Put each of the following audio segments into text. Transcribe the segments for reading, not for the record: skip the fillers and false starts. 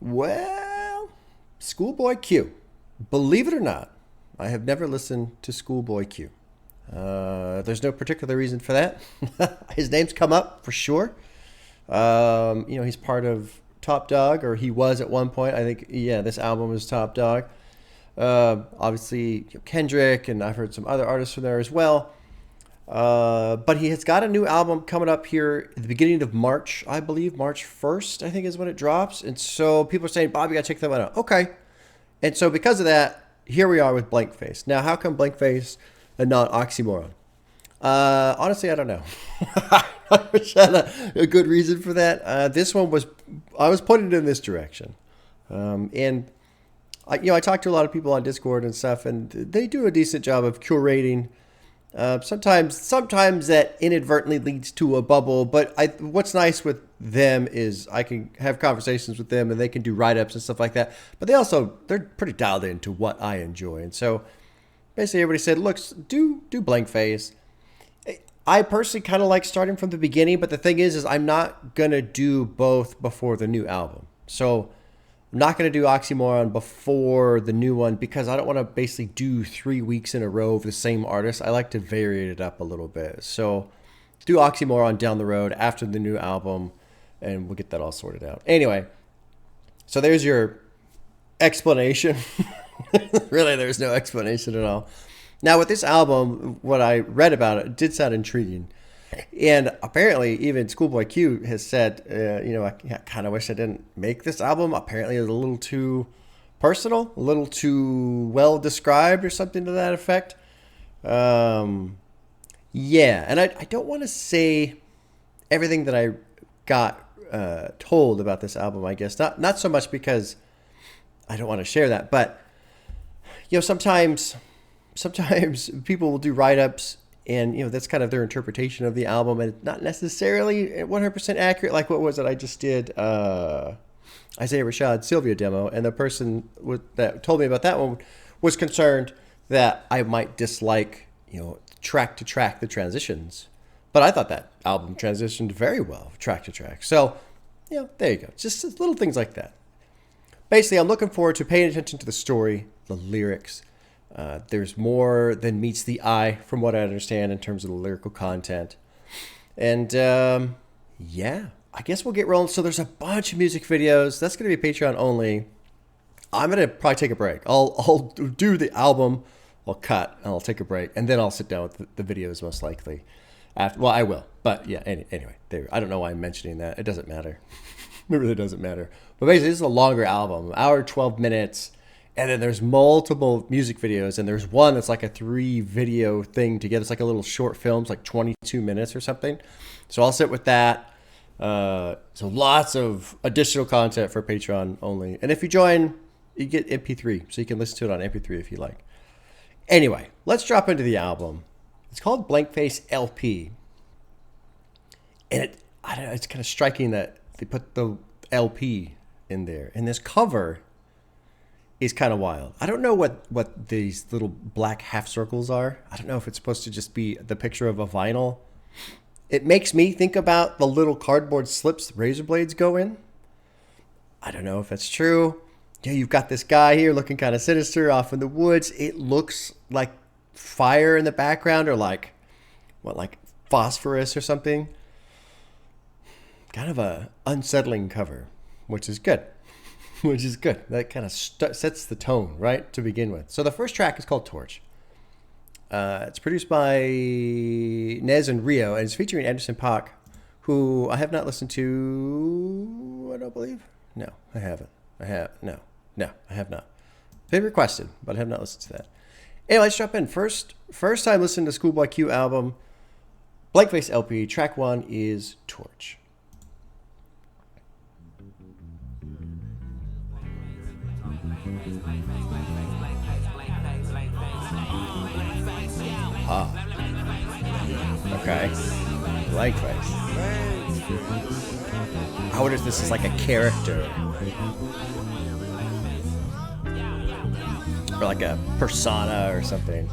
Well, ScHoolboy Q. Believe it or not, I have never listened to ScHoolboy Q. There's no particular reason for that. His name's come up for sure. He's part of Top Dog, or he was at one point. I think, this album was Top Dog. Obviously, Kendrick, and I've heard some other artists from there as well. But he has got a new album coming up here at the beginning of March, I believe. March 1st, I think, is when it drops. And so people are saying, Bob, you got to check that one out. Okay. And so because of that, here we are with Blank Face. Now, how come Blank Face and not Oxymoron? Honestly, I don't know. I wish I had a good reason for that. This one I was pointed in this direction. And I talk to a lot of people on Discord and stuff, and they do a decent job of curating. Sometimes that inadvertently leads to a bubble, but what's nice with them is I can have conversations with them and they can do write-ups and stuff like that. But they're pretty dialed into what I enjoy. And so basically everybody said, look, do Blank Face. I personally kind of like starting from the beginning, but the thing is I'm not going to do both before the new album. So I'm not going to do Oxymoron before the new one because I don't want to basically do 3 weeks in a row of the same artist. I like to vary it up a little bit. So do Oxymoron down the road after the new album, and we'll get that all sorted out. Anyway, so there's your explanation. Really, there's no explanation at all. Now, with this album, what I read about it did sound intriguing. And apparently, even ScHoolboy Q has said, I kind of wish I didn't make this album. Apparently, it's a little too personal, a little too well described or something to that effect. And I don't want to say everything that I got told about this album, I guess. Not so much because I don't want to share that, but, sometimes people will do write-ups and, that's kind of their interpretation of the album, and it's not necessarily 100% accurate. Like, what was it? I just did Isaiah Rashad's Sylvia demo, and the person that told me about that one was concerned that I might dislike, track to track, the transitions. But I thought that album transitioned very well, track to track. So, there you go. Just little things like that. Basically, I'm looking forward to paying attention to the story, the lyrics. There's more than meets the eye, from what I understand, in terms of the lyrical content. And, I guess we'll get rolling. So there's a bunch of music videos. That's going to be Patreon only. I'm going to probably take a break. I'll do the album. I'll cut, and I'll take a break. And then I'll sit down with the videos, most likely. I will. But, anyway. I don't know why I'm mentioning that. It doesn't matter. It really doesn't matter. But basically, this is a longer album. An hour, 12 minutes. And then there's multiple music videos, and there's one that's like a 3-video thing together. It's like a little short film. It's like 22 minutes or something. So I'll sit with that. So lots of additional content for Patreon only. And if you join, you get MP3, so you can listen to it on MP3 if you like. Anyway, let's drop into the album. It's called Blank Face LP. And I don't know, it's kind of striking that they put the LP in there. And this cover is kind of wild. I don't know what these little black half circles are. I don't know if it's supposed to just be the picture of a vinyl. It makes me think about the little cardboard slips razor blades go in. I don't know if that's true. You've got this guy here looking kind of sinister off in the woods. It looks like fire in the background, or like phosphorus or something. Kind of a unsettling cover, which is good. That kind of sets the tone, right, to begin with. So the first track is called Torch. It's produced by Nez and Rio, and it's featuring Anderson .Paak, who I have not listened to, I don't believe. No, I haven't. I have not. They requested, but I have not listened to that. Anyway, let's jump in. First time listening to ScHoolboy Q album, Blank Face LP. Track 1 is Torch. Okay. Blank Face. I wonder if this is like a character. Or like a persona or something.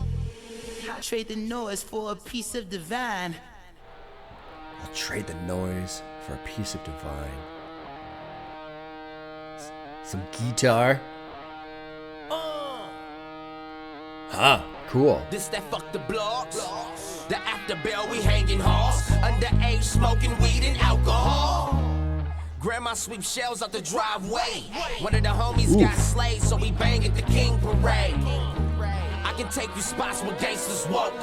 I'll trade the noise for a piece of divine. I'll trade the noise for a piece of divine. Some guitar. Huh, cool. This that fuck the blocks. The after bell, we hanging halls. Underage smoking weed and alcohol. Grandma sweep shells out the driveway. One of the homies got slayed, so we bang at the King Parade. I can take you spots where gangsters walk.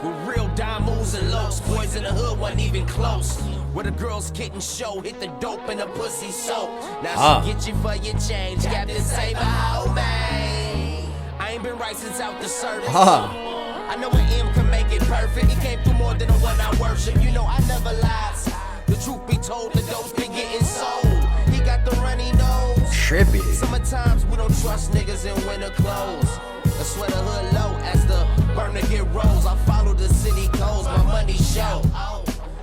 With real dime moves and lows. Boys in the hood wasn't even close. Where the girls kitten show, hit the dope and the pussy soap. Now she get you for your change. Captain Saber, oh man. I ain't been right since out the service. I know an M can make it perfect. He came through more than the one I worship. You know I never lies. The truth be told, the dope's been getting sold. He got the runny nose. Trippy. Sometimes we don't trust niggas in winter clothes. I swear the hood low as the burner get rolls. I follow the city codes, my money show.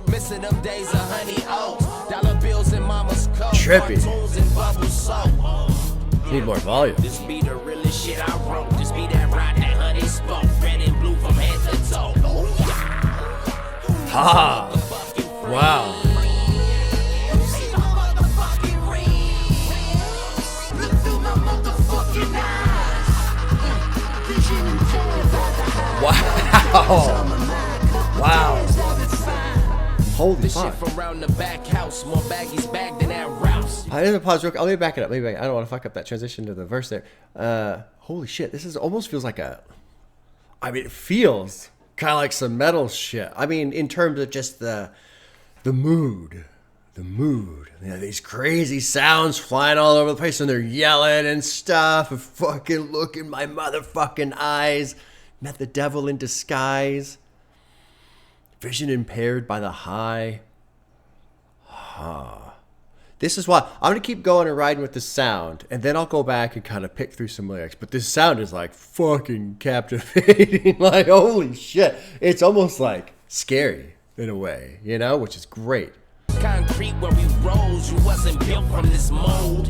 Missing them days of honey oats. Dollar bills in mama's coat. Trippy. Cartoons and bubble soap. Need more volume. This be the realest shit I wrote. This be that ride that honey spoke. Red and blue from head to toe. Wow. Wow. Holy fuck. From around the back house, more baggies bagged than that Rouse. I need to pause real quick. Let me back it up. I don't want to fuck up that transition to the verse there. Holy shit. This is almost feels like it feels kind of like some metal shit. I mean, in terms of just the mood. The mood. You know, these crazy sounds flying all over the place and they're yelling and stuff. And fucking look in my motherfucking eyes. Met the devil in disguise. Vision impaired by the high. This is why I'm going to keep going and riding with the sound. And then I'll go back and kind of pick through some lyrics. But this sound is like fucking captivating. Like, holy shit. It's almost like scary in a way, you know, which is great. Concrete where we rose, you wasn't built from this mold.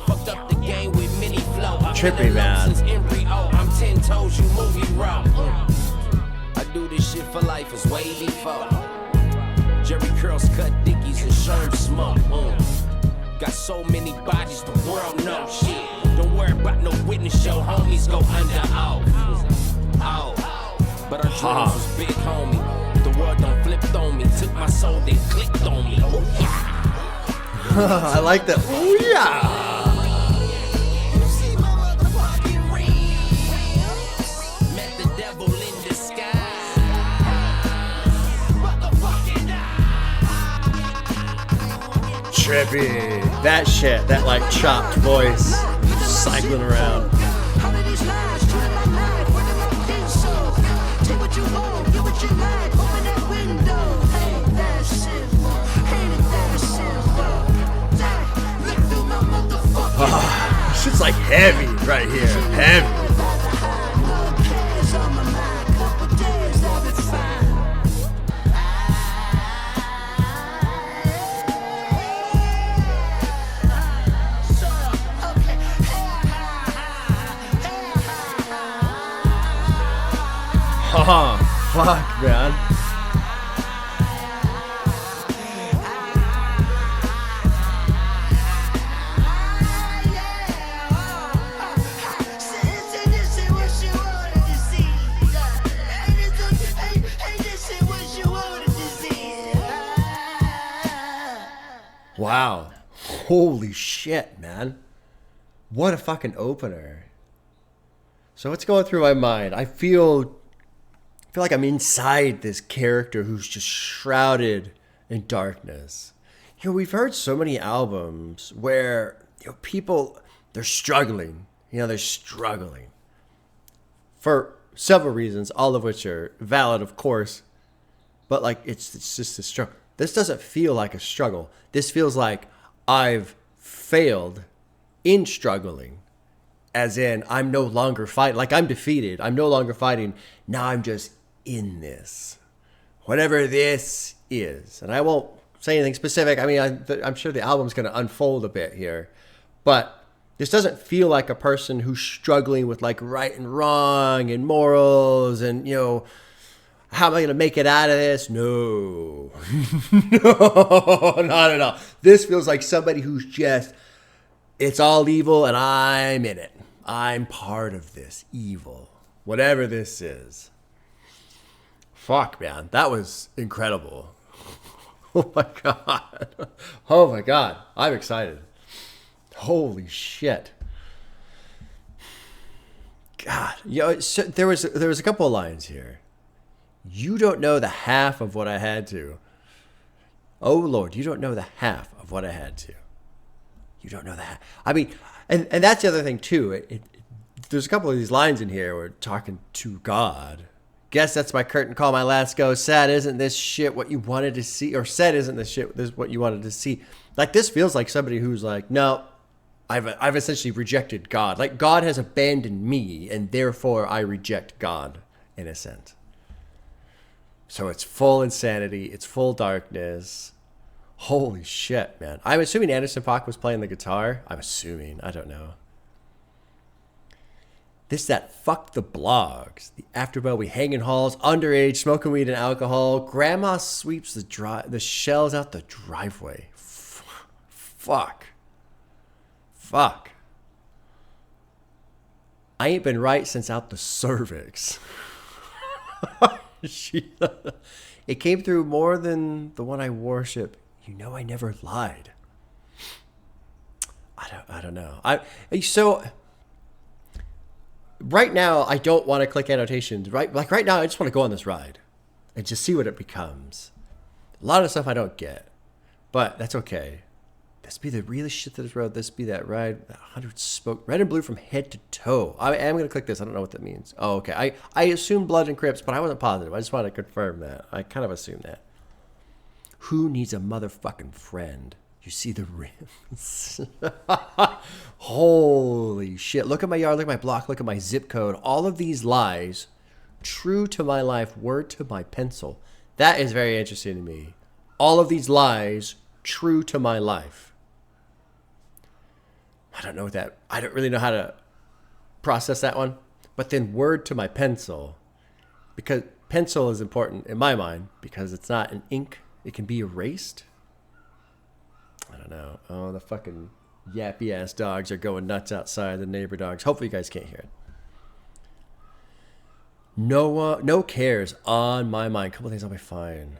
Fucked up the game with mini flow. Trippy, man. I'm 10 toes, you movie raw. I do this shit for life, it's way before. Jerry curls cut dickies and sherm smoke. Got so many bodies, the world knows shit. Don't worry about no witness, show homies go under off. But our dreams was big, homie. The world done flipped on me, took my soul, then clicked on me. I like that. Ooh, yeah. Met the devil in disguise. Trippy. That shit, that like chopped voice cycling around. Shit's like heavy right here. Heavy. Fuck, man. Wow. Holy shit, man. What a fucking opener. So what's going through my mind? I feel like I'm inside this character who's just shrouded in darkness. You know, we've heard so many albums where, you know, people, they're struggling. You know, they're struggling. For several reasons, all of which are valid, of course. But, like, it's just a struggle. This doesn't feel like a struggle. This feels like I've failed in struggling. As in, I'm no longer fighting. Like, I'm defeated. I'm no longer fighting. Now I'm just in this. Whatever this is. And I won't say anything specific. I mean, I'm sure the album's going to unfold a bit here. But this doesn't feel like a person who's struggling with, like, right and wrong and morals and, you know, how am I going to make it out of this? No. No, not at all. This feels like somebody who's just It's all evil and I'm in it. I'm part of this evil. Whatever this is. Fuck, man. That was incredible. Oh my God. Oh my God. I'm excited. Holy shit. God. You know, so there was a couple of lines here. You don't know the half of what I had to. Oh Lord, you don't know the half of what I had to. You don't know the half. I mean, and that's the other thing too. There's a couple of these lines in here where we're talking to God. Guess that's my curtain call, my last go. Sad, isn't this shit what you wanted to see? Or said, isn't this shit what you wanted to see? Like, this feels like somebody who's like, no, I've essentially rejected God. Like, God has abandoned me, and therefore I reject God, in a sense. So it's full insanity. It's full darkness. Holy shit, man. I'm assuming Anderson .Paak was playing the guitar. I'm assuming. I don't know. This, that, fuck the blogs. The afterbell, we hang in halls, underage, smoking weed and alcohol. Grandma sweeps the shells out the driveway. Fuck. I ain't been right since out the cervix. It came through more than the one I worship. You know I never lied. I don't know. So right now I don't want to click annotations. Right now I just want to go on this ride and just see what it becomes. A lot of stuff I don't get, but that's okay. This be the realest shit that is road. This be that ride. 100 spoke red and blue from head to toe. I am going to click this. I don't know what that means. Oh, okay. I assumed blood and Crips, but I wasn't positive. I just wanted to confirm that. I kind of assumed that. Who needs a motherfucking friend? You see the rims. Holy shit. Look at my yard. Look at my block. Look at my zip code. All of these lies, true to my life, word to my pencil. That is very interesting to me. All of these lies, true to my life. I don't know what that, I don't really know how to process that one. But then word to my pencil, because pencil is important in my mind because it's not an ink. It can be erased. I don't know. Oh, the fucking yappy ass dogs are going nuts outside. The neighbor dogs. Hopefully you guys can't hear it. No cares on my mind. A couple things I'll be fine.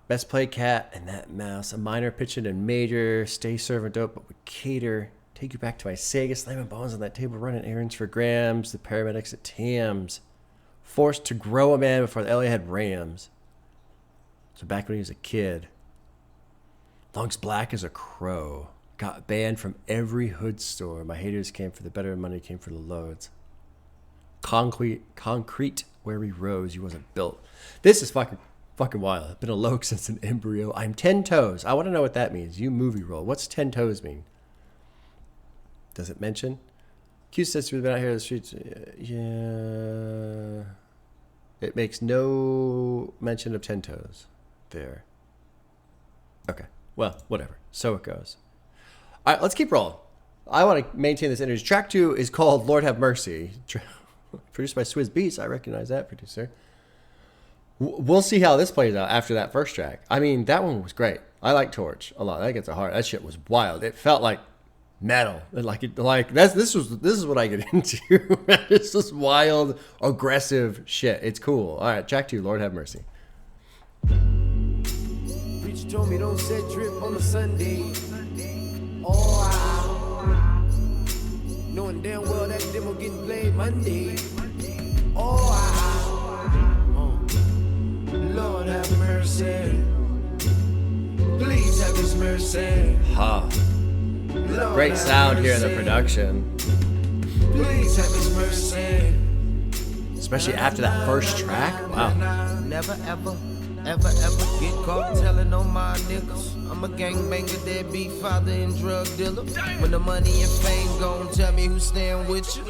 Best play cat and that mouse. A minor pitching and major. Stay serving dope, but we cater. Take you back to my Sega. Slamming bones on that table. Running errands for grams. The paramedics at Tams. Forced to grow a man before the LA had Rams. So back when he was a kid. Lungs black as a crow. Got banned from every hood store. My haters came for the better money, came for the loads. Concrete where we rose. He wasn't built. This is fucking wild. I've been a loke since an embryo. I'm 10 toes. I want to know what that means. You movie role. What's 10 toes mean? Does it mention? Q says we've been out here in the streets. Yeah. It makes no mention of 10 toes there. Okay. Well, whatever. So it goes. All right, let's keep rolling. I want to maintain this energy. Track 2 is called Lord Have Mercy. Produced by Swizz Beatz. I recognize that producer. We'll see how this plays out after that first track. I mean, that one was great. I like Torch a lot. That gets a heart. That shit was wild. It felt like metal. This is what I get into. This is wild, aggressive shit. It's cool. All right, track 2, Lord Have Mercy. Preacher told me don't set drip on a Sunday. Oh, knowing damn well that demo getting played Monday. Lord have mercy. Please have his mercy. Great sound here in the production. Please have his mercy. Especially after that first track. Wow. Never ever get caught telling on my niggas. I'm a gangbanger, deadbeat father and drug dealer. When the money and fame gon' tell me who's staying with you.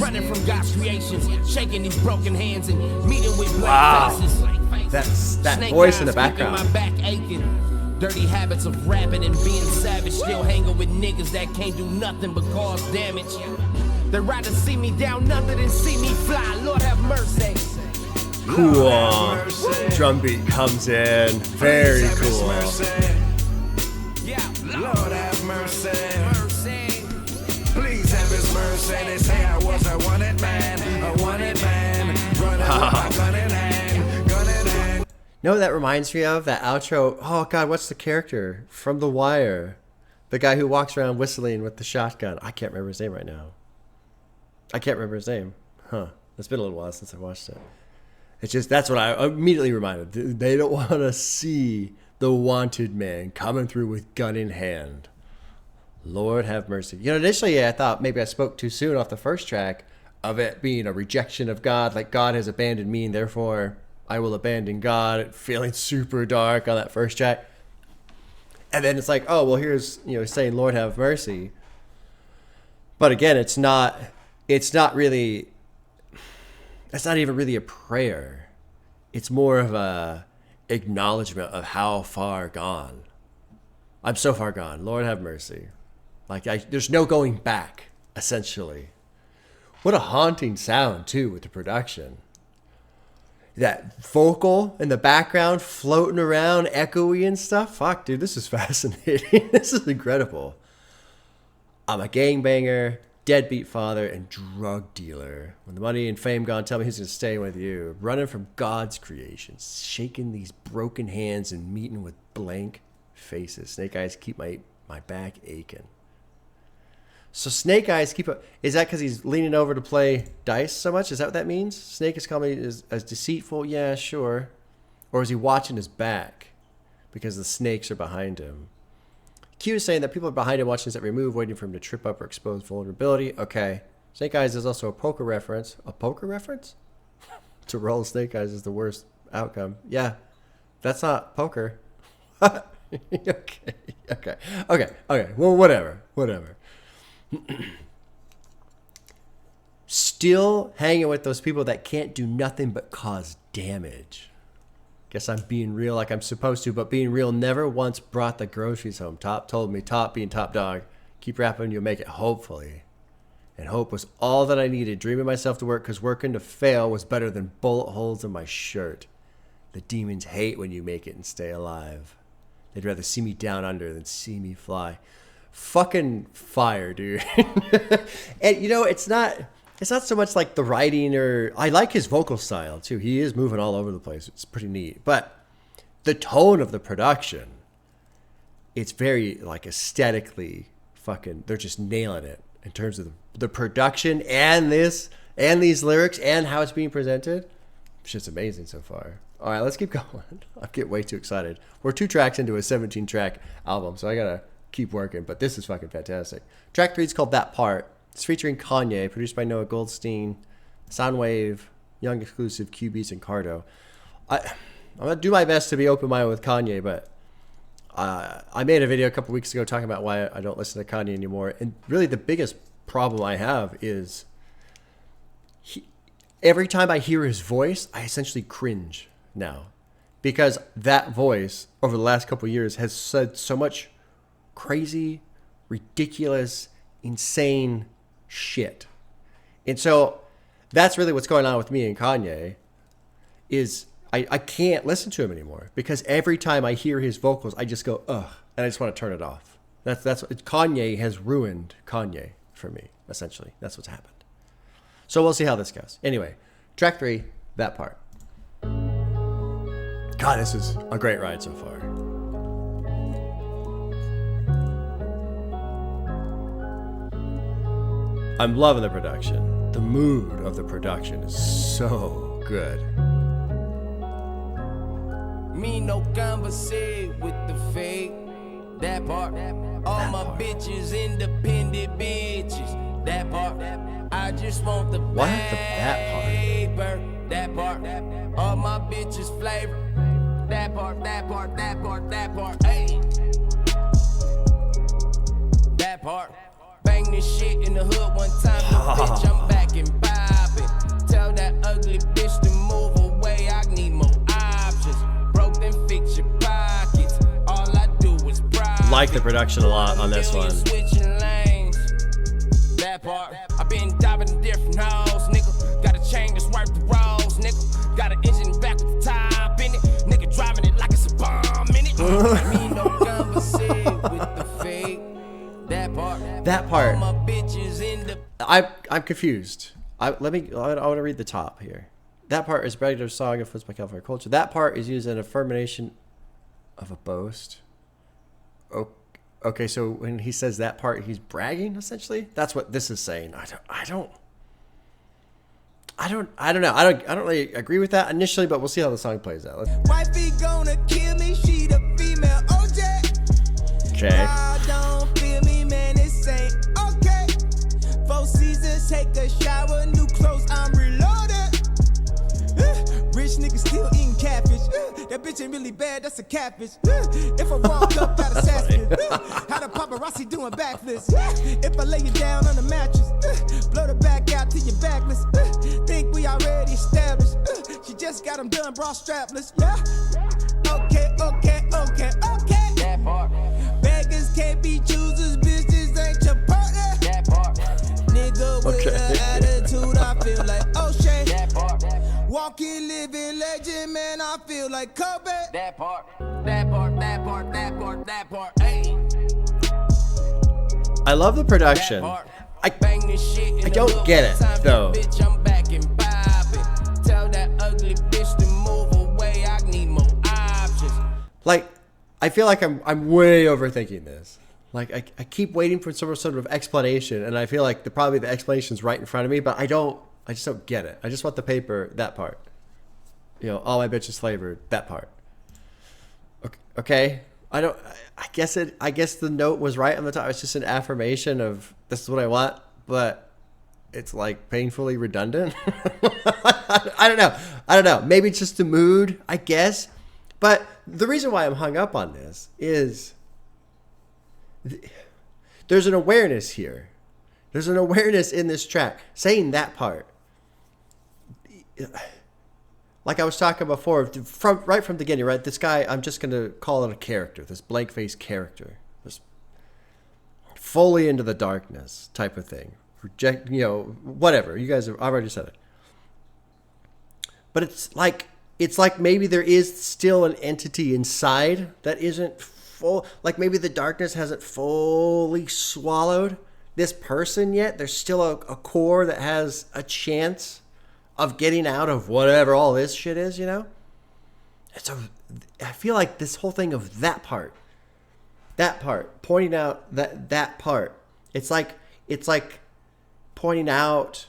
Running from God's creations, shaking these broken hands and meeting with black faces. That voice in the background. My back aching. Dirty habits of rapping and being savage. Still hanging with niggas that can't do nothing but cause damage. They'd rather see me down under than see me fly. Lord have mercy. Cool. Drum beat comes in. Very cool. Yeah, Lord have mercy. know what that reminds me of? That outro. Oh, God, what's the character from The Wire? The guy who walks around whistling with the shotgun. I can't remember his name right now. I can't remember his name. Huh. It's been a little while since I watched it. It's just, that's what I immediately reminded. They don't want to see the wanted man coming through with gun in hand. Lord have mercy. You know, initially I thought maybe I spoke too soon off the first track of it being a rejection of God. Like God has abandoned me and therefore I will abandon God. Feeling super dark on that first track. And then it's like, oh, well, here's, you know, saying, Lord have mercy. But again, it's not really, it's not even really a prayer. It's more of a acknowledgement of how far gone. I'm so far gone. Lord have mercy. Like, there's no going back, essentially. What a haunting sound, too, with the production. That vocal in the background floating around, echoey and stuff. Fuck, dude, this is fascinating. This is incredible. I'm a gangbanger, deadbeat father, and drug dealer. When the money and fame gone, tell me who's going to stay with you. Running from God's creations, shaking these broken hands and meeting with blank faces. Snake eyes keep my back aching. So Snake Eyes is that because he's leaning over to play dice so much? Is that what that means? Snake is coming as deceitful? Yeah, sure. Or is he watching his back because the snakes are behind him? Q is saying that people are behind him watching his every move, waiting for him to trip up or expose vulnerability. Okay. Snake Eyes is also a poker reference. A poker reference? To roll Snake Eyes is the worst outcome. Yeah. That's not poker. Okay. Well, whatever. Still hanging with those people that can't do nothing but cause damage. Guess I'm being real like I'm supposed to, but being real never once brought the groceries home. Top told me, Top being top dog, keep rapping, you'll make it, hopefully. And hope was all that I needed. Dreaming myself to work because working to fail was better than bullet holes in my shirt. The demons hate when you make it and stay alive. They'd rather see me down under than see me fly. Fucking fire, dude. And you know, it's not so much like the writing, or I like his vocal style too. He is moving all over the place. It's pretty neat. But the tone of the production, it's very like aesthetically fucking, they're just nailing it in terms of the production and these lyrics and how it's being presented. It's just amazing so far. All right, let's keep going. I get way too excited. We're 2 tracks into a 17-track album, so I gotta keep working, but this is fucking fantastic. Track 3 is called That Part. It's featuring Kanye, produced by Noah Goldstein, Soundwave, Young Exclusive, QBs, and Cardo. I'm going to do my best to be open-minded with Kanye, but I made a video a couple weeks ago talking about why I don't listen to Kanye anymore, and really the biggest problem I have is every time I hear his voice, I essentially cringe now, because that voice over the last couple of years has said so much crazy, ridiculous, insane shit. And so that's really what's going on with me and Kanye is I can't listen to him anymore because every time I hear his vocals, I just go, ugh, and I just want to turn it off. That's Kanye has ruined Kanye for me, essentially. That's what's happened. So we'll see how this goes. Anyway, track 3, That Part. God, this is a great ride so far. I'm loving the production. The mood of the production is so good. Me no conversate with the fake. That part. All my bitches independent bitches. That part. I just want the What? That part. paper. That part. All my bitches flavor. That part. Hey. That part. Bang this shit in the hood one time, bitch, I'm back and bobbing. Tell that ugly bitch to move away, I need more options. Broke then fix your pockets, all I do is profit. Like the production a lot on this one. Switching lanes. That part, I been diving in different holes, nigga. Got a chain that's worth the rolls, nigga. Got an engine back with the top in it, nigga driving it like it's a bomb in it. Me no conversate with the fake. That part. I'm confused. I want to read the top here. That part is bragged of song influenced by California culture. That part is used in affirmation of a boast. Okay, so when he says that part, he's bragging essentially. That's what this is saying. I don't know. I don't really agree with that initially, but we'll see how the song plays out. Wifey gonna kill me, she the female OJ. Okay. I don't feel me, man, this ain't okay. 4 seasons, take a shower, new clothes, I'm reloaded. Rich nigga still eating catfish. That bitch ain't really bad, that's a catfish. If I walk up, got a assassin. How the paparazzi doing backflips. If I lay you down on the mattress, blow the back out to your backless. Think we already established. She just got them done, bra strapless. Okay. That part. Beggars can't be choosers, bitches ain't your partner. That part. Nigga with an attitude, I feel like O'Shea. That part. Walking, living legend, man, I feel like Kobe. That part. Hey. I love the production. I don't get it though. Bitch, I'm back and poppin'. Tell that ugly bitch to move away. I need more options. Like, I feel like I'm way overthinking this. Like, I keep waiting for some sort of explanation, and I feel like probably the explanation's right in front of me, but I just don't get it. I just want the paper, that part. You know, all my bitches flavored, that part. Okay. I guess the note was right on the top. It's just an affirmation of this is what I want, but it's like painfully redundant. I don't know. Maybe it's just the mood, I guess. But the reason why I'm hung up on this is there's an awareness here. There's an awareness in this track saying that part. Like I was talking before, right from the beginning, right? This guy, I'm just going to call it a character, this blank-faced character. This fully into the darkness type of thing. Reject, whatever. You guys have already said it. But it's like maybe there is still an entity inside that isn't full. Like maybe the darkness hasn't fully swallowed this person yet. There's still a core that has a chance of getting out of whatever all this shit is, I feel like this whole thing of that part, pointing out that part, it's like pointing out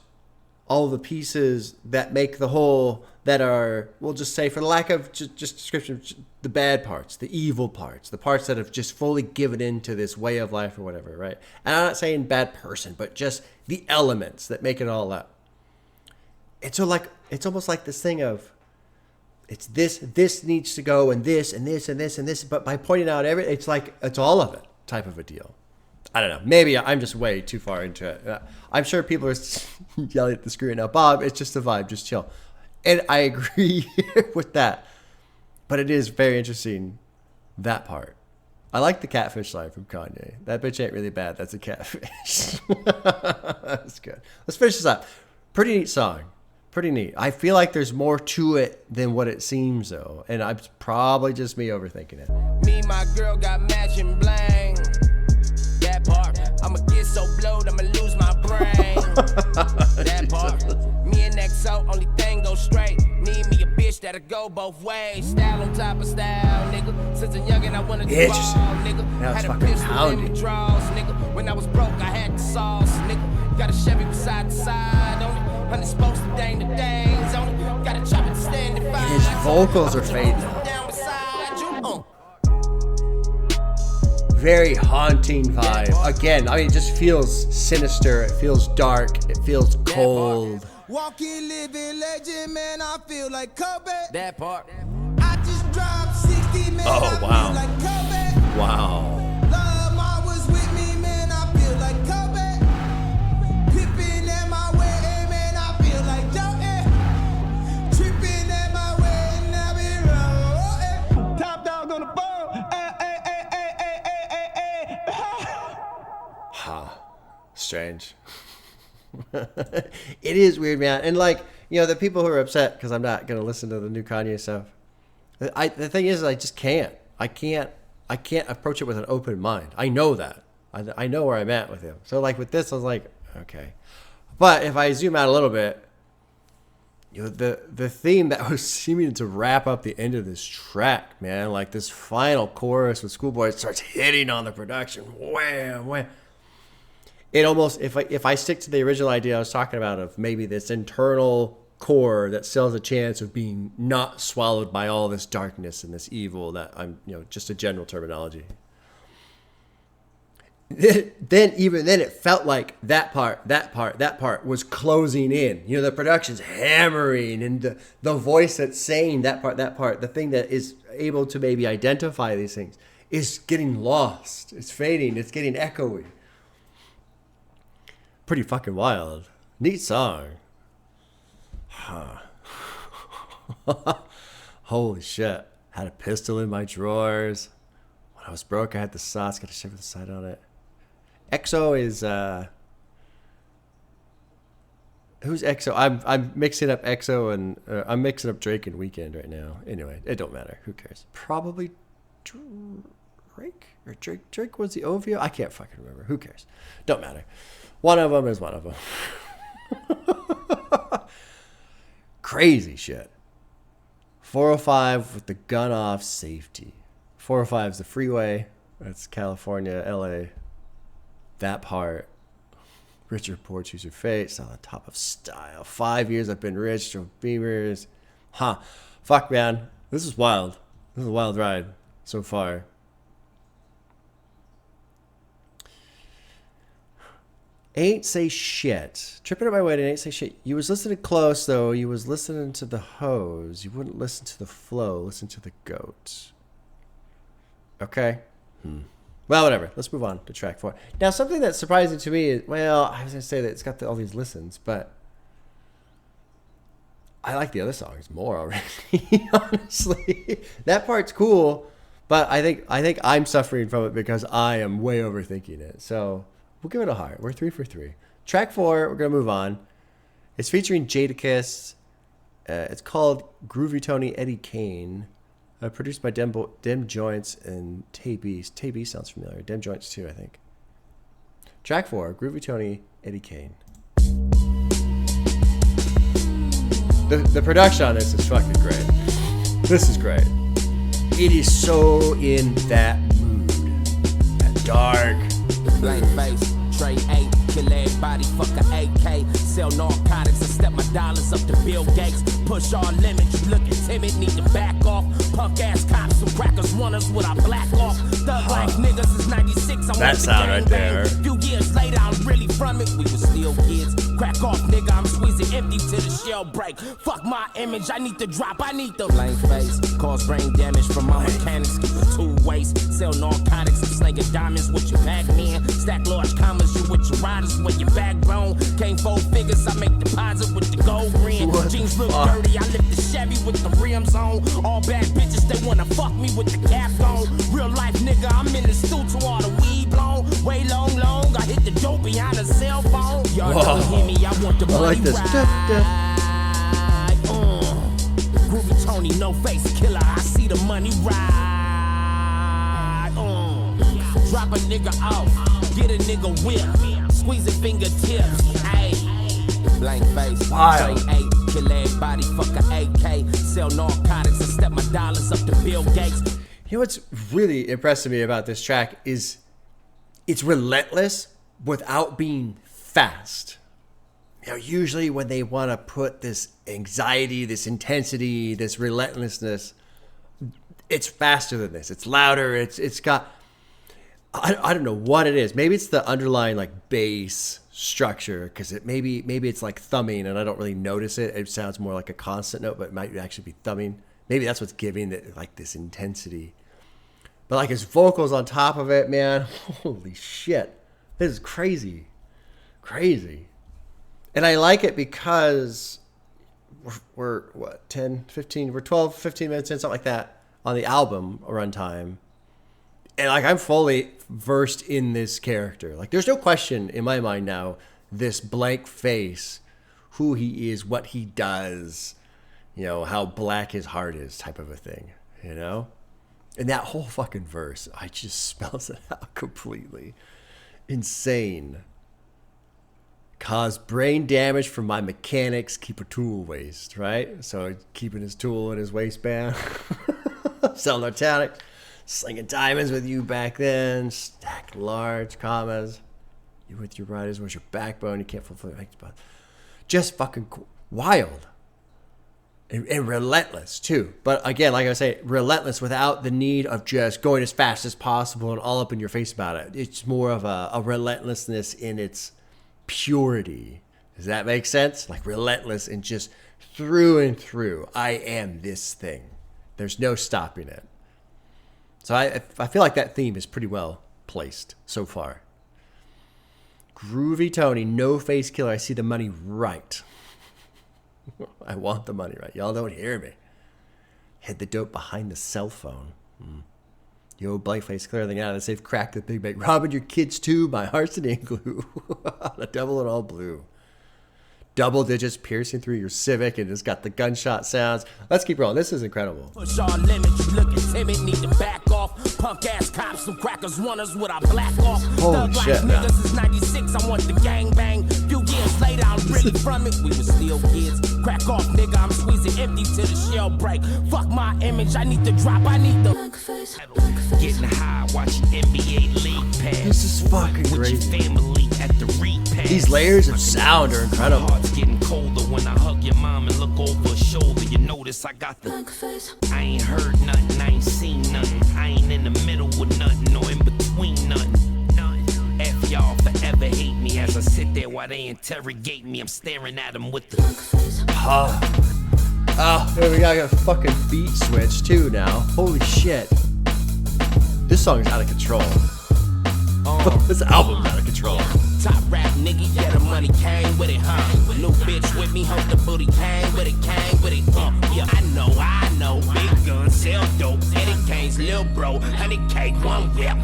all the pieces that make the whole, that are, we'll just say, for the lack of just description, the bad parts, the evil parts, the parts that have just fully given into this way of life or whatever, right? And I'm not saying bad person, but just the elements that make it all up. And so, like, it's almost like this thing of, it's this needs to go, and this, and this, and this, and this. But by pointing out everything, it's like, it's all of it type of a deal. I don't know. Maybe I'm just way too far into it. I'm sure people are yelling at the screen now. Bob, it's just a vibe. Just chill. And I agree with that. But it is very interesting, that part. I like the catfish line from Kanye. That bitch ain't really bad. That's a catfish. That's good. Let's finish this up. Pretty neat song. Pretty neat. I feel like there's more to it than what it seems, though. And it's probably just me overthinking it. Me, my girl got matching bling. That part. I'ma get so blowed, I'ma lose my brain. That part. Me and XO, only thing go straight. Need me a bitch that'll go both ways. Style on top of style, nigga. Since a youngin' I wanna do all, nigga. Now it's had a fucking pistol pounding. in my drawers, nigga. When I was broke, I had the sauce, nigga. Got a Chevy from side to side on it. I'm supposed to dang the days on it. Got a chop it to stand and find. His vocals are fading. Down beside you. Very haunting vibe. Again, I mean, it just feels sinister. It feels dark. It feels cold. Walking, living legend, man, I feel like Kobe. That part. I just dropped 60, man. Oh, I wow. feel like Kobe. Wow. Love Ma was with me, man. I feel like Kobe. Pippin at my wedding, man. I feel like Joe. Tripping at my wedding, I be rolling. Top dog on the phone. Ha. Strange. It is weird, man. And like, the people who are upset because I'm not going to listen to the new Kanye stuff. The thing is, I just can't. I can't approach it with an open mind. I know that. I know where I'm at with him. So like with this, I was like, okay. But if I zoom out a little bit, you know, the theme that was seeming to wrap up the end of this track, man, like this final chorus with ScHoolboy starts hitting on the production, wham, wham. It almost, if I stick to the original idea I was talking about of maybe this internal core that still has a chance of being not swallowed by all this darkness and this evil that I'm, you know, just a general terminology. Then it felt like that part was closing in. You know, the production's hammering and the voice that's saying that part, the thing that is able to maybe identify these things is getting lost. It's fading. It's getting echoey. Pretty fucking wild. Neat song. Huh. Holy shit. Had a pistol in my drawers. When I was broke, I had the sauce. Got a shit with the side on it. EXO is who's EXO? I'm mixing up EXO and I'm mixing up Drake and Weeknd right now. Anyway, it don't matter. Who cares? Probably Drake or Drake was the OVO. I can't fucking remember. Who cares? Don't matter. One of them is one of them. Crazy shit. 405 with the gun off safety. 405 is the freeway. That's California, LA. That part. Richard Poor, Choose Your Fate. It's on the top of style. 5 years I've been rich. Joe Beamers. Huh. Fuck, man. This is wild. This is a wild ride so far. Ain't Say Shit. Tripping up my way to Ain't Say Shit. You was listening close, though. You was listening to the hose. You wouldn't listen to the flow. Listen to the goat. Okay? Well, whatever. Let's move on to track 4. Now, something that's surprising to me is, well, I was going to say that it's got all these listens, but I like the other songs more already, honestly. That part's cool, but I think I'm suffering from it because I am way overthinking it. So we'll give it a heart. We're 3 for 3. Track 4, we're going to move on. It's featuring Jadakiss. It's called Groovy Tony Eddie Kane. Produced by Dem Joints and Taboo. Taboo sounds familiar. Dem Joints too, I think. Track 4, Groovy Tony, Eddie Kane. The production on this is fucking great. This is great. It is so in that mood. That dark. Blank face, Tray 8, kill everybody, fuck a AK. Sell narcotics and step my dollars up to Bill Gates. Push all limits, you looking timid, need to back off. Punk ass cops and crackers want us with our black off. Thug life niggas is 96. That sound right there. Few years later, I'm really from it. We were still kids. Crack off, nigga, I'm squeezing empty till the shell break. Fuck my image, I need to drop, I need the blank face. Cause brain damage from my mechanics, keep it 2 ways. Sell narcotics, I'm slinging diamonds with your Pac-Man. Stack large commas, you with your riders with your backbone. Came 4 figures, I make deposit with the gold ring. Jeans look dirty, I lift the Chevy with the rims on. All bad bitches, they wanna fuck me with the cap on. Real life nigga, I'm in the stew to all the weed blown. Way long, I hit the dope behind a cell phone. Y'all don't hear me, I want the money. I like this. Groovy Tony, no face killer, I see the money ride. Drop a nigga off, get a nigga whip, squeeze a fingertips, ayy. Blank face, Tray 8, kill everybody, fuck a AK. Sell narcotics and step my dollars up to Bill Gates. You know what's really impressing me about this track is it's relentless without being fast. You know, usually when they want to put this anxiety, this intensity, this relentlessness, it's faster than this. It's louder. It's got, I don't know what it is. Maybe it's the underlying like bass structure because maybe it's like thumbing and I don't really notice it. It sounds more like a constant note, but it might actually be thumbing. Maybe that's what's giving it like this intensity. But like his vocals on top of it, man, holy shit. This is crazy. Crazy. And I like it because we're what, 10, 15, we're 12, 15 minutes in, something like that, on the album runtime. And like I'm fully versed in this character. Like there's no question in my mind now, this blank face, who he is, what he does, you know, how black his heart is type of a thing, you know? And that whole fucking verse, I just spells it out completely. Insane. cause brain damage from my mechanics. Keep a tool waist, right? So keeping his tool in his waistband. Selling narcotics. Slinging diamonds with you back then. Stacked large commas. You with your riders was your backbone. You can't fulfill your spot. Just fucking wild. And relentless, too. But again, like I say, relentless without the need of just going as fast as possible and all up in your face about it. It's more of a relentlessness in its purity. Does that make sense? Like relentless and just through and through. I am this thing. There's no stopping it. So I feel like that theme is pretty well placed so far. Groovy Tony, no face killer. I see the money right. I want the money right. Y'all don't hear me. Hid the dope behind the cell phone. Yo, blackface, clear everything out of the safe. Crack the big bag. Robbing your kids too. My heart's an ink glue. The devil in all blue. Double digits piercing through your Civic, and it's got the gunshot sounds. Let's keep rolling. This is incredible. Push our limits, you looking timid, need to back off. Punk ass cops, some crackers want us with our black off. Holy shit, man. Niggas is 96, I want the gang bang. Few years later, I'm really from it. We was still kids. Crack off, nigga, I'm squeezing empty till the shell break. Fuck my image, I need to drop, I need the getting high, watching NBA League Pass. This is fucking with crazy. your family at the repass. These layers of sound are incredible. My heart's getting colder when I hug your mom and look over her shoulder. You notice I got the I ain't heard nothing, I ain't seen nothing. I ain't in the middle with nothing or in between nothing. F y'all forever hate me as I sit there while they interrogate me. I'm staring at them with the Oh, here we got a fucking beat switch too now. Holy shit. This song is out of control. This album's out of control. top rap nigga, yeah, the money came with it, huh? New bitch with me, hope the booty came with it, yeah, I know, big guns sell dope, Eddie Kane's lil bro, honey cake, one whip,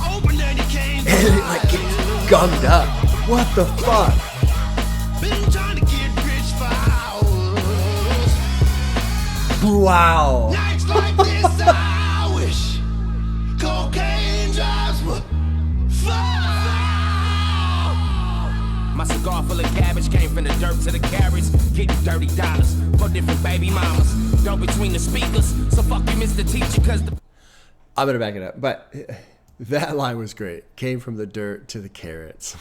open and you came, And it like gets gummed up. What the fuck? been trying to get rich for hours, Wow. nights like this, I wish cocaine drives were fun. My cigar full of cabbage came from the dirt to the carrots. Getting $30 for different baby mamas. Dope between the speakers. So fuck you, Mr. Teacher, cause the I'm gonna back it up, but that line was great. Came from the dirt to the carrots.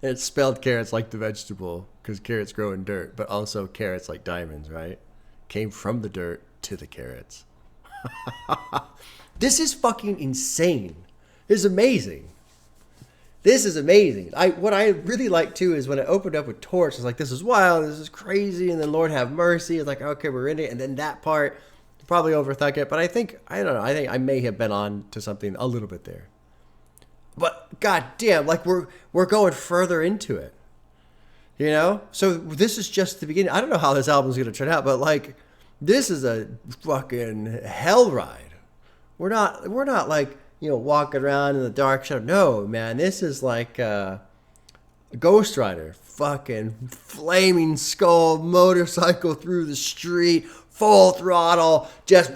It's spelled carrots like the vegetable because carrots grow in dirt, but also carrots like diamonds, right? Came from the dirt to the carrots. This is fucking insane. This is amazing. This is amazing. What I really like too is when it opened up with Torch, it's like, this is wild, this is crazy, and then Lord Have Mercy. It's like, okay, we're in it, and then that part, probably overthunk it, but I think I may have been on to something a little bit there. But goddamn, like we're going further into it, you know. So this is just the beginning. I don't know how this album's gonna turn out, but like, this is a fucking hell ride. We're not like, you know, walking around in the dark shadow. No, man, this is like Ghost Rider, fucking flaming skull motorcycle through the street, full throttle, just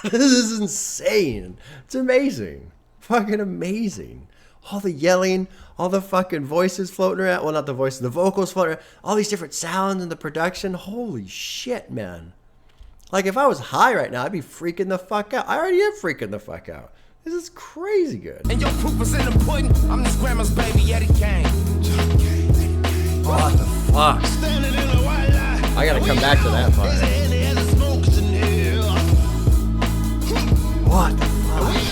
this is insane. It's amazing. Fucking amazing. All the yelling, all the fucking voices floating around. Well, not the voices, the vocals floating around. All these different sounds in the production. Holy shit, man. Like, if I was high right now, I'd be freaking the fuck out. I already am freaking the fuck out. This is crazy good. and your proof is in the pudding. I'm this grandma's baby, Eddie Kane. What the fuck? Standing in the white light. I gotta come back to that part. What the fuck?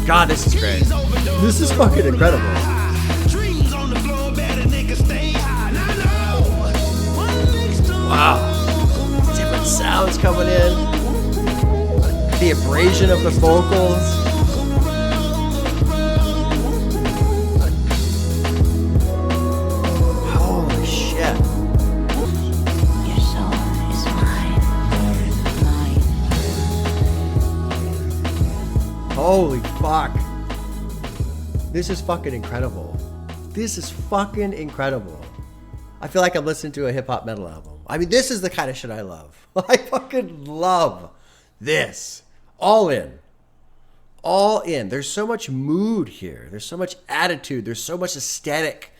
God, this is great. This is fucking incredible. Wow. Different sounds coming in. The abrasion of the vocals. Holy shit. Your soul is mine. Holy fuck. This is fucking incredible. This is fucking incredible. I feel like I'm listening to a hip hop metal album. I mean, this is the kind of shit I love. I fucking love this. All in. All in. There's so much mood here. There's so much attitude. There's so much aesthetic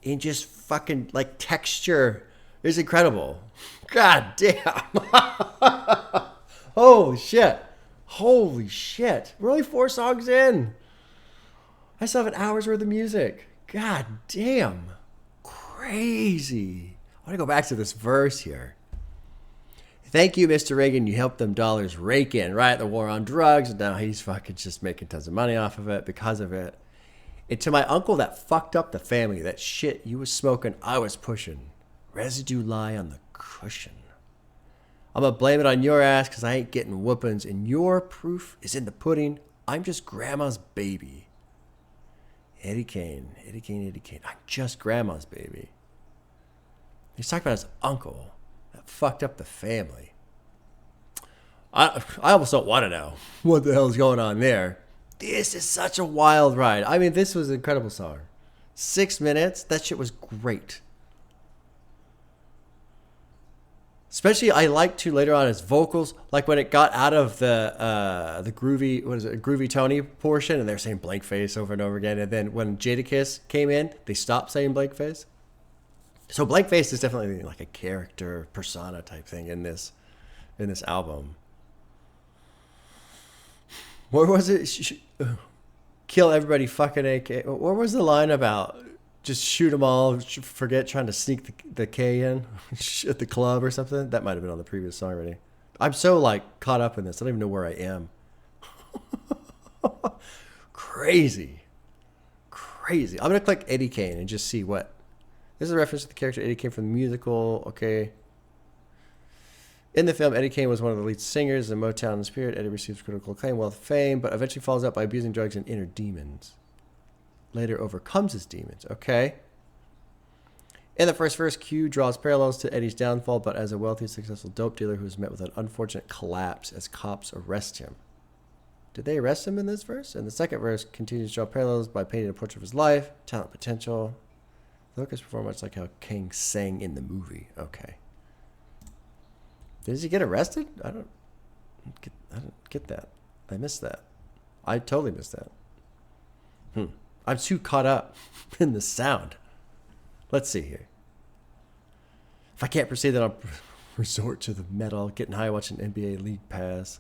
and just fucking like texture. It's incredible. God damn. Holy shit. Holy shit. We're only 4 songs in. I still have an hour's worth of music. God damn. Crazy. I want to go back to this verse here. Thank you, Mr. Reagan. You helped them dollars rake in, right? The war on drugs. And now he's fucking just making tons of money off of it because of it. And to my uncle that fucked up the family, that shit you was smoking, I was pushing. Residue lie on the cushion. I'm going to blame it on your ass because I ain't getting whoopings. And your proof is in the pudding. I'm just grandma's baby. Eddie Kane, Eddie Kane, Eddie Kane. I'm just grandma's baby. He's talking about his uncle that fucked up the family. I almost don't want to know what the hell is going on there. This is such a wild ride. I mean, this was an incredible song. 6 minutes. That shit was great. Especially, I liked to later on his vocals, like when it got out of the groovy, what is it, groovy Tony portion, and they're saying blank face over and over again. And then when Jadakiss came in, they stopped saying blank face. So blank face is definitely like a character persona type thing in this album. What was it? Kill everybody, fucking AK. What was the line about? Just shoot them all, forget trying to sneak the K in at the club or something. That might have been on the previous song already. I'm so like caught up in this. I don't even know where I am. Crazy. Crazy. I'm going to click Eddie Kane and just see what. This is a reference to the character Eddie Kane from the musical. Okay. In the film, Eddie Kane was one of the lead singers in Motown in Spirit. Eddie receives critical acclaim, wealth, fame, but eventually falls out by abusing drugs and inner demons. Later overcomes his demons. Okay. In the first verse, Q draws parallels to Eddie's downfall, but as a wealthy, successful dope dealer who is met with an unfortunate collapse as cops arrest him. Did they arrest him in this verse? And the second verse continues to draw parallels by painting a portrait of his life, talent, potential. The hook is performed much like how King sang in the movie. Okay. Did he get arrested? I don't get that. I missed that. I totally missed that. I'm too caught up in the sound. Let's see here. If I can't proceed, then I'll resort to the metal, getting high, watching NBA League Pass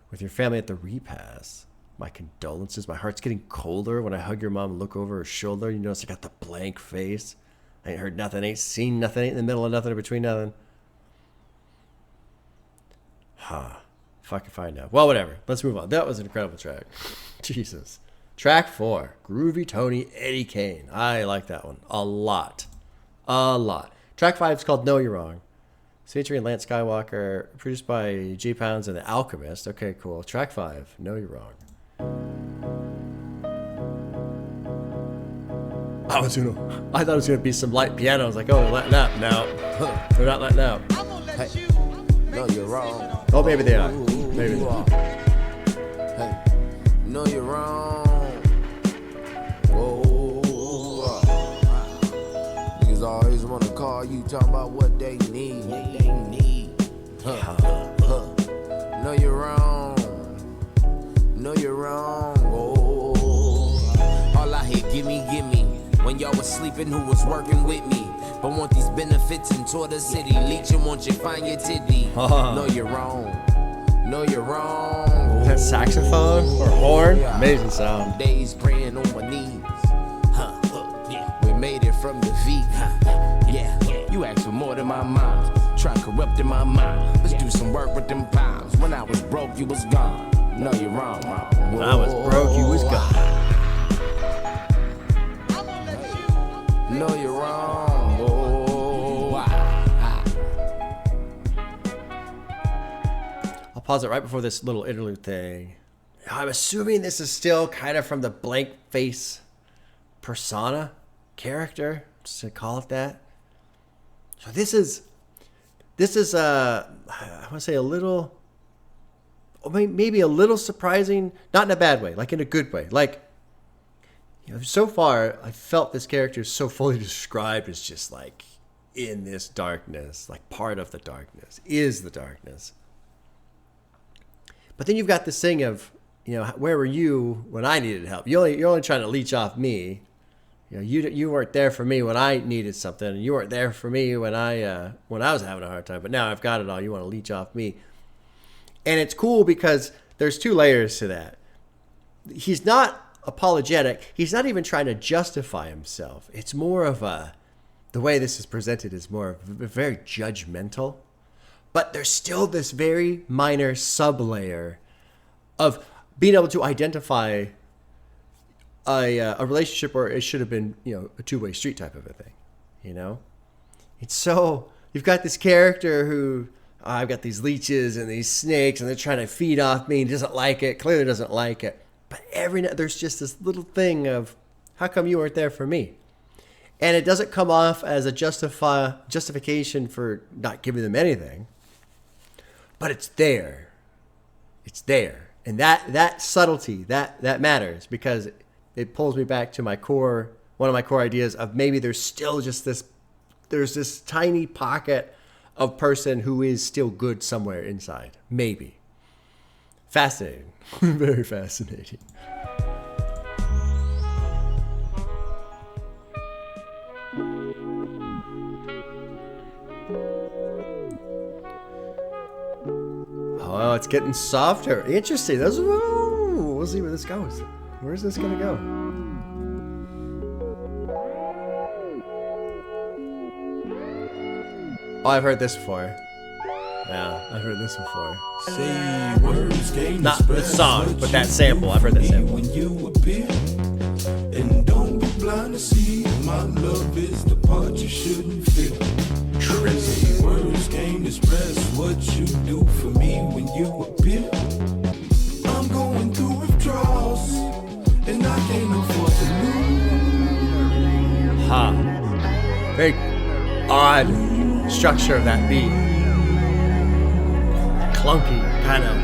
with your family at the repass. My condolences. My heart's getting colder when I hug your mom and look over her shoulder. You notice I got the blank face. I ain't heard nothing, ain't seen nothing, ain't in the middle of nothing or between nothing. Fucking find out. Well, whatever. Let's move on. That was an incredible track. Jesus. Track 4, Groovy Tony, Eddie Kane. I like that one a lot. A lot. Track 5 is called Know Ya Wrong. It's featuring Lance Skywalker, produced by G Pounds and The Alchemist. Okay, cool. Track 5, Know Ya Wrong. I thought it was going to be some light piano. I was like, oh, they're letting up. No, they're not letting up. Hey, know you're wrong. Oh, maybe they are. Maybe they are. Hey, know you're wrong. Niggas always wanna call you, talking about what they need. Know you're wrong. Know you're wrong. All I hear, gimme. When y'all was sleeping, who was working with me? But want these benefits and tour the city. Leeching, want you find your titty. Know you're wrong. Know you're wrong. That saxophone or horn? Amazing sound. Days praying on my knees. We made it from defeat. You asked for more than my mind. Try corrupting my mind. Let's do some work with them pounds. When I was broke, you was gone. No, you're wrong. When I was broke, you was gone. No, you're wrong. I'll pause it right before this little interlude thing. I'm assuming this is still kind of from the blank face persona character, just to call it that. So this is I want to say a little, maybe a little surprising, not in a bad way, like in a good way. Like, you know, so far I felt this character is so fully described as just like in this darkness, like part of the darkness, is the darkness. But then you've got this thing of, you know, where were you when I needed help? You're only trying to leech off me. You know, you weren't there for me when I needed something, and you weren't there for me when I was having a hard time. But now I've got it all. You want to leech off me, and it's cool because there's two layers to that. He's not apologetic. He's not even trying to justify himself. It's more of the way this is presented is more of very judgmental, but there's still this very minor sub-layer of being able to identify a relationship where it should have been, you know, a two-way street type of a thing, you know? It's so, you've got this character who, I've got these leeches and these snakes and they're trying to feed off me and doesn't like it, clearly doesn't like it. But there's just this little thing of, how come you weren't there for me? And it doesn't come off as a justification for not giving them anything, but it's there. It's there. And that subtlety, that matters, because it pulls me back to one of my core ideas of maybe there's still just there's this tiny pocket of person who is still good somewhere inside. Maybe. Fascinating. Very fascinating. Oh, it's getting softer. Interesting. We'll see where this goes. Where's this gonna go? Oh, I've heard this before. Yeah, I've heard this before. Not the song, but that sample. I've heard that sample. When you appear, and don't be blind to see my love is the part you shouldn't feel. Crazy words can't express what you do for me when you appear. I'm going through withdrawals, and I can't afford to lose. Very odd structure of that beat. Clunky, kind of.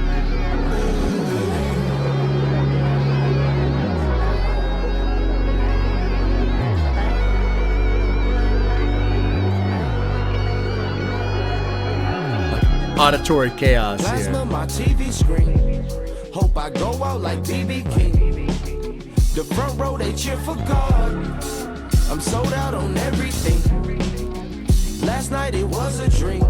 Auditory chaos here. Plasma my TV screen. Hope I go out like BB King. The front row they cheer for God. I'm sold out on everything. Last night it was a dream.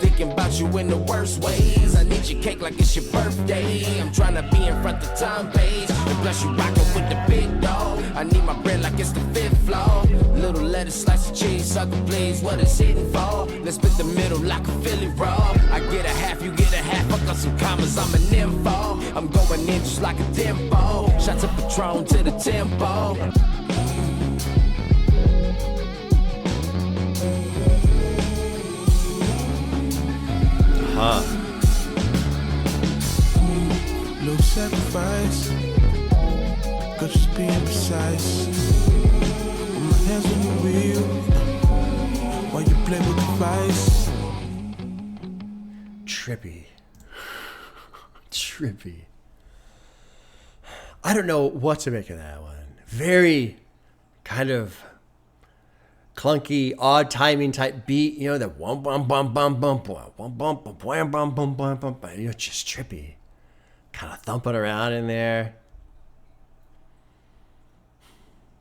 Thinking about you in the worst ways. I need your cake like it's your birthday. I'm trying to be in front the time page. And plus you rockin' with the big dog. I need my bread like it's the fifth floor. Little lettuce, slice of cheese, sucker please. What it's hitting for? Let's split the middle like a Philly raw. I get a half, you get a half. Fuck up some commas, I'm an info. I'm going in just like a tempo. Shots of Patron to the tempo. No sacrifice, cause just being precise. With my hands on the wheel, while you play with the vice. Trippy. Trippy. I don't know what to make of that one. Very kind of clunky, odd timing type beat, you know, that one bum bum bum bum bum bum bum bum bum bum bum bum bum, you know, just trippy, kind of thumping around in there.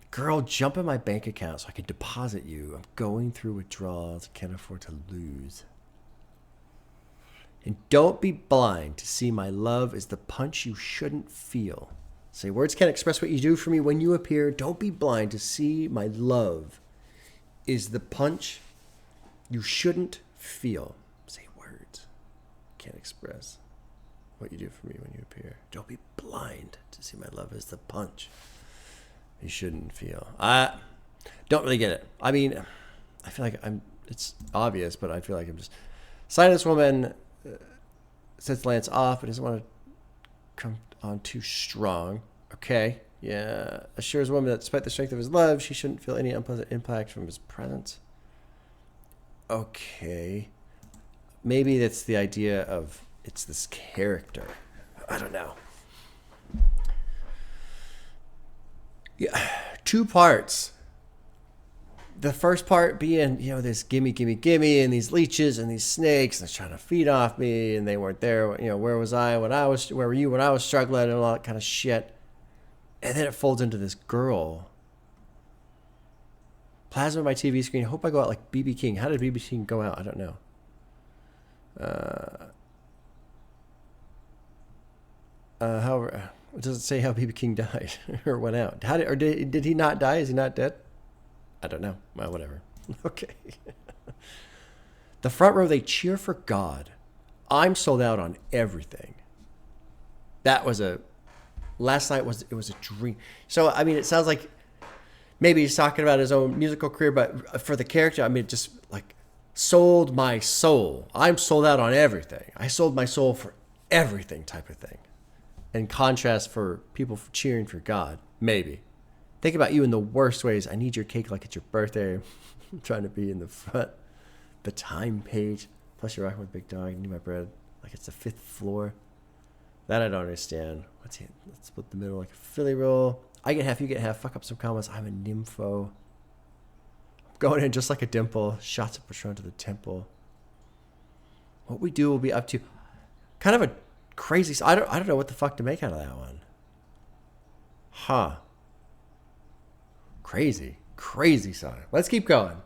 Girl, jump in my bank account so I can deposit you. I'm going through withdrawals, can't afford to lose. And don't be blind to see my love is the punch you shouldn't feel. Say words can't express what you do for me when you appear. Don't be blind to see my love is the punch you shouldn't feel. Say words can't express what you do for me when you appear. Don't be blind to see my love is the punch you shouldn't feel. I don't really get it. I mean, I feel like it's obvious, but I feel like I'm just signing this woman sets Lance off, but doesn't want to come on too strong. Okay. Yeah, assures a woman that despite the strength of his love, she shouldn't feel any unpleasant impact from his presence. Okay. Maybe that's the idea of it's this character. I don't know. Yeah, 2 parts. the first part being, you know, this gimme, gimme, gimme, and these leeches and these snakes, and they're trying to feed off me, and they weren't there. You know, where was I when I was, where were you when I was struggling, and all that kind of shit. And then it folds into this girl. Plasma on my TV screen. Hope I go out like BB King. How did BB King go out? I don't know. However, it doesn't say how BB King died or went out. How did he not die? Is he not dead? I don't know. Well, whatever. Okay. The front row, they cheer for God. I'm sold out on everything. That was last night was a dream. So, I mean, it sounds like maybe he's talking about his own musical career, but for the character, I mean, just like sold my soul. I'm sold out on everything. I sold my soul for everything type of thing. In contrast for people cheering for God, maybe. Think about you in the worst ways. I need your cake like it's your birthday. I'm trying to be in the front. The time page. Plus you're rocking with Big Dog. I need my bread like it's the 5th floor. That I don't understand. Let's split the middle like a Philly roll. I get half, you get half. Fuck up some comments. I'm a nympho. I'm going in just like a dimple. Shots of Patron to the temple. What we do will be up to kind of a crazy. I don't know what the fuck to make out of that one. Huh. Crazy song. Let's keep going.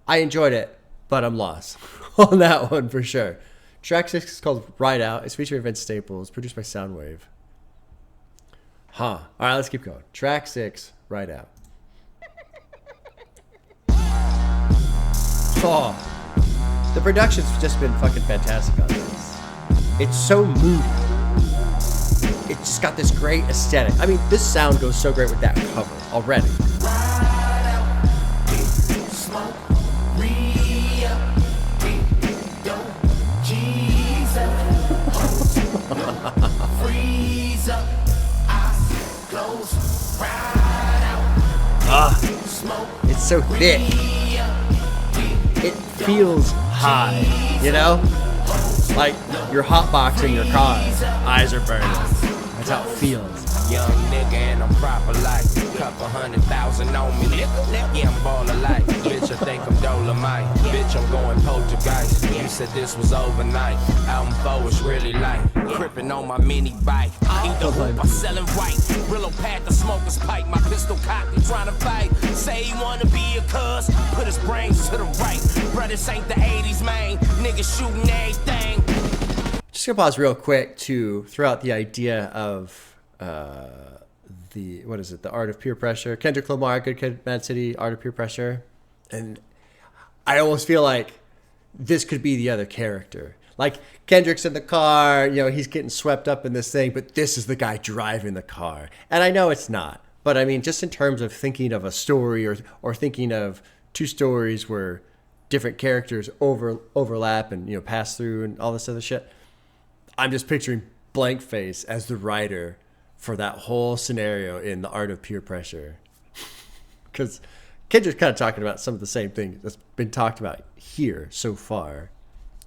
I enjoyed it, but I'm lost on that one for sure. Track 6 is called Ride Out. It's featuring Vince Staples, produced by Soundwave. Huh. All right, let's keep going. Track 6, Ride Out. Oh, the production's just been fucking fantastic on this. It's so moody. It's just got this great aesthetic. I mean, this sound goes so great with that cover already. It's so thick. It feels high, you know? Like you're hotboxing your car. Eyes are burning. That's how it feels. Young nigga and I'm proper like couple 100,000 on me. Yeah, I'm ballin' like bitch. I think I'm Dolomite. Bitch, I'm going poltergeist. You said this was overnight. Album 4 is really light. Crippin' on my mini bike. Either hoop or selling white. Brillo pad the smoker's pipe. My pistol cocked and trying to fight. Say he wanna be a cuz. Put his brains to the right. Brother, this ain't the 80s, man. Niggas shooting everything. Just gonna pause real quick to throw out the idea of the Art of Peer Pressure. Kendrick Lamar, Good Kid, Mad City, Art of Peer Pressure. And I almost feel like this could be the other character. Like Kendrick's in the car, you know, he's getting swept up in this thing, but this is the guy driving the car. And I know it's not, but I mean, just in terms of thinking of a story or thinking of two stories where different characters overlap and, you know, pass through and all this other shit. I'm just picturing Blank Face as the writer for that whole scenario in The Art of Peer Pressure. Because Kendrick's kind of talking about some of the same things that's been talked about here so far.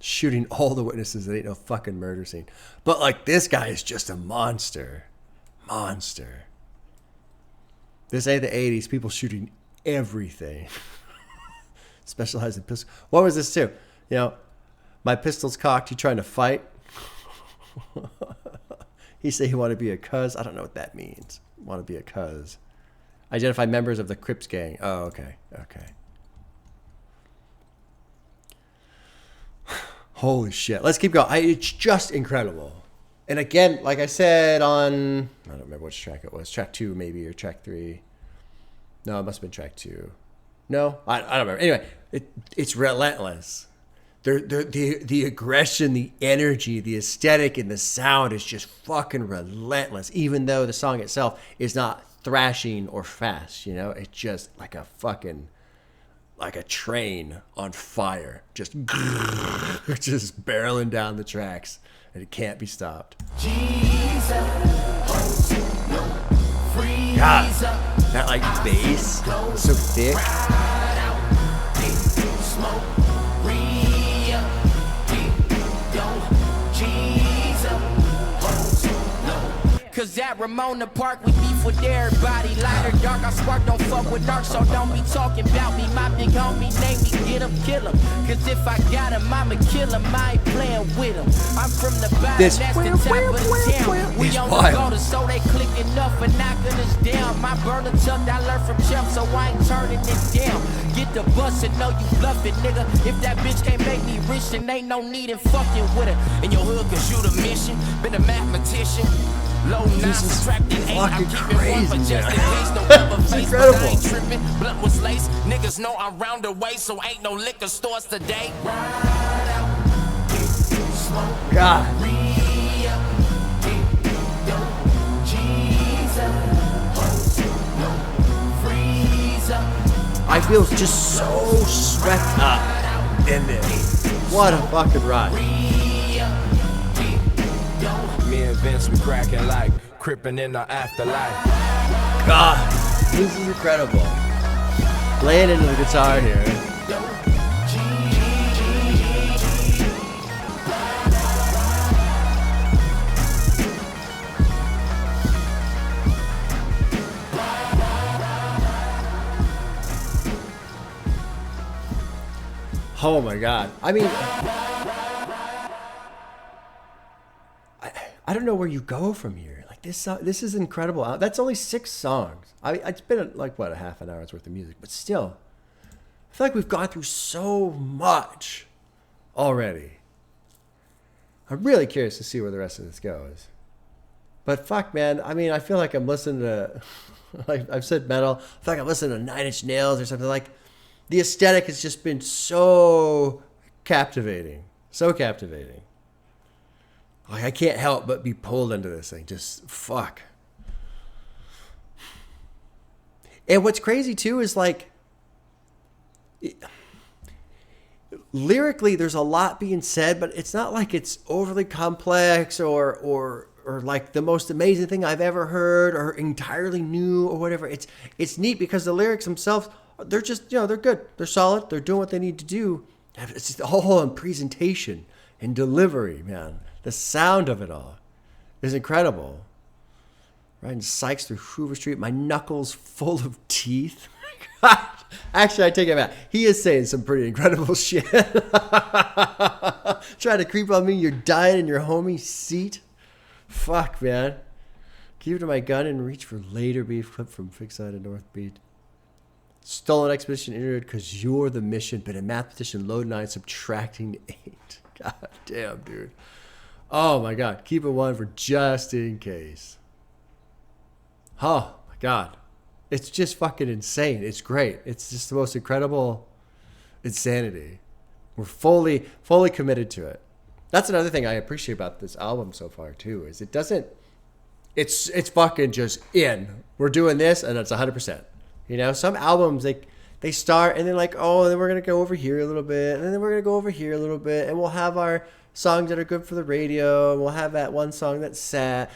Shooting all the witnesses that ain't no fucking murder scene. But like this guy is just a monster. This ain't the 80s. People shooting everything. Specialized in pistol. What was this too? You know, my pistol's cocked. You trying to fight? He said he wanted to be a cuz. I don't know what that means. Want to be a cuz. Identify members of the Crips gang. Oh, okay. Holy shit. Let's keep going. It's just incredible. And again, like I said on, I don't remember which track it was. Track 2 maybe, or track 3. No, it must have been track 2. No, I don't remember. Anyway, it's relentless. The aggression, the energy, the aesthetic, and the sound is just fucking relentless. Even though the song itself is not thrashing or fast, you know, it's just like a train on fire, just barreling down the tracks, and it can't be stopped. God, that like bass, so thick. niggas at Ramona Park, we beef with everybody. Light or dark, I spark, don't fuck with dark, so don't be talking about me. My big homie name me, get him, kill him. Cause if I got him, I'ma kill him. I ain't playing with him. I'm from the bottom, This- that's the top of the town. We on the wild. go, so they click enough for knocking us down. My burner chuck, I learned from Chump, so I ain't turning it down. Get the bus and know you bluffing, nigga. If that bitch can't make me rich, then ain't no need in fucking with her. In your hood, cause you the mission. Been a mathematician. Low 9, subtracting 8. I'm fucking keeping one for crazy, just in man. case. No rubber face, but I incredible. ain't tripping. Blunt was lace. Niggas know I'm round the way, so ain't no liquor stores today. God. I feel just so swept up in this. What a fucking ride. Me and Vince, we cracking like Creepin in the afterlife. God, this is incredible. Laying into the guitar here. Oh my God. I mean, I don't know where you go from here. Like this is incredible. That's only 6 songs. It's been like what, a half an hour's worth of music, but still, I feel like we've gone through so much already. I'm really curious to see where the rest of this goes. But fuck, man. I mean, I feel like I'm listening to, like I've said metal. I feel like I'm listening to 9 Inch Nails or something. Like the aesthetic has just been so captivating. So captivating. Like, I can't help but be pulled into this thing. Just fuck. And what's crazy too is like, lyrically, there's a lot being said, but it's not like it's overly complex or like the most amazing thing I've ever heard or entirely new or whatever. It's neat because the lyrics themselves, they're just, they're good. They're solid. They're doing what they need to do. It's just all in presentation and delivery, man. The sound of it all is incredible. Riding Sykes through Hoover Street, my knuckles full of teeth. Actually, I take it back. He is saying some pretty incredible shit. Trying to creep on me, you're dying in your homie's seat. Fuck, man. Keep to my gun and reach for later beef clip from Fixside and North Beat. Stolen expedition interlude because you're the mission. Been a mathematician, load 9, subtracting 8. God damn, dude. Oh my God. Keep it 1 for just in case. Oh my God. It's just fucking insane. It's great. It's just the most incredible insanity. We're fully committed to it. That's another thing I appreciate about this album so far too, is it doesn't, it's fucking just in. We're doing this and it's 100%. Some albums, they start and they're like, oh, then we're going to go over here a little bit. And then we're going to go over here a little bit. And we'll have our songs that are good for the radio. And we'll have that one song that's sad.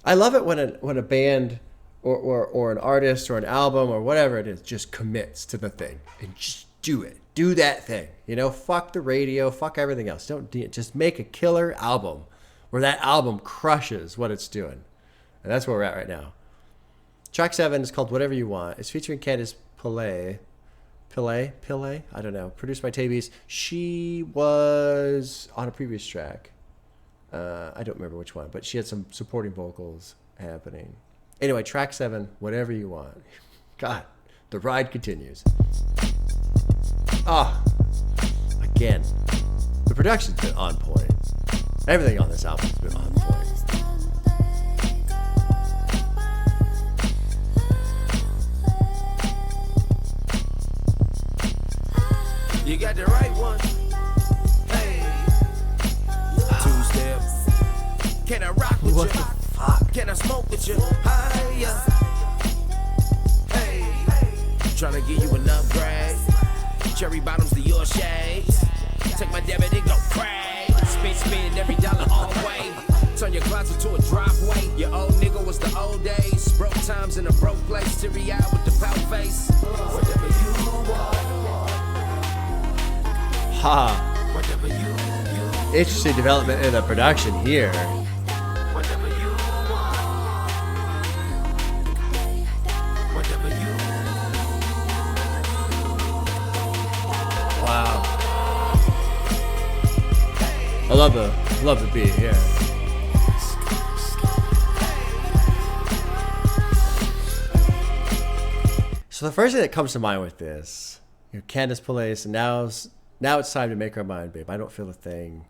I love it when a band or an artist or an album or whatever it is just commits to the thing and just do it. Do that thing. Fuck the radio. Fuck everything else. Just make a killer album where that album crushes what it's doing. And that's where we're at right now. Track 7 is called Whatever You Want. It's featuring Candice Pillay. I don't know. Produced by Tabies. She was on a previous track. I don't remember which one, but she had some supporting vocals happening. Anyway, track 7, Whatever You Want. God, the ride continues. Again, the production's been on point. Everything on this album's been on point. You got the right one. Hey. 2-step. Can I rock with What you? the fuck? Can I smoke with you? Higher. Hey. Tryna give you an upgrade. Cherry bottoms to your shades. Take my debit and go crack. Spin every dollar all the way. Turn your closet to a driveway. Your old nigga was the old days. Broke times in a broke place. Teary-eyed with the pout face. Whatever you want. Interesting development in the production here. love the beat here. So the first thing that comes to mind with this, Candace Police, and now it's time to make our mind, babe. I don't feel a thing.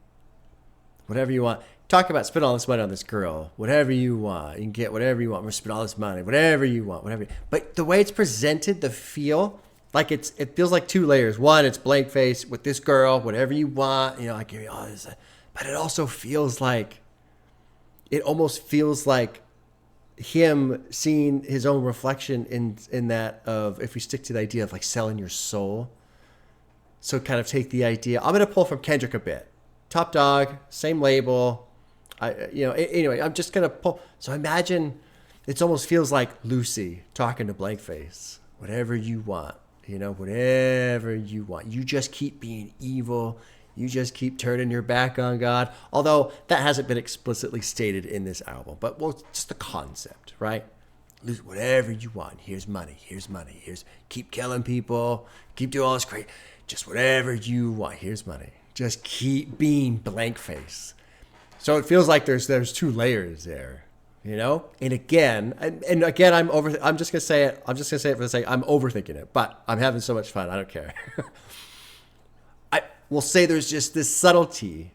Whatever you want. Talk about spend all this money on this girl. Whatever you want. You can get whatever you want. We're gonna spend all this money. Whatever you want. Whatever. But the way it's presented, the feel, like it feels like two layers. One, it's blank face with this girl. Whatever you want. I give you all this. But it also feels like, it almost feels like him seeing his own reflection in that of, if we stick to the idea of like selling your soul. So kind of take the idea. I'm gonna pull from Kendrick a bit. Top Dog, same label. Anyway, I'm just gonna pull. So imagine, it almost feels like Lucy talking to Blankface. Whatever you want, whatever you want. You just keep being evil. You just keep turning your back on God. Although that hasn't been explicitly stated in this album, but just the concept, right? Whatever you want. Here's money. Here's money. Keep killing people. Keep doing all this great. Just whatever you want. Here's money. Just keep being Blankface. So it feels like there's two layers there, And again, I'm just gonna say it. I'm just gonna say it for the sake. I'm overthinking it, but I'm having so much fun. I don't care. We'll say there's just this subtlety,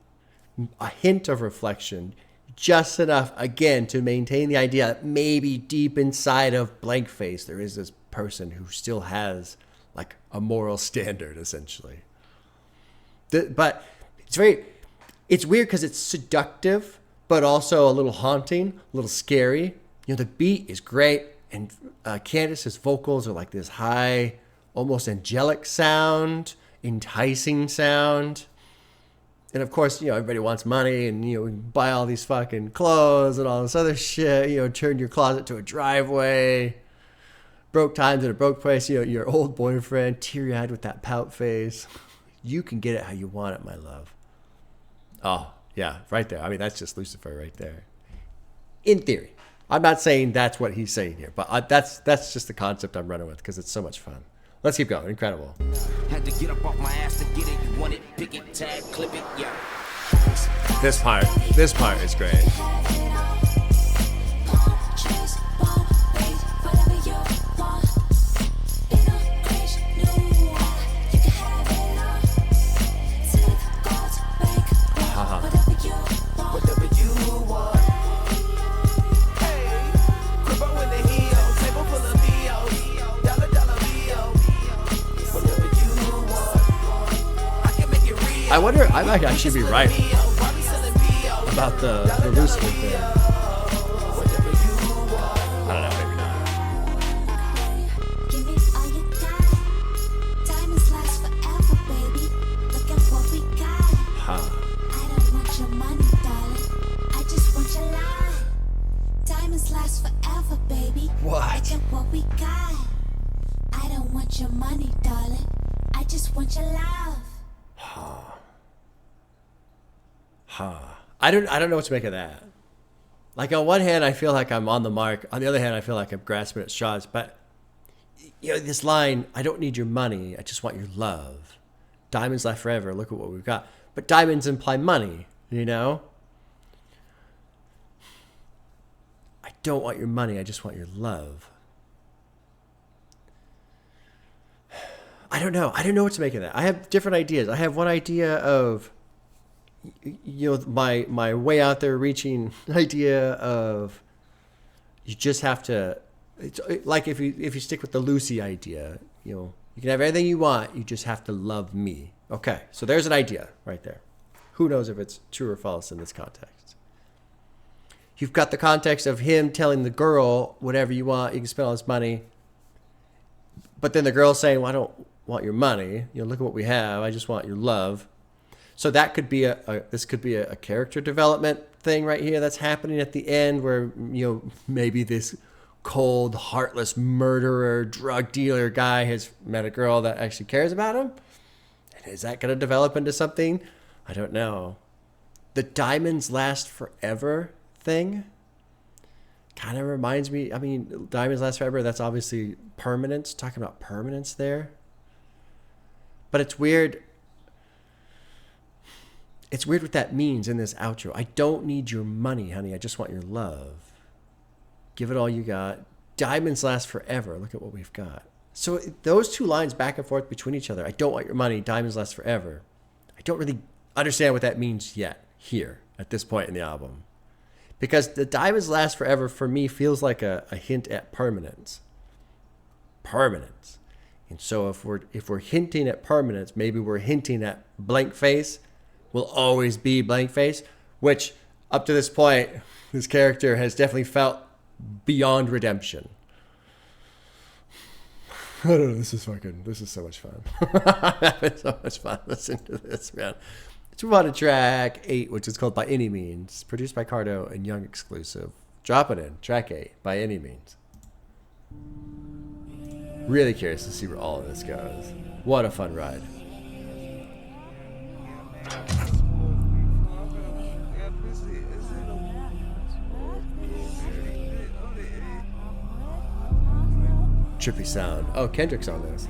a hint of reflection, just enough, again, to maintain the idea that maybe deep inside of Blankface, there is this person who still has like a moral standard, essentially. But it's weird because it's seductive, but also a little haunting, a little scary. The beat is great, and Candace's vocals are like this high, almost angelic sound, enticing sound. And of course, everybody wants money, and we buy all these fucking clothes and all this other shit. Turn your closet to a driveway. Broke times in a broke place. Your old boyfriend, teary-eyed with that pout face. You can get it how you want it, my love. Oh yeah, right there. I mean, that's just Lucifer right there. In theory, I'm not saying that's what he's saying here, but that's just the concept I'm running with because it's so much fun. Let's keep going. Incredible. Had to get up off my ass to get it. You want it, pick it, tag, clip it, yeah. This part is great. I wonder, I might actually be right about the Lucifer thing. I don't know, maybe not. Give me all you got. Diamonds last forever, baby. Look at what we got. I don't want your money, darling. I just want your life. Diamonds last forever, baby. What? Look at what we got. I don't want your money, darling. I just want your love. I don't know what to make of that. Like, on one hand, I feel like I'm on the mark. On the other hand, I feel like I'm grasping at straws. But, this line, I don't need your money. I just want your love. Diamonds last forever. Look at what we've got. But diamonds imply money, I don't want your money. I just want your love. I don't know. I don't know what to make of that. I have different ideas. I have one idea of, my way out there reaching idea of, you just have to, it's like if you stick with the Lucy idea, you can have everything you want, you just have to love me. Okay, so there's an idea right there. Who knows if it's true or false in this context? You've got the context of him telling the girl, whatever you want, you can spend all this money. But then the girl's saying, well, I don't want your money. Look at what we have. I just want your love. So that could be this could be a character development thing right here that's happening at the end, where maybe this cold, heartless murderer, drug dealer guy has met a girl that actually cares about him. And is that going to develop into something? I don't know. The diamonds last forever thing kind of reminds me. I mean, diamonds last forever. That's obviously permanence. Talking about permanence there. But it's weird. It's weird what that means in this outro. I don't need your money, honey. I just want your love. Give it all you got. Diamonds last forever. Look at what we've got. So those two lines back and forth between each other. I don't want your money. Diamonds last forever. I don't really understand what that means yet here at this point in the album. Because the diamonds last forever for me feels like a hint at permanence. Permanence. And so if we're hinting at permanence, maybe we're hinting at blank face will always be blank face, which up to this point, this character has definitely felt beyond redemption. I don't know, this is so much fun. I'm having so much fun listening to this, man. Let's move on to track 8, which is called By Any Means, produced by Cardo and Young exclusive. Drop it in, track 8, By Any Means. Really curious to see where all of this goes. What a fun ride. Trippy sound. Oh, Kendrick's on this.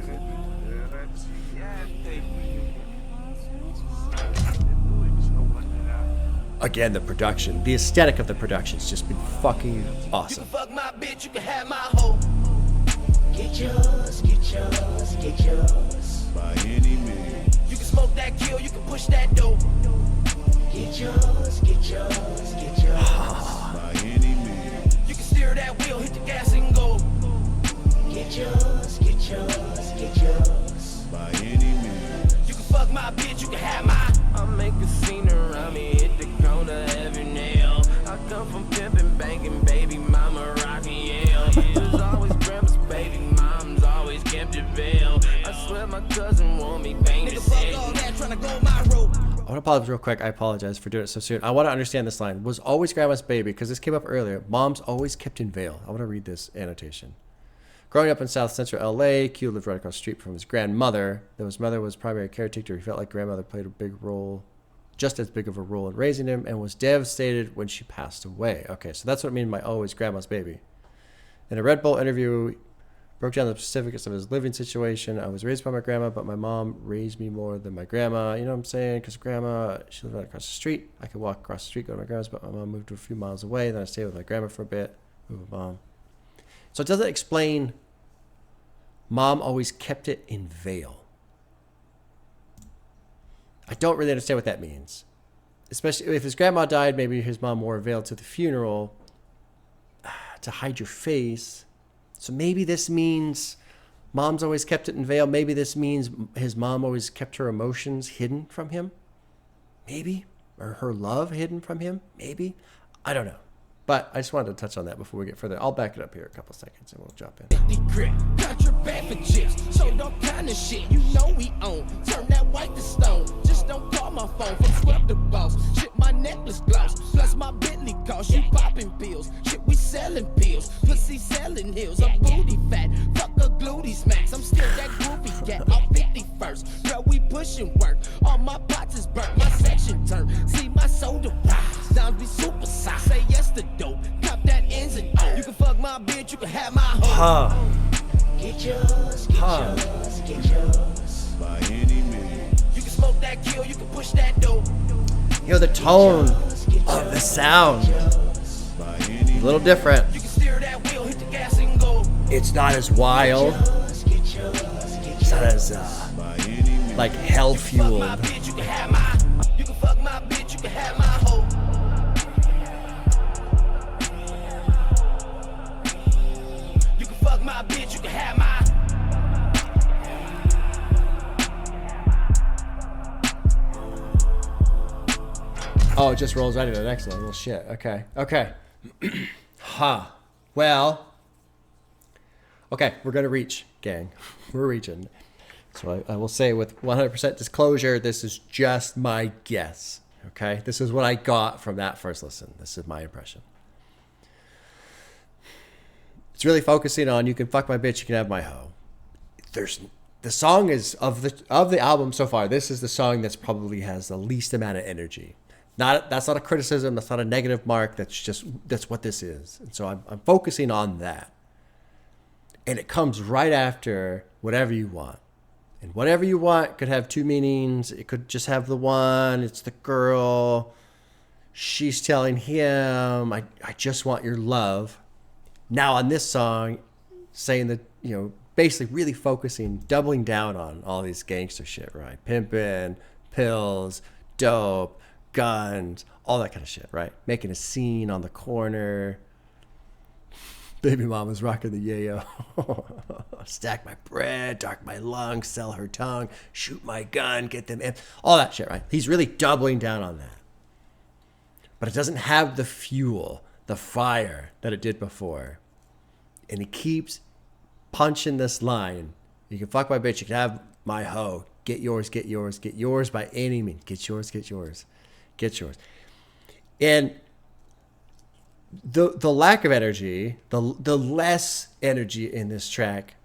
Again, the production, the aesthetic of the production's just been fucking awesome. You can fuck my bitch, you can have my hoe. Get yours, get yours, get yours. By any means. You can smoke that kill, you can push that dope. Get yours, get yours, get yours. By any means. You can steer that wheel, hit the gas and go. Get yours, get yours, get yours. By any means. You can fuck my bitch, you can have my. I make a scene around me, hit the corner every nail. I come from pimping, banking, baby mama rocking Yale. It was always grandma's baby, mom's always kept it veil. I swear my cousin want me bang the fuck all that, trying to go my rope. I want to pause real quick. I apologize for doing it so soon. I want to understand this line. Was always grandma's baby, because this came up earlier. Mom's always kept in veil. I want to read this annotation. Growing up in South Central LA, Q lived right across the street from his grandmother. Though his mother was primary caretaker, he felt like grandmother played a big role, just as big of a role in raising him, and was devastated when she passed away. Okay, so that's what I mean by always grandma's baby. In a Red Bull interview, he broke down the specifics of his living situation. I was raised by my grandma, but my mom raised me more than my grandma. You know what I'm saying? Because grandma, she lived right across the street. I could walk across the street, go to my grandma's, but my mom moved a few miles away. Then I stayed with my grandma for a bit, moved with mom. So it doesn't explain mom always kept it in veil. I don't really understand what that means. Especially if his grandma died, maybe his mom wore a veil to the funeral to hide your face. So maybe this means mom's always kept it in veil. Maybe this means his mom always kept her emotions hidden from him. Maybe. Or her love hidden from him. Maybe. I don't know. But I just wanted to touch on that before we get further. I'll back it up here a couple seconds and we'll jump in. Contraband for chips, so no kind of shit you know we own. Turn that white to stone, just don't call my phone from scrub the boss. Shit, my necklace gloss, plus my Bentley cost. You popping pills, shit, we selling pills. Pussy selling hills, I'm booty fat, fuck a glutey smacks. I'm still that groovy cat, I'm 51st. Bro, we pushing work, all my pots is burnt, my section turned. See my soda rise, downs be super size. Say yes to dope, cop that ends and O. You can fuck my bitch, you can have my hoe. Get yours, get yours, get yours. By any means. You can smoke that kill, you can push that dope. You know, the tone of the sound By any a little different. You can steer that wheel, hit the gas and go. It's not as wild. It's not as like hell fueled. My bitch, you can have my. You can fuck my bitch, you can have my hoe. You can fuck my bitch, you can have my. Oh, it just rolls right into the next one. Well, shit. Okay. Okay. Well. Okay, we're going to reach, gang. We're reaching. So I will say with 100% disclosure, this is just my guess. Okay? This is what I got from that first listen. This is my impression. It's really focusing on you can fuck my bitch, you can have my hoe. The song is of the album so far. This is the song that's probably has the least amount of energy. That's not a criticism. That's not a negative mark. That's what this is. And so I'm focusing on that. And it comes right after Whatever You Want. And whatever you want could have two meanings. It could just have the one. It's the girl. She's telling him, I just want your love. Now on this song, saying that, basically really focusing, doubling down on all these gangster shit, right? Pimping, pills, dope, guns, all that kind of shit, right? Making a scene on the corner. Baby mama's rocking the yayo. Stack my bread, dark my lungs, sell her tongue, shoot my gun, get them in. All that shit, right? He's really doubling down on that. But it doesn't have the fuel, the fire that it did before. And he keeps punching this line. You can fuck my bitch, you can have my hoe. Get yours, get yours, get yours by any means. Get yours, get yours, get yours. And the lack of energy, the less energy in this track,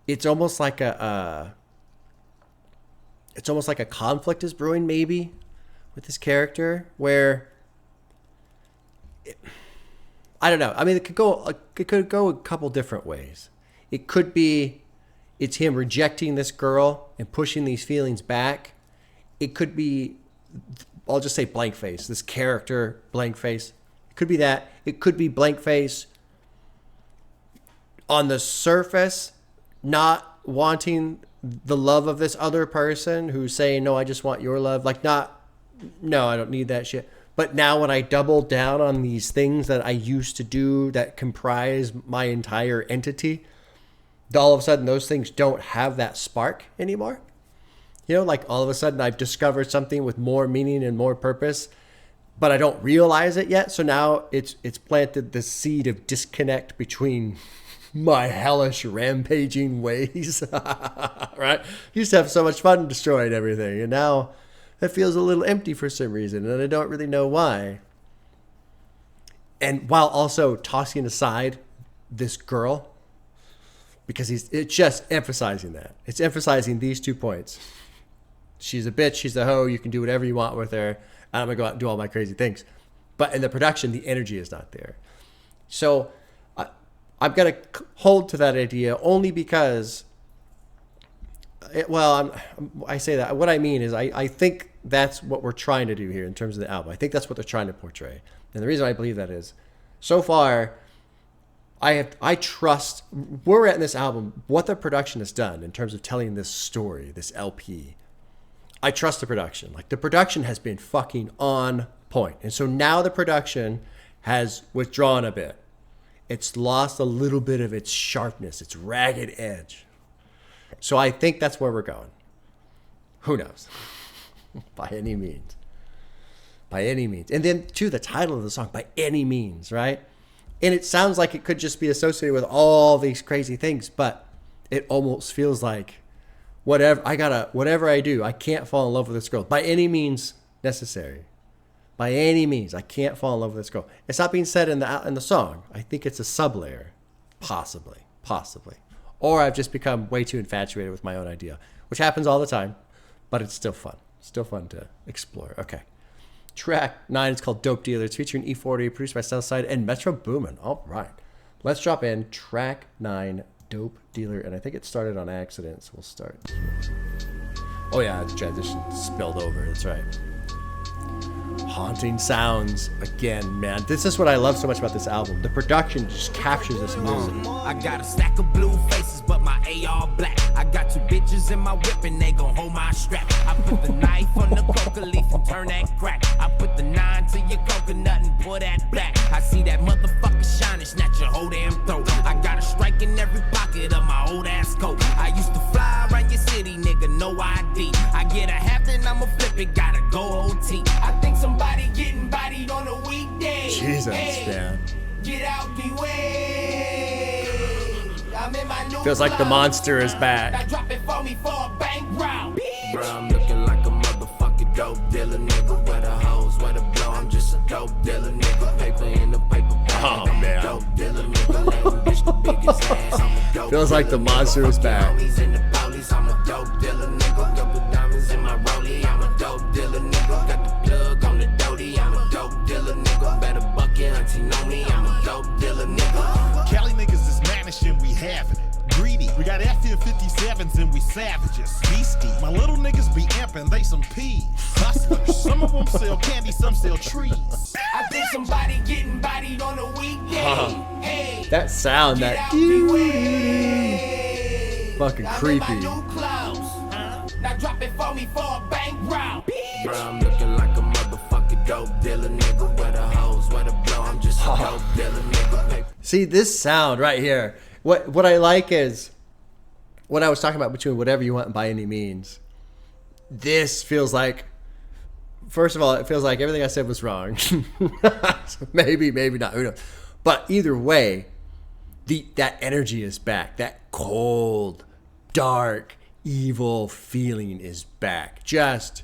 it's almost like a conflict is brewing maybe with this character where I don't know. I mean, it could go a couple different ways. It could be it's him rejecting this girl and pushing these feelings back. It could be, I'll just say blank face. This character, blank face. It could be that. It could be blank face on the surface, not wanting the love of this other person who's saying, no, I just want your love. Like, no, I don't need that shit. But now when I double down on these things that I used to do that comprise my entire entity, all of a sudden those things don't have that spark anymore. Like all of a sudden I've discovered something with more meaning and more purpose, but I don't realize it yet. So now it's planted the seed of disconnect between my hellish rampaging ways, right? Used to have so much fun destroying everything, and now it feels a little empty for some reason, and I don't really know why. And while also tossing aside this girl, because it's just emphasizing that. It's emphasizing these 2 points. She's a bitch, she's a hoe, you can do whatever you want with her, and I'm going to go out and do all my crazy things. But in the production, the energy is not there. So I'm going to hold to that idea only because, I say that. What I mean is I think that's what we're trying to do here in terms of the album. I think that's what they're trying to portray. And the reason I believe that is, so far, I trust where we're at in this album, what the production has done in terms of telling this story, this LP. I trust the production. Like, the production has been fucking on point. And so now the production has withdrawn a bit. It's lost a little bit of its sharpness, its ragged edge. So I think that's where we're going. Who knows? By any means. By any means. And then, too, the title of the song, By Any Means, right? And it sounds like it could just be associated with all these crazy things, but it almost feels like whatever I do, I can't fall in love with this girl. By any means necessary. By any means, I can't fall in love with this girl. It's not being said in the song. I think it's a sublayer. Possibly. Or I've just become way too infatuated with my own idea, which happens all the time, but it's still fun. Still fun to explore. Okay. Track 9 is called Dope Dealer. It's featuring E40, produced by Southside and Metro Boomin. All right. Let's drop in track 9, Dope Dealer. And I think it started on accident, so we'll start. Oh, yeah, the transition spilled over. That's right. Haunting sounds again, man. This is what I love so much about this album. The production just captures this mood. I got a stack of blue faces, but my AR black. I got 2 bitches in my whip and they gon' hold my strap. I put the knife on the coca leaf and turn that crack. I put the 9 to your coconut and pour that black. I see that motherfucker shining, snatch your whole damn throat. I got a strike in every pocket of my old ass coat. I used to fly around your city, nigga, no ID. I get a half, then I'ma flip it, gotta go OT. I think somebody getting bodied on a weekday. Jesus, man. Get out the way. I'm in my new Feels like the monster is back. Now drop it for me for a bank round. Bro, I'm looking like a motherfucking dope dealer, nigga. Where the hoes, where the blow, I'm just a dope dealer, nigga. Paper in the paper bag. Oh, I'm man. a dope dealer, nigga. Let him bitch the biggest ass. I'm a dope Feels like the monster is back. Homies in the police, I'm a dope dealer, nigga. Couple diamonds in my rollie, I'm a dope dealer, nigga. Got the plug on the doty, I'm a dope dealer, nigga. Better bucket, auntie know me, I'm a dope dealer, nigga. Cali niggas is managing, we having it. Greedy, We got F-57s and we savages. Beastie. My little niggas be amping, they some peas. Hustlers. Some of them sell candy, some sell trees. I think somebody getting bodied on a weekday. Hey, That sound, get that out the way. fucking I'm in creepy. my new clothes. Now drop it for me for a bank round. Bro, I'm looking like a motherfucking dope dealer, nigga. Where the hoes, where the blow, I'm just a dope dealer, nigga. See, this sound right here. What I like is what I was talking about between whatever you want and by any means. This feels like, first of all, it feels like everything I said was wrong. So maybe not. Who knows? But either way, that energy is back. That cold, dark, evil feeling is back. Just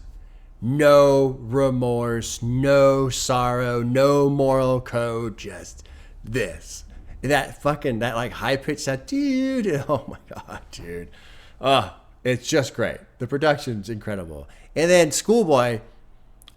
no remorse, no sorrow, no moral code. Just this. That like high pitched that dude. Oh my god, dude. It's just great. The production's incredible. And then ScHoolboy,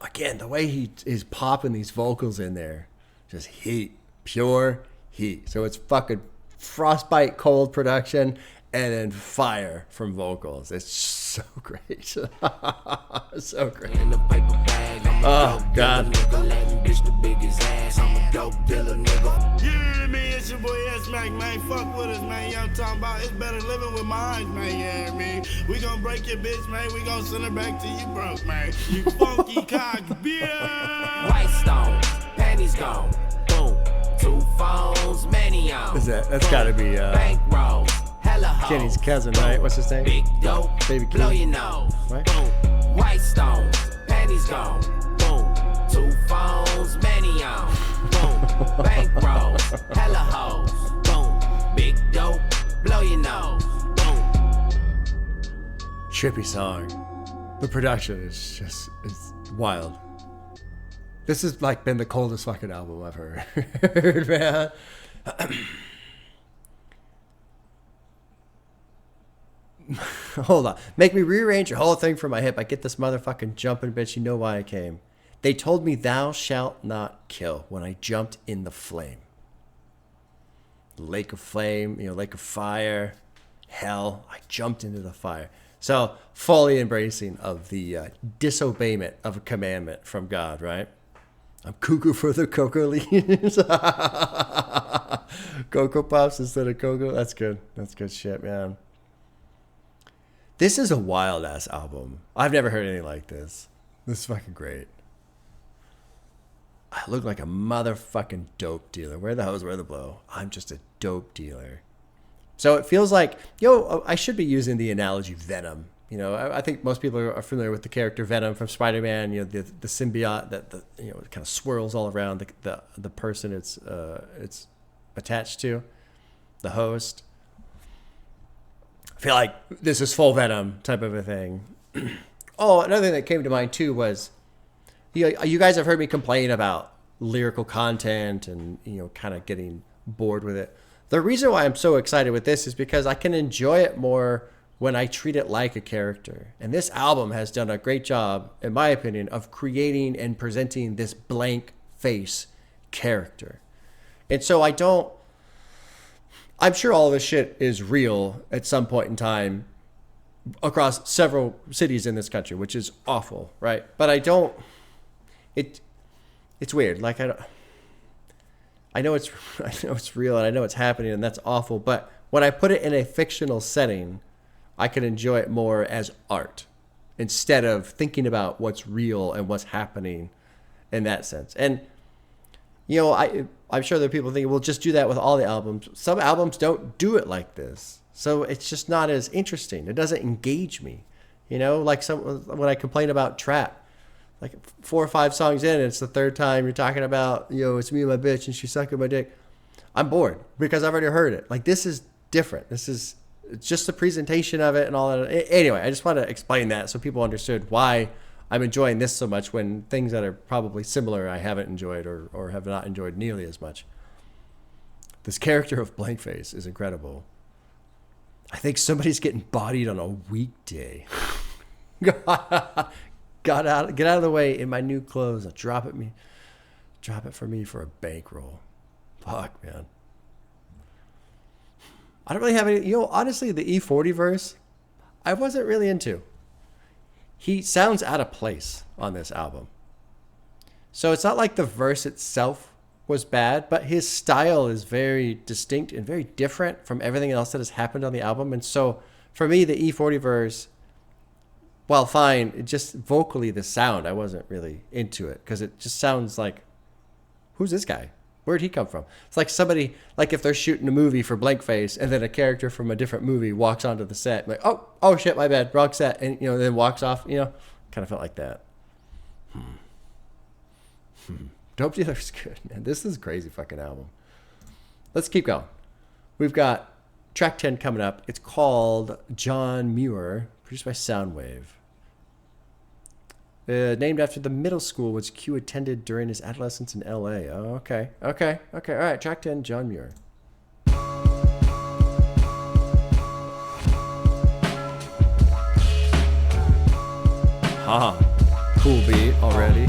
again, the way he is popping these vocals in there, just heat, pure heat. So it's fucking frostbite cold production and then fire from vocals. It's so great. So great. In the paper bag, I'm a Oh, dope God. dealer, nigga. Latin bitch the biggest ass. I'm a dope dealer, nigga. Yeah, man, it's your boy S-Mac, man. Fuck with us, man. Yeah, I'm talking about it's better living with minds, man. Yeah, man. We gonna break your bitch, man. We gonna send her back to you broke, man. You funky cock, beer. White stones, panties gone. Boom. 2 phones, many on. That's gotta be Bank rolls, hella hoes. Kenny's cousin, right? What's his name? Big dope, Baby blow Keem. your nose. Right? Boom. White stones, panties gone. Boom. 2 phones, many on. Boom. Bank rolls, hella hoes. Boom. Big dope, blow your nose. Boom. Trippy song. The production is just, it's wild. This has like been the coldest fucking album I've heard, man. Hold on. Make me rearrange your whole thing from my hip. I get this motherfucking jumping bitch. You know why I came. They told me thou shalt not kill when I jumped in the flame. Lake of flame, lake of fire, hell. I jumped into the fire. So fully embracing of the disobeyment of a commandment from God, right? I'm cuckoo for the cocoa leaves. Cocoa Puffs instead of cocoa. That's good. That's good shit, man. This is a wild ass album. I've never heard anything like this. This is fucking great. I look like a motherfucking dope dealer. Where the hose, where the blow? I'm just a dope dealer. So it feels like, I should be using the analogy Venom. I think most people are familiar with the character Venom from Spider-Man. The symbiote that it kind of swirls all around the person it's attached to, the host. I feel like this is full Venom type of a thing. Oh, another thing that came to mind too was, you guys have heard me complain about lyrical content and kind of getting bored with it. The reason why I'm so excited with this is because I can enjoy it more when I treat it like a character. And this album has done a great job, in my opinion, of creating and presenting this blank face character. And so I'm sure all of this shit is real at some point in time across several cities in this country, which is awful, right? But it's weird. Like I know it's real and I know it's happening and that's awful, but when I put it in a fictional setting, I can enjoy it more as art instead of thinking about what's real and what's happening in that sense. And I'm sure there are people thinking, well, just do that with all the albums. Some albums don't do it like this. So it's just not as interesting. It doesn't engage me. Like when I complain about trap, like 4 or 5 songs in, and it's the third time you're talking about, it's me and my bitch and she's sucking my dick. I'm bored because I've already heard it. Like, this is different. This is just the presentation of it and all that. Anyway, I just want to explain that so people understood why I'm enjoying this so much when things that are probably similar I haven't enjoyed or have not enjoyed nearly as much. This character of Blankface is incredible. I think somebody's getting bodied on a weekday. Get out of the way in my new clothes. Drop it for me for a bankroll. Fuck, man. I don't really have any, honestly, the E40 verse, I wasn't really into. He sounds out of place on this album. So it's not like the verse itself was bad, but his style is very distinct and very different from everything else that has happened on the album. And so for me, the E40 verse, while fine, it just vocally, the sound, I wasn't really into it because it just sounds like, who's this guy? Where'd he come from? It's like somebody, like if they're shooting a movie for blank face and then a character from a different movie walks onto the set, like, oh shit, my bad, wrong set, and then walks off. Kind of felt like that. Dope Dealer's good, man. This is a crazy fucking album. Let's keep going. We've got track 10 coming up. It's called John Muir, produced by Soundwave. Named after the middle school which Q attended during his adolescence in L.A. Oh, okay. All right, track 10, John Muir. Cool beat already.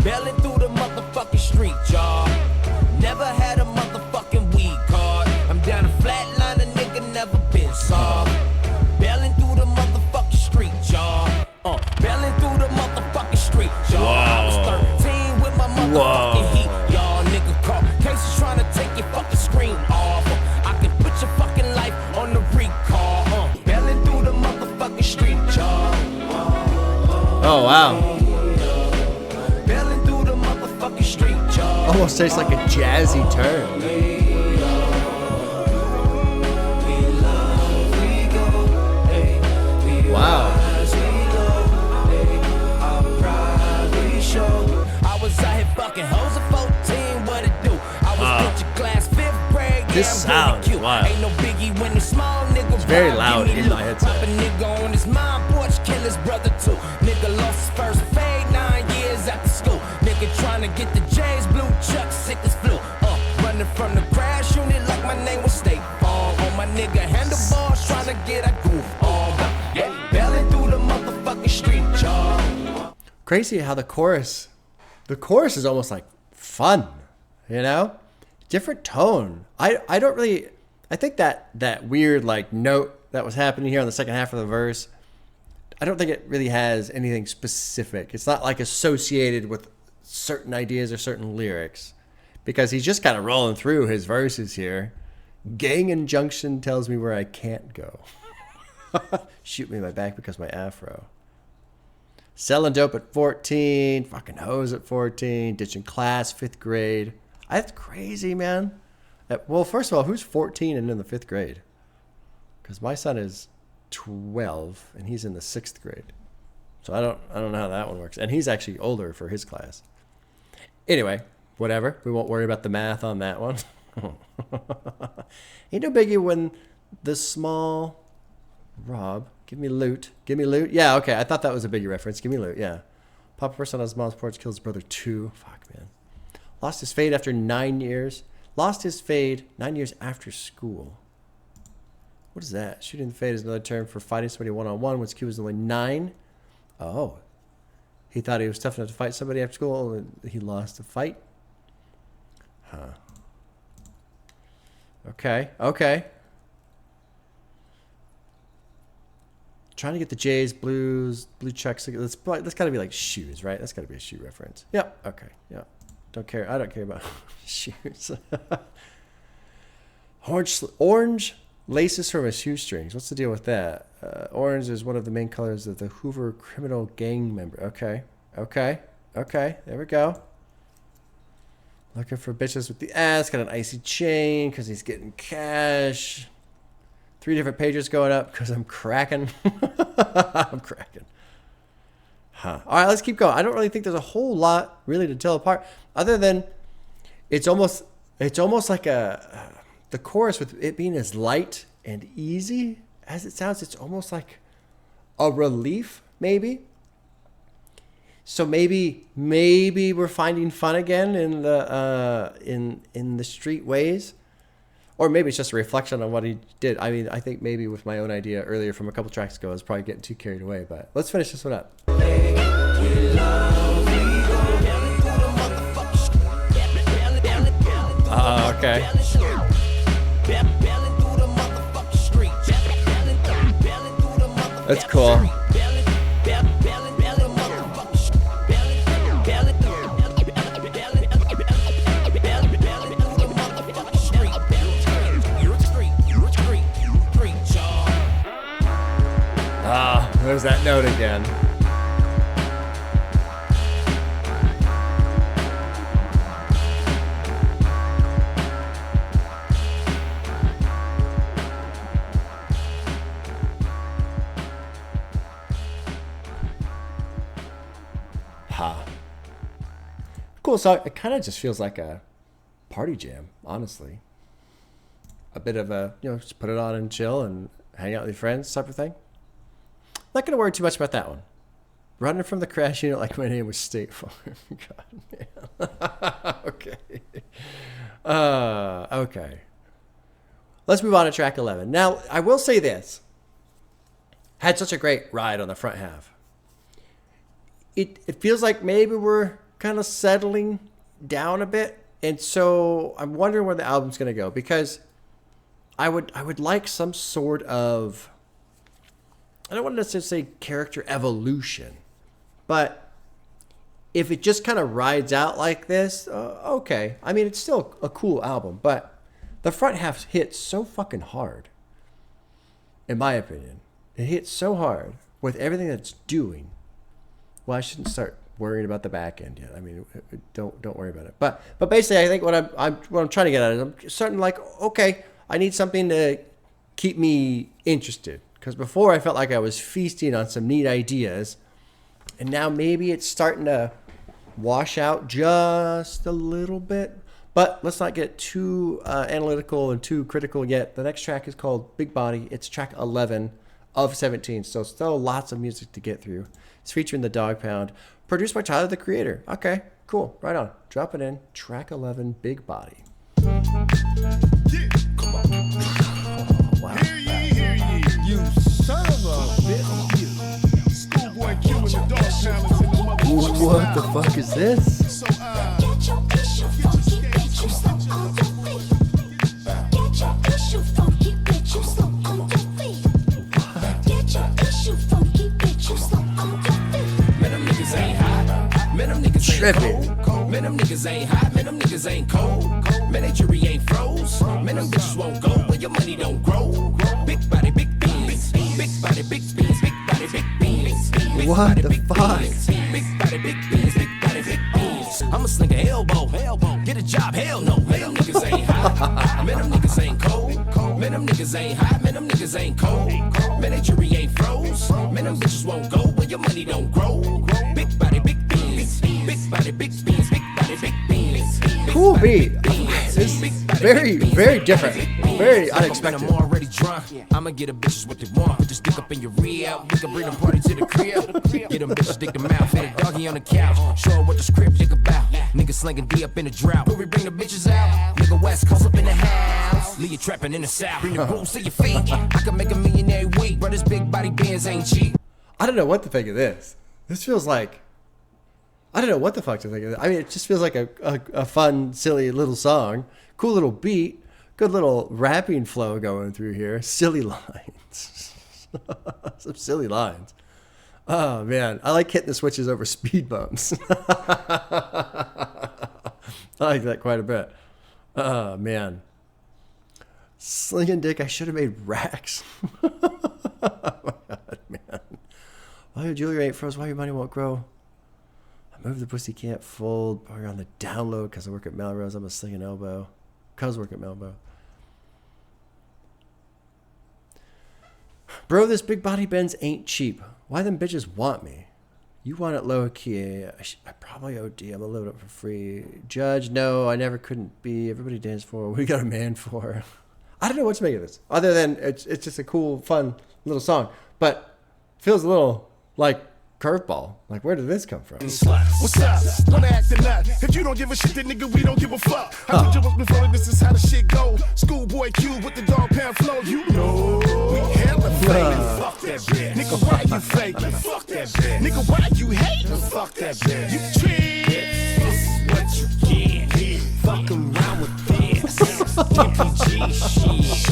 Bailing through the motherfucking street, y'all. Never had a motherfucking weed card. I'm down a flat line, a nigga never been soft. Bailing through the motherfucking street, y'all. Bailing through the motherfucking street, y'all. I was 13 with my motherfucking heat, y'all. Nigga call cases trying to take your fucking screen off. I can put your fucking life on the recall. Bailing through the motherfucking street, y'all. Oh, wow. Almost tastes like a jazzy turn. Wow. I was out here fucking hoes at 14, what it do? I was your class 5th grade. This sounds wild. Ain't no biggie when the small nigga. It's very loud in my headset. Pop a nigga on his mom porch, kill his brother too. Nigga lost his first fade 9 years after school. Nigga trying to get the J's, blue chuck, sick as flu. Running from the crash unit like my name was State Farm. On my nigga handlebars, trying to get a groove on. Yeah, bailing through the motherfucking street, y'all. Crazy how the chorus is almost like fun, different tone. I don't really, I think that weird like note that was happening here on the second half of the verse, I don't think it really has anything specific. It's not like associated with certain ideas or certain lyrics because he's just kind of rolling through his verses here. Gang injunction tells me where I can't go. Shoot me in my back because my afro. Selling dope at 14. Fucking hoes at 14. Ditching class, 5th grade. That's crazy, man. Well, first of all, who's 14 and in the 5th grade? Because my son is 12 and he's in the 6th grade. So I don't know how that one works. And he's actually older for his class. Anyway, whatever. We won't worry about the math on that one. Ain't no biggie when the small Rob, give me loot. Yeah, okay. I thought that was a biggie reference. Give me loot. Yeah. Papa person on his mom's porch kills his brother too. Fuck, man. Lost his fade after 9 years. Lost his fade 9 years after school. What is that? Shooting the fade is another term for fighting somebody one-on-one when Q was only 9. Oh. He thought he was tough enough to fight somebody after school and he lost the fight. Huh. Okay. Trying to get the J's, blues, blue checks. That's got to be like shoes, right? That's got to be a shoe reference. Yep. Okay. Yep. Don't care. I don't care about shoes. Orange laces from his shoestrings. What's the deal with that? Orange is one of the main colors of the Hoover criminal gang member. Okay. There we go. Looking for bitches with the ass. Got an icy chain because he's getting cash. 3 different pages going up because I'm cracking. I'm cracking. Huh. All right, let's keep going. I don't really think there's a whole lot really to tell apart other than it's almost like the chorus with it being as light and easy as it sounds. It's almost like a relief, maybe. So maybe we're finding fun again in the street ways. Or maybe it's just a reflection on what he did. I mean, I think maybe with my own idea earlier from a couple tracks ago, I was probably getting too carried away. But let's finish this one up. Okay. That's cool. Ah, there's that note again. Cool song. It kind of just feels like a party jam, honestly. A bit of a, just put it on and chill and hang out with your friends type of thing. Not going to worry too much about that one. Running from the crash unit like my name was State Farm. God, man. Okay. Okay. Let's move on to track 11. Now, I will say this. Had such a great ride on the front half. It feels like maybe we're kind of settling down a bit, and so I'm wondering where the album's going to go, because I would like some sort of, I don't want to necessarily say character evolution, but if it just kind of rides out like this, okay. I mean, it's still a cool album, but the front half hits so fucking hard, in my opinion. It hits so hard with everything that's doing. Well, I shouldn't start worrying about the back end yet. I mean, don't worry about it. But basically, I think what I'm trying to get at is I'm starting like, okay, I need something to keep me interested, because before I felt like I was feasting on some neat ideas, and now maybe it's starting to wash out just a little bit. But let's not get too analytical and too critical yet. The next track is called Big Body. It's track 11 of 17, so still lots of music to get through. It's featuring the Dog Pound, produced by Tyler, the Creator. Okay, cool, right on. Drop it in, track 11, Big Body. Yeah, come on. Wow. Hear ye, you son of a bitch, you. Schoolboy Q and the Dog Pound is in the motherfucking What the fuck is this? So, Get your issue funky, bitch, you slow on your feet. Get your issue funky, bitch, you slow on your feet. Get your issue funky, bitch, you slow on your feet. Man, them niggas ain't hot. Man, them niggas ain't Tripping. cold. Man, them niggas ain't hot. Man, them niggas ain't cold. Man, they jury ain't froze. Man, them bitches won't go where your money don't grow. Big body, big beans. Big body, big beans. Big body, big beans. What the fuck? Big body, big beans. Big body, big beans. I'ma sling a elbow. Get a job, hell no. Man, them niggas ain't hot. Man, them niggas ain't cold. Man, them niggas ain't hot. Man, them niggas ain't cold. Man, they jury ain't froze. Man, them bitches won't go where your money don't grow. Big body, big beans. Big body, big beans. Big body, big beans. Cool beat. It's very, very different. Very unexpected. I'm already drunk. I'ma get a bitches what they want. Put this dick up in your rear. We can bring the party to the crib. Get them bitches dick them out. Fit a doggy on the couch. Show her what the script think about. Niggas slinging D up in the drought. Where we bring the bitches out. Nigga West Coast up in the house. Leave you trapping in the South. Bring the rules to your feet. I can make $1 million every week. But this big body bands ain't cheap. I don't know what to think of this. This feels like, I don't know what the fuck to think of it. I mean, it just feels like a fun, silly little song. Cool little beat. Good little rapping flow going through here. Silly lines. Some silly lines. Oh, man. I like hitting the switches over speed bumps. I like that quite a bit. Oh, man. Slinging dick, I should have made racks. Oh, my God, man. Why your jewelry ain't froze? Why your money won't grow? I move the pussy can't fold. We're on the download because I work at Melrose. I'm a slinging elbow. Cuz work at Melbow. Bro, this big body Benz ain't cheap. Why them bitches want me? You want it low key. I probably OD. I'm gonna load up for free. Judge, no, I never couldn't be. Everybody dance for. What do you got a man for? I don't know what to make of this. Other than it's just a cool, fun little song. But feels a little like curveball. Like, where did this come from? What's up? Wanna act a nut? If you don't give a shit, then nigga, we don't give a fuck. I told you once before, this is how the shit go. Schoolboy Q with the Dog Pound flow. You know we hella fake. Fuck that bitch. Nigga, why you fake? Fuck that bitch. Nigga, why you hate? Fuck that bitch. You trick. This is what you get. Fuck around with this. MPG,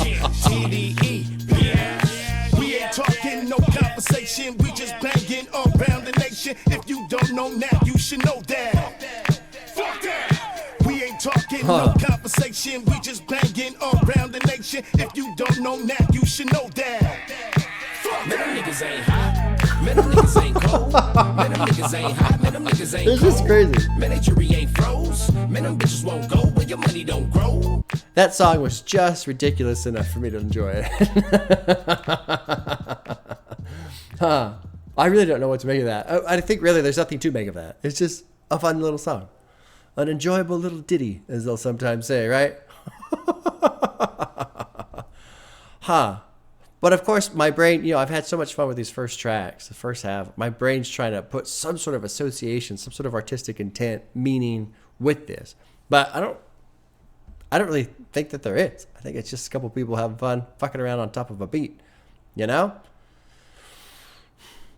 shit, TDE, yeah. We ain't talking no conversation, we just banging around the nation. If you don't know now, you should know that. Fuck that. We ain't talking no conversation, we just banging around the nation. If you don't know now, you should know that. Fuck Man, them niggas ain't hot. Man, them niggas ain't cold. Man, them niggas ain't hot. Man, them niggas ain't This cold. is crazy. Man, they jury ain't froze. Man, them bitches won't go where your money don't grow. That song was just ridiculous enough for me to enjoy it. I really don't know what to make of that. I think really there's nothing to make of that. It's just a fun little song. An enjoyable little ditty, as they'll sometimes say, right? But of course, my brain, I've had so much fun with these first tracks, the first half. My brain's trying to put some sort of association, some sort of artistic intent, meaning with this. But I don't really think that there is. I think it's just a couple people having fun, fucking around on top of a beat. You know?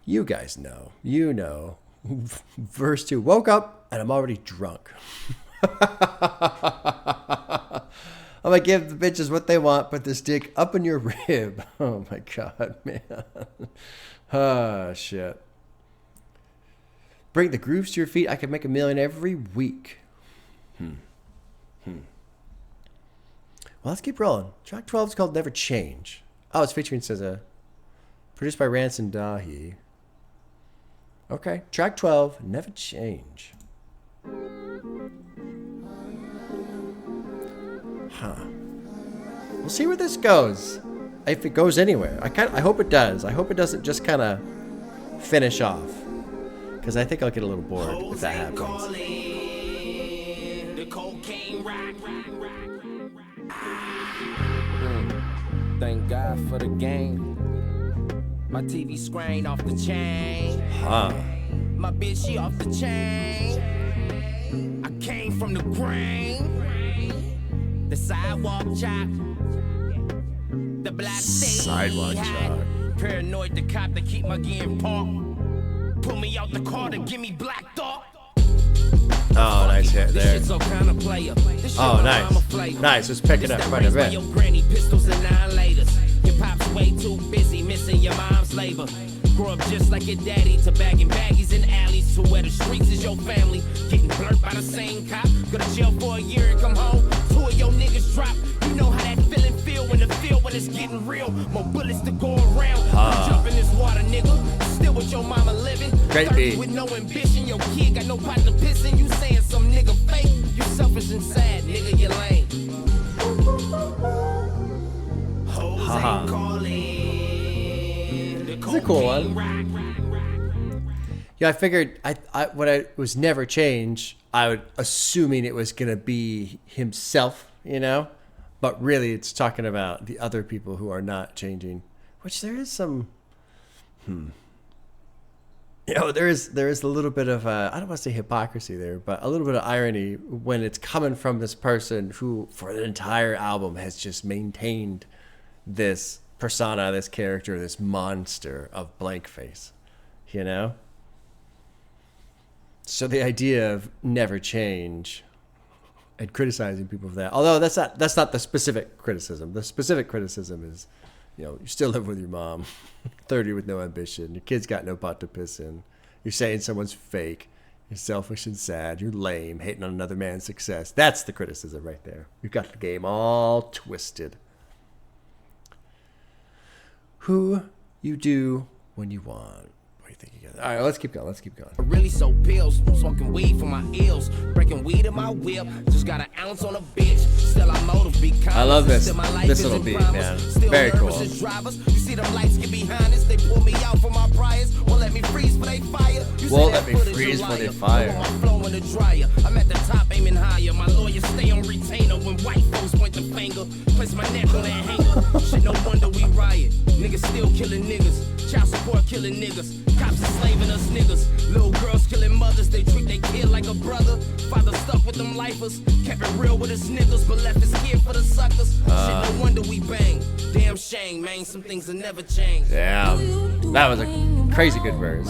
You guys know. You know. Verse 2. Woke up and I'm already drunk. I'm going to give the bitches what they want, put this dick up in your rib. Oh my God, man. Oh, shit. Bring the grooves to your feet. I could make $1 million every week. Well, let's keep rolling. Track 12 is called Never Change. Oh, it's featuring SZA. Produced by Rance and Dahi. Okay. Track 12, Never Change. We'll see where this goes. If it goes anywhere. I hope it does. I hope it doesn't just kind of finish off. Because I think I'll get a little bored if that happens. Thank God for the game. My TV screen off the chain. My bitch, she off the chain. I came from the grain. The sidewalk chop. The block Sidewalk chop. Paranoid the cop that keep my game parked. Pull me out the car to give me black thought. Oh, nice hit there. Oh, nice. Nice, it's picking up quite a bit. Your granny pistols and 9-laters. Your pop's way too busy missing your mom's labor. Grow up just like your daddy to bagging baggies in alleys to where the streets is your family. Getting blurred by the same cop. Go to jail for a year and come home. 2 of your niggas drop. You know how that feeling feel when it's getting real. More bullets to go around. Jump in this water, nigga. Still with your mama living. Great beat. With no ambition. Your kid got no pot to piss in. You saying some nigga fake. You selfish and sad, nigga. You lame. It's a cool one. Yeah, I figured when I was Never Change, I would assuming it was gonna be himself, but really it's talking about the other people who are not changing. Which there is some, there is a little bit of I don't want to say hypocrisy there, but a little bit of irony when it's coming from this person who, for the entire album, has just maintained this persona, this character, this monster of blank face, So the idea of Never Change and criticizing people for that, although that's not the specific criticism. The specific criticism is, you still live with your mom, 30 with no ambition, your kid's got no pot to piss in, you're saying someone's fake, you're selfish and sad, you're lame, hating on another man's success. That's the criticism right there. You've got the game all twisted. Who you do when you want. What do you think you got? All right, let's keep going. Really so pills, smoking weed for my eels, breaking weed in my whip. Just got an ounce on a bitch. Still I motive be kind. I love this little beat, man. Very cool. You see them lights get behind us. They pull me out for my priors. Won't let me freeze for they fire. Won't let me freeze for they fire. My flow in the dryer. I'm at the top aiming higher. My lawyer stay on retainer when white folks point the finger. Place my neck on that hanger. Shit, no wonder we riot. Niggas still killing niggas. Child support killing niggas. Cops enslaving us niggas. Little girls killing mothers. They treat their kid like a brother. Father stuck with them lifers. Kept it real with his niggas, but left his kid for the suckers. Shit, no wonder we bang. Damn shame, man. Some things will never change. Yeah, that was a crazy good verse.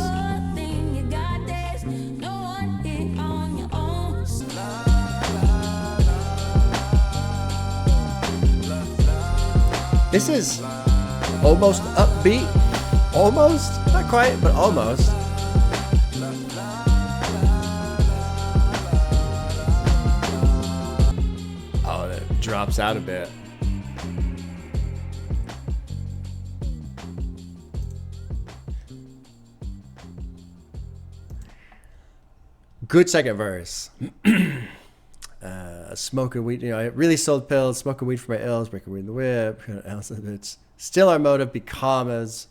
This is almost upbeat. Almost. Not quite, but almost. Oh, it drops out a bit. Good second verse. Smoking weed, I really sold pills, smoking weed for my ills, breaking weed in the whip. It's still our motive, be commas.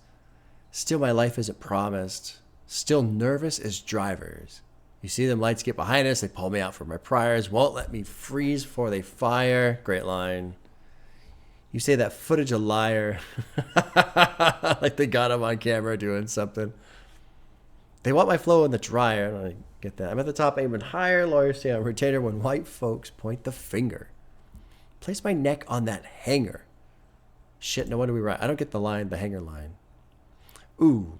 Still my life isn't promised. Still nervous as drivers. You see them lights get behind us, they pull me out for my priors, won't let me freeze before they fire. Great line. You say that footage a liar. Like they got him on camera doing something. They want my flow in the dryer. I don't get that. I'm at the top aiming higher. Lawyers stay on retainer when white folks point the finger. Place my neck on that hanger. Shit, no wonder we write. I don't get the line, the hanger line. Ooh,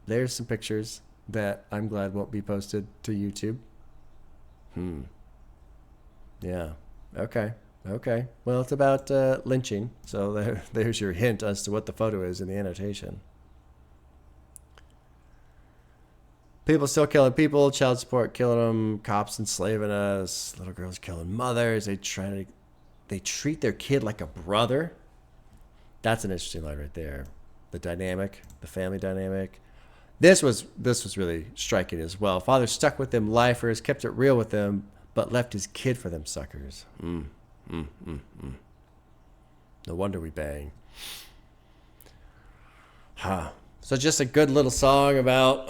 there's some pictures that I'm glad won't be posted to YouTube. Yeah. Okay. Well, it's about lynching. So there's your hint as to what the photo is in the annotation. People still killing people, child support killing them, cops enslaving us, little girls killing mothers. They treat their kid like a brother. That's an interesting line right there. The dynamic, the family dynamic. This was really striking as well. Father stuck with them lifers, kept it real with them, but left his kid for them suckers. No wonder we bang. So just a good little song about...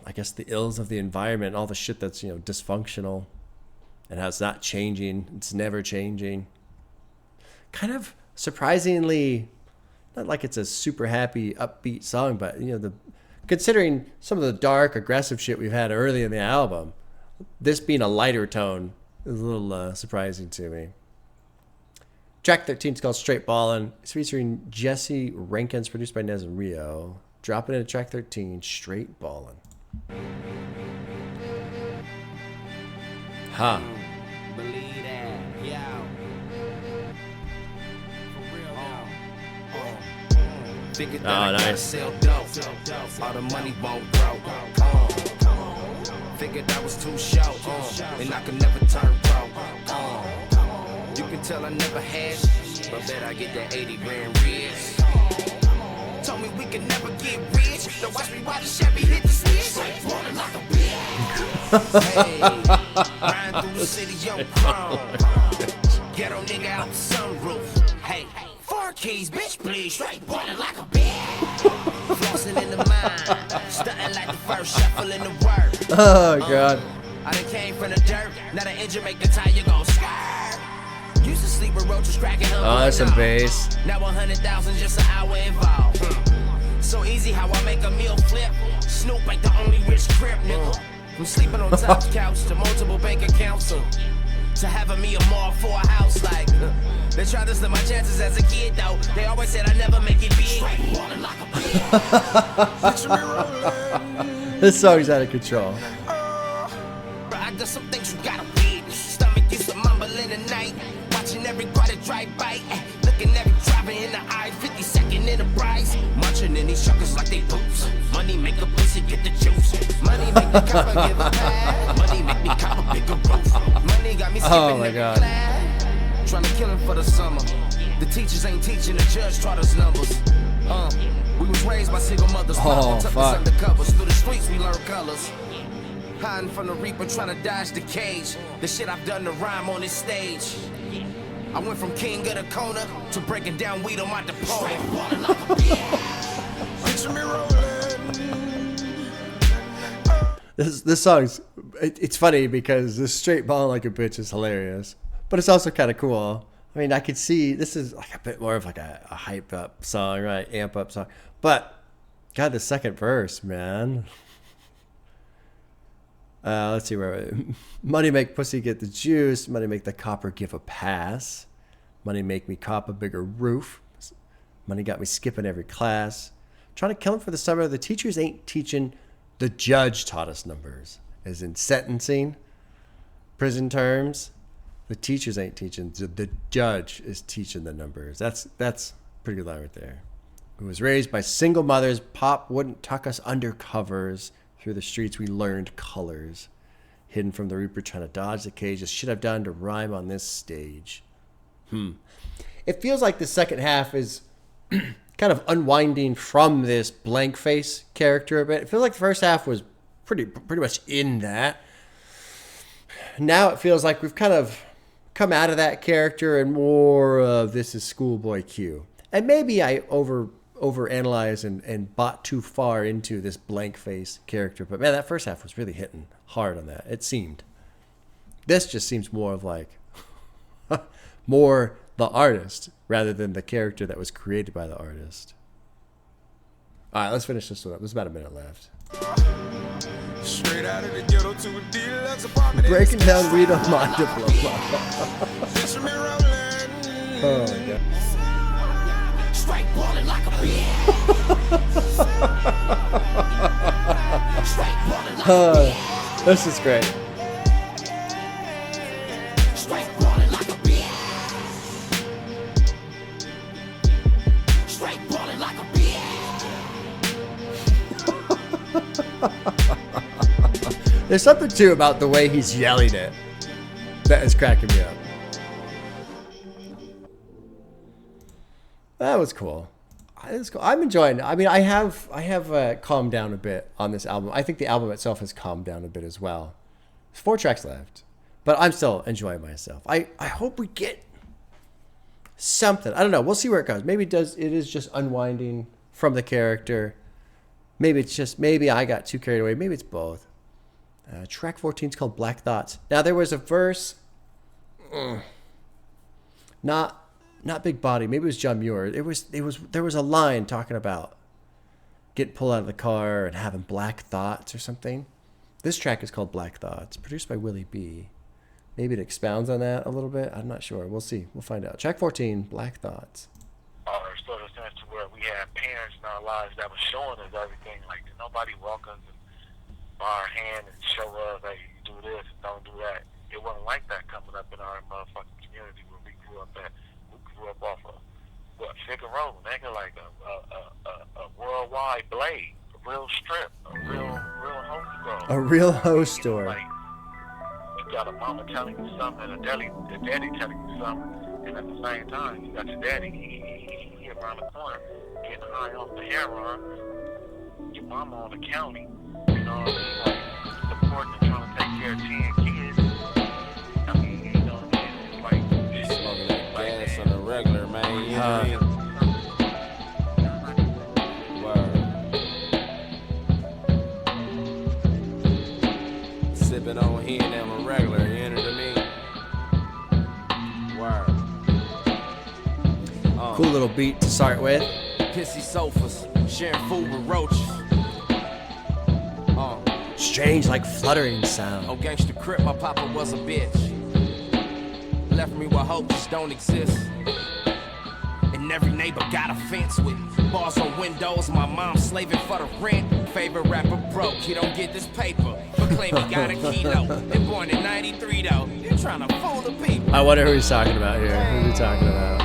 I guess the ills of the environment, all the shit that's, dysfunctional and how it's not changing. It's never changing. Kind of surprisingly, not like it's a super happy, upbeat song, but, considering some of the dark, aggressive shit we've had early in the album, this being a lighter tone is a little surprising to me. Track 13 is called Str8 Ballin. It's featuring Jesse Rankins, produced by Nez and Rio. Dropping into track 13, Str8 Ballin. Believe that, yo. For real now. Figured that I gotta sell dope. All the money won't grow. Figured I was too short, and I could never turn pro. You can tell I never had, but bet I get that 80 grand rich. Told me we could never get rich. Now watch me while the Chevy hit the switch. Rolling like a bitch. Hey, riding through the city, yo, chrome. Ghetto nigga out the sunroof. Hey, 4 keys, bitch, please. Straight rolling like a bitch. Flossing in the mind, stunting like the first shuffle in the word. Oh, God. I done came from the dirt. Now the engine make the tire go skirt. Used to sleep with roaches cracking up. Oh, that's some bass. Now 100,000 just an hour involved. So easy how I make a meal flip. Snoop ain't the only rich crib, nigga. From sleeping on top couch to multiple bank accounts to having me a mall for a house. Like they tried to slim my chances as a kid though. They always said I never make it big. This song's out of control. I done some things you gotta read. Stomach used to mumble in the night. Watching every quarter drive by. Looking every driver in the eye. 52nd in the price. Munching in these suckers like they poops. Money make a pussy get the juice. Money make the copper give a pass. Money make me cop a bigger roof. Money got me skipping every class. Trying to kill him for the summer. The teachers ain't teaching, the judge taught us numbers. We was raised by single mothers. Oh, took us undercovers. Through the streets we learned colors. Hiding from the reaper, trying to dodge the cage. The shit I've done to rhyme on this stage. I went from king of the corner to breaking down weed on my department. Picture me rolling. This song's, it's funny because this Str8 Ballin' Like a Bitch is hilarious, but it's also kind of cool. I mean, I could see this is like a bit more of like a hype up song, right? Amp up song. But God, the second verse, man. Let's see where money make pussy get the juice. Money make the copper give a pass. Money make me cop a bigger roof. Money got me skipping every class. Trying to kill him for the summer. The teachers ain't teaching. The judge taught us numbers, as in sentencing, prison terms. The teachers ain't teaching. The judge is teaching the numbers. That's a pretty good line right there. Who was raised by single mothers. Pop wouldn't tuck us under covers. Through the streets we learned colors. Hidden from the reaper trying to dodge the cage. The shit I've done to rhyme on this stage. It feels like the second half is kind of unwinding from this blank face character a bit. It feels like the first half was pretty much in that. Now it feels like we've kind of come out of that character and more of this is Schoolboy Q. And maybe I overanalyze and bought too far into this blank face character. But man, that first half was really hitting hard on that. It seemed. This just seems more of like more the artist rather than the character that was created by the artist. All right, let's finish this one up. There's about a minute left. Straight out of the ghetto to a deluxe apartment. Breaking down weed on my diploma. Oh my God. Straight ballin' like a bitch. Straight ballin' like a bitch. This is great. Straight ballin' like a bitch. Straight ballin' like a bitch. There's something too about the way he's yelling it that is cracking me up. That was cool. I'm enjoying it. I mean, I have calmed down a bit on this album. I think the album itself has calmed down a bit as well. There's 4 tracks left, but I'm still enjoying myself. I hope we get something. I don't know. We'll see where it goes. Maybe it is just unwinding from the character. Maybe I got too carried away. Maybe it's both. Track 14 is called Black Thoughts. Now there was a verse, not Big Body. Maybe it was John Muir. There was a line talking about getting pulled out of the car and having black thoughts or something. This track is called Black Thoughts, produced by Willie B. Maybe it expounds on that a little bit. I'm not sure. We'll see. We'll find out. Track 14, Black Thoughts. It's sort of sense to where we had parents in our lives that were showing us everything. Like nobody walk us and bar our hand and show us, hey, you do this, don't do that. It wasn't like that coming up in our motherfucking community where we grew up at. Grew up off of Figaro, nigga, like a worldwide blade, a real strip, a real hoe store. A real hoe store. Like, you got a mama telling you something and a daddy telling you something, and at the same time you got your daddy he around the corner getting high off the heroin. Your mama on the county, you know what I mean? Like supporting and trying to take care of 10 kids. I mean, you know what I mean? It's like Smoking that gas on the regular, man. You know what I mean? Word. Sipping on here and I'm a regular, you know what I mean? Word. Cool little beat to start with. Pissy sofas, sharing food with roaches. Strange like fluttering sound. Oh, gangsta crip, my papa was a bitch. Left me where hope just don't exist. And every neighbor got a fence with bars on windows. My mom slaving for the rent. Favorite rapper broke, he don't get this paper. But claim he got a kilo. Been born in 93 though. You trying to fool the people. I wonder who he's talking about here. Who are we talking about?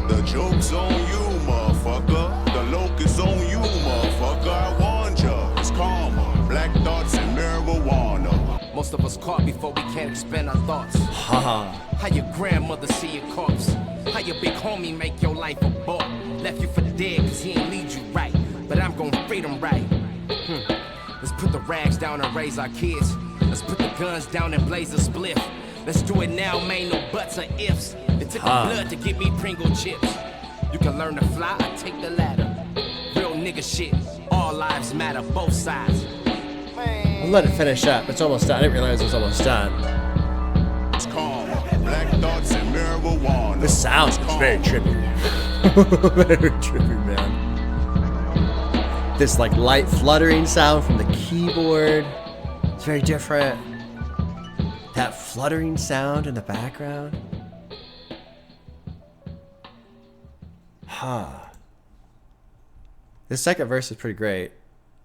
The joke's on you, motherfucker. The locust on you, motherfucker. I warned ya. It's karma. Black thoughts and marijuana. Most of us caught before we can't expend our thoughts. Haha. How your grandmother see your corpse. How your big homie make your life a bore. Left you for dead cause he ain't lead you right. But I'm gon' feed him right. Let's put the rags down and raise our kids. Let's put the guns down and blaze a spliff. Let's do it now, man, no buts or ifs. It took the blood to get me Pringle chips. You can learn to fly or take the ladder. Real nigga shit, all lives matter, both sides. I'll let it finish up. It's almost done. I didn't realize it was almost done. It's karma. Black thoughts and marijuana. This sounds very trippy. Very trippy, man. This like light fluttering sound from the keyboard. It's very different. That fluttering sound in the background. This second verse is pretty great.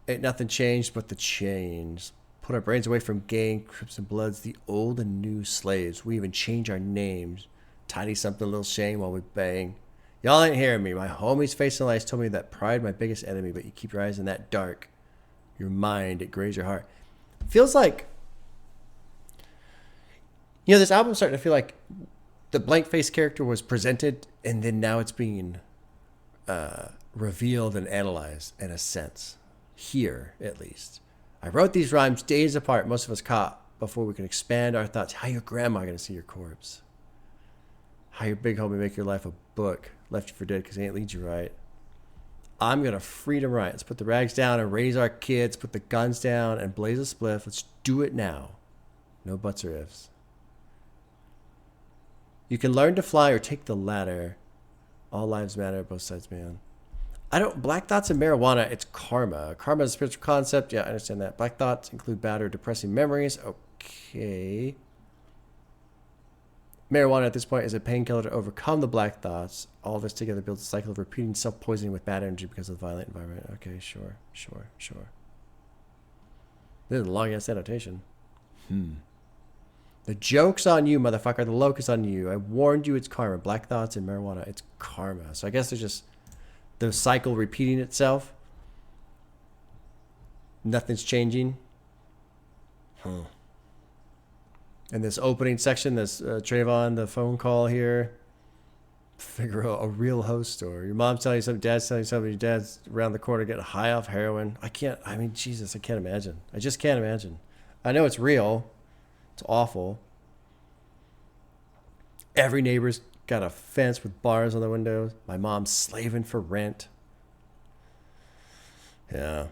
Ain't nothing changed but the chains Put our brains away from gang, Crips and Bloods, the old and new slaves. We even change our names. Tiny something, little shame while we bang. Y'all ain't hearing me. My homies facing lights told me that pride my biggest enemy, but you keep your eyes in that dark. Your mind, it grays your heart. Feels like, you know, this album's starting to feel like the blank face character was presented and then now it's being revealed and analyzed in a sense. Here, at least. I wrote these rhymes days apart, most of us caught, before we can expand our thoughts. How your grandma gonna see your corpse? How your big homie make your life a book? Left you for dead because he ain't lead you right. I'm gonna freedom right. Let's put the rags down and raise our kids, put the guns down and blaze a spliff. Let's do it now. No buts or ifs. You can learn to fly or take the ladder. All lives matter, both sides, man. Black thoughts and marijuana, it's karma. Karma is a spiritual concept. Yeah, I understand that. Black thoughts include bad or depressing memories. Okay. Marijuana at this point is a painkiller to overcome the black thoughts. All this together builds a cycle of repeating self-poisoning with bad energy because of the violent environment. Okay, sure. This is a long-ass annotation. The joke's on you, motherfucker. The locust on you. I warned you it's karma. Black thoughts and marijuana, it's karma. So I guess there's just the cycle repeating itself. Nothing's changing. And this opening section, this Trayvon, the phone call here. Figure out a real host story. Your mom's telling you something, dad's telling you something, your dad's around the corner getting high off heroin. Jesus, I can't imagine. I just can't imagine. I know it's real. It's awful. Every neighbor's got a fence with bars on the windows. My mom's slaving for rent. Yeah,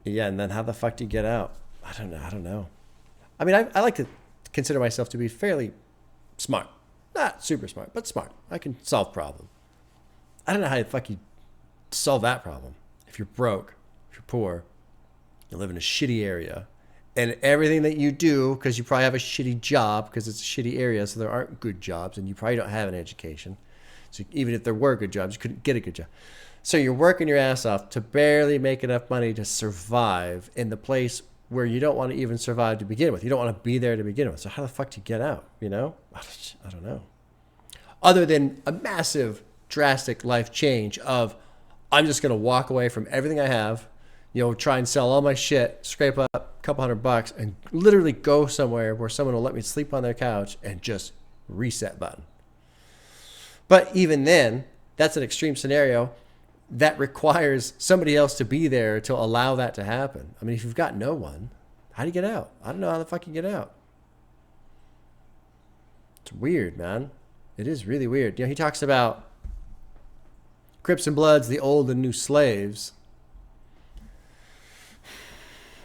and then how the fuck do you get out? I don't know. I mean, I like to consider myself to be fairly smart. Not super smart, but smart. I can solve problems. I don't know how the fuck you solve that problem. If you're broke, if you're poor, you live in a shitty area, and everything that you do, because you probably have a shitty job, because it's a shitty area, so there aren't good jobs, and you probably don't have an education. So even if there were good jobs, you couldn't get a good job. So you're working your ass off to barely make enough money to survive in the place where you don't want to even survive to begin with. You don't want to be there to begin with. So how the fuck do you get out, you know? I don't know. Other than a massive, drastic life change of, I'm just going to walk away from everything I have, you know, try and sell all my shit, scrape up a couple $100 and literally go somewhere where someone will let me sleep on their couch and just reset button. But even then, that's an extreme scenario that requires somebody else to be there to allow that to happen. I mean, if you've got no one, how do you get out? I don't know how the fuck you get out. It's weird, man. It is really weird. You know, he talks about Crips and Bloods, the old and new slaves.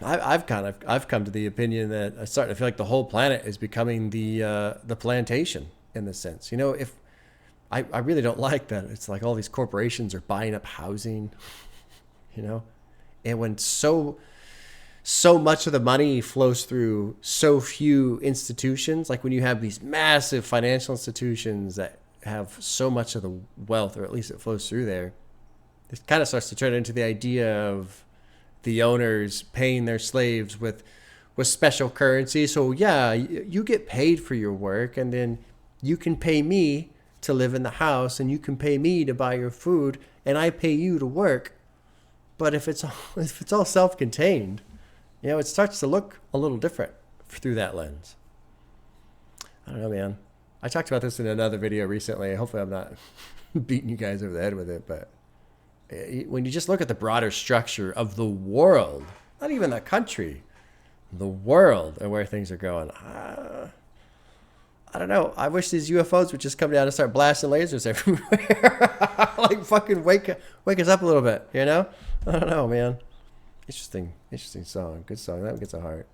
I've come to the opinion that I'm starting to feel like the whole planet is becoming the plantation in this sense. You know, if I really don't like that. It's like all these corporations are buying up housing, you know, and when so much of the money flows through so few institutions, like when you have these massive financial institutions that have so much of the wealth, or at least it flows through there, it kind of starts to turn into the idea of the owners paying their slaves with special currency. So yeah, you get paid for your work, and then you can pay me to live in the house, and you can pay me to buy your food, and I pay you to work. But if it's all self-contained, you know, it starts to look a little different through that lens. I don't know, man. I talked about this in another video recently. Hopefully I'm not beating you guys over the head with it, but when you just look at the broader structure of the world, not even the country, the world, and where things are going, I don't know. I wish these UFOs would just come down and start blasting lasers everywhere. Like fucking wake us up a little bit, you know? I don't know, man. Interesting song. Good song. That one gets a heart.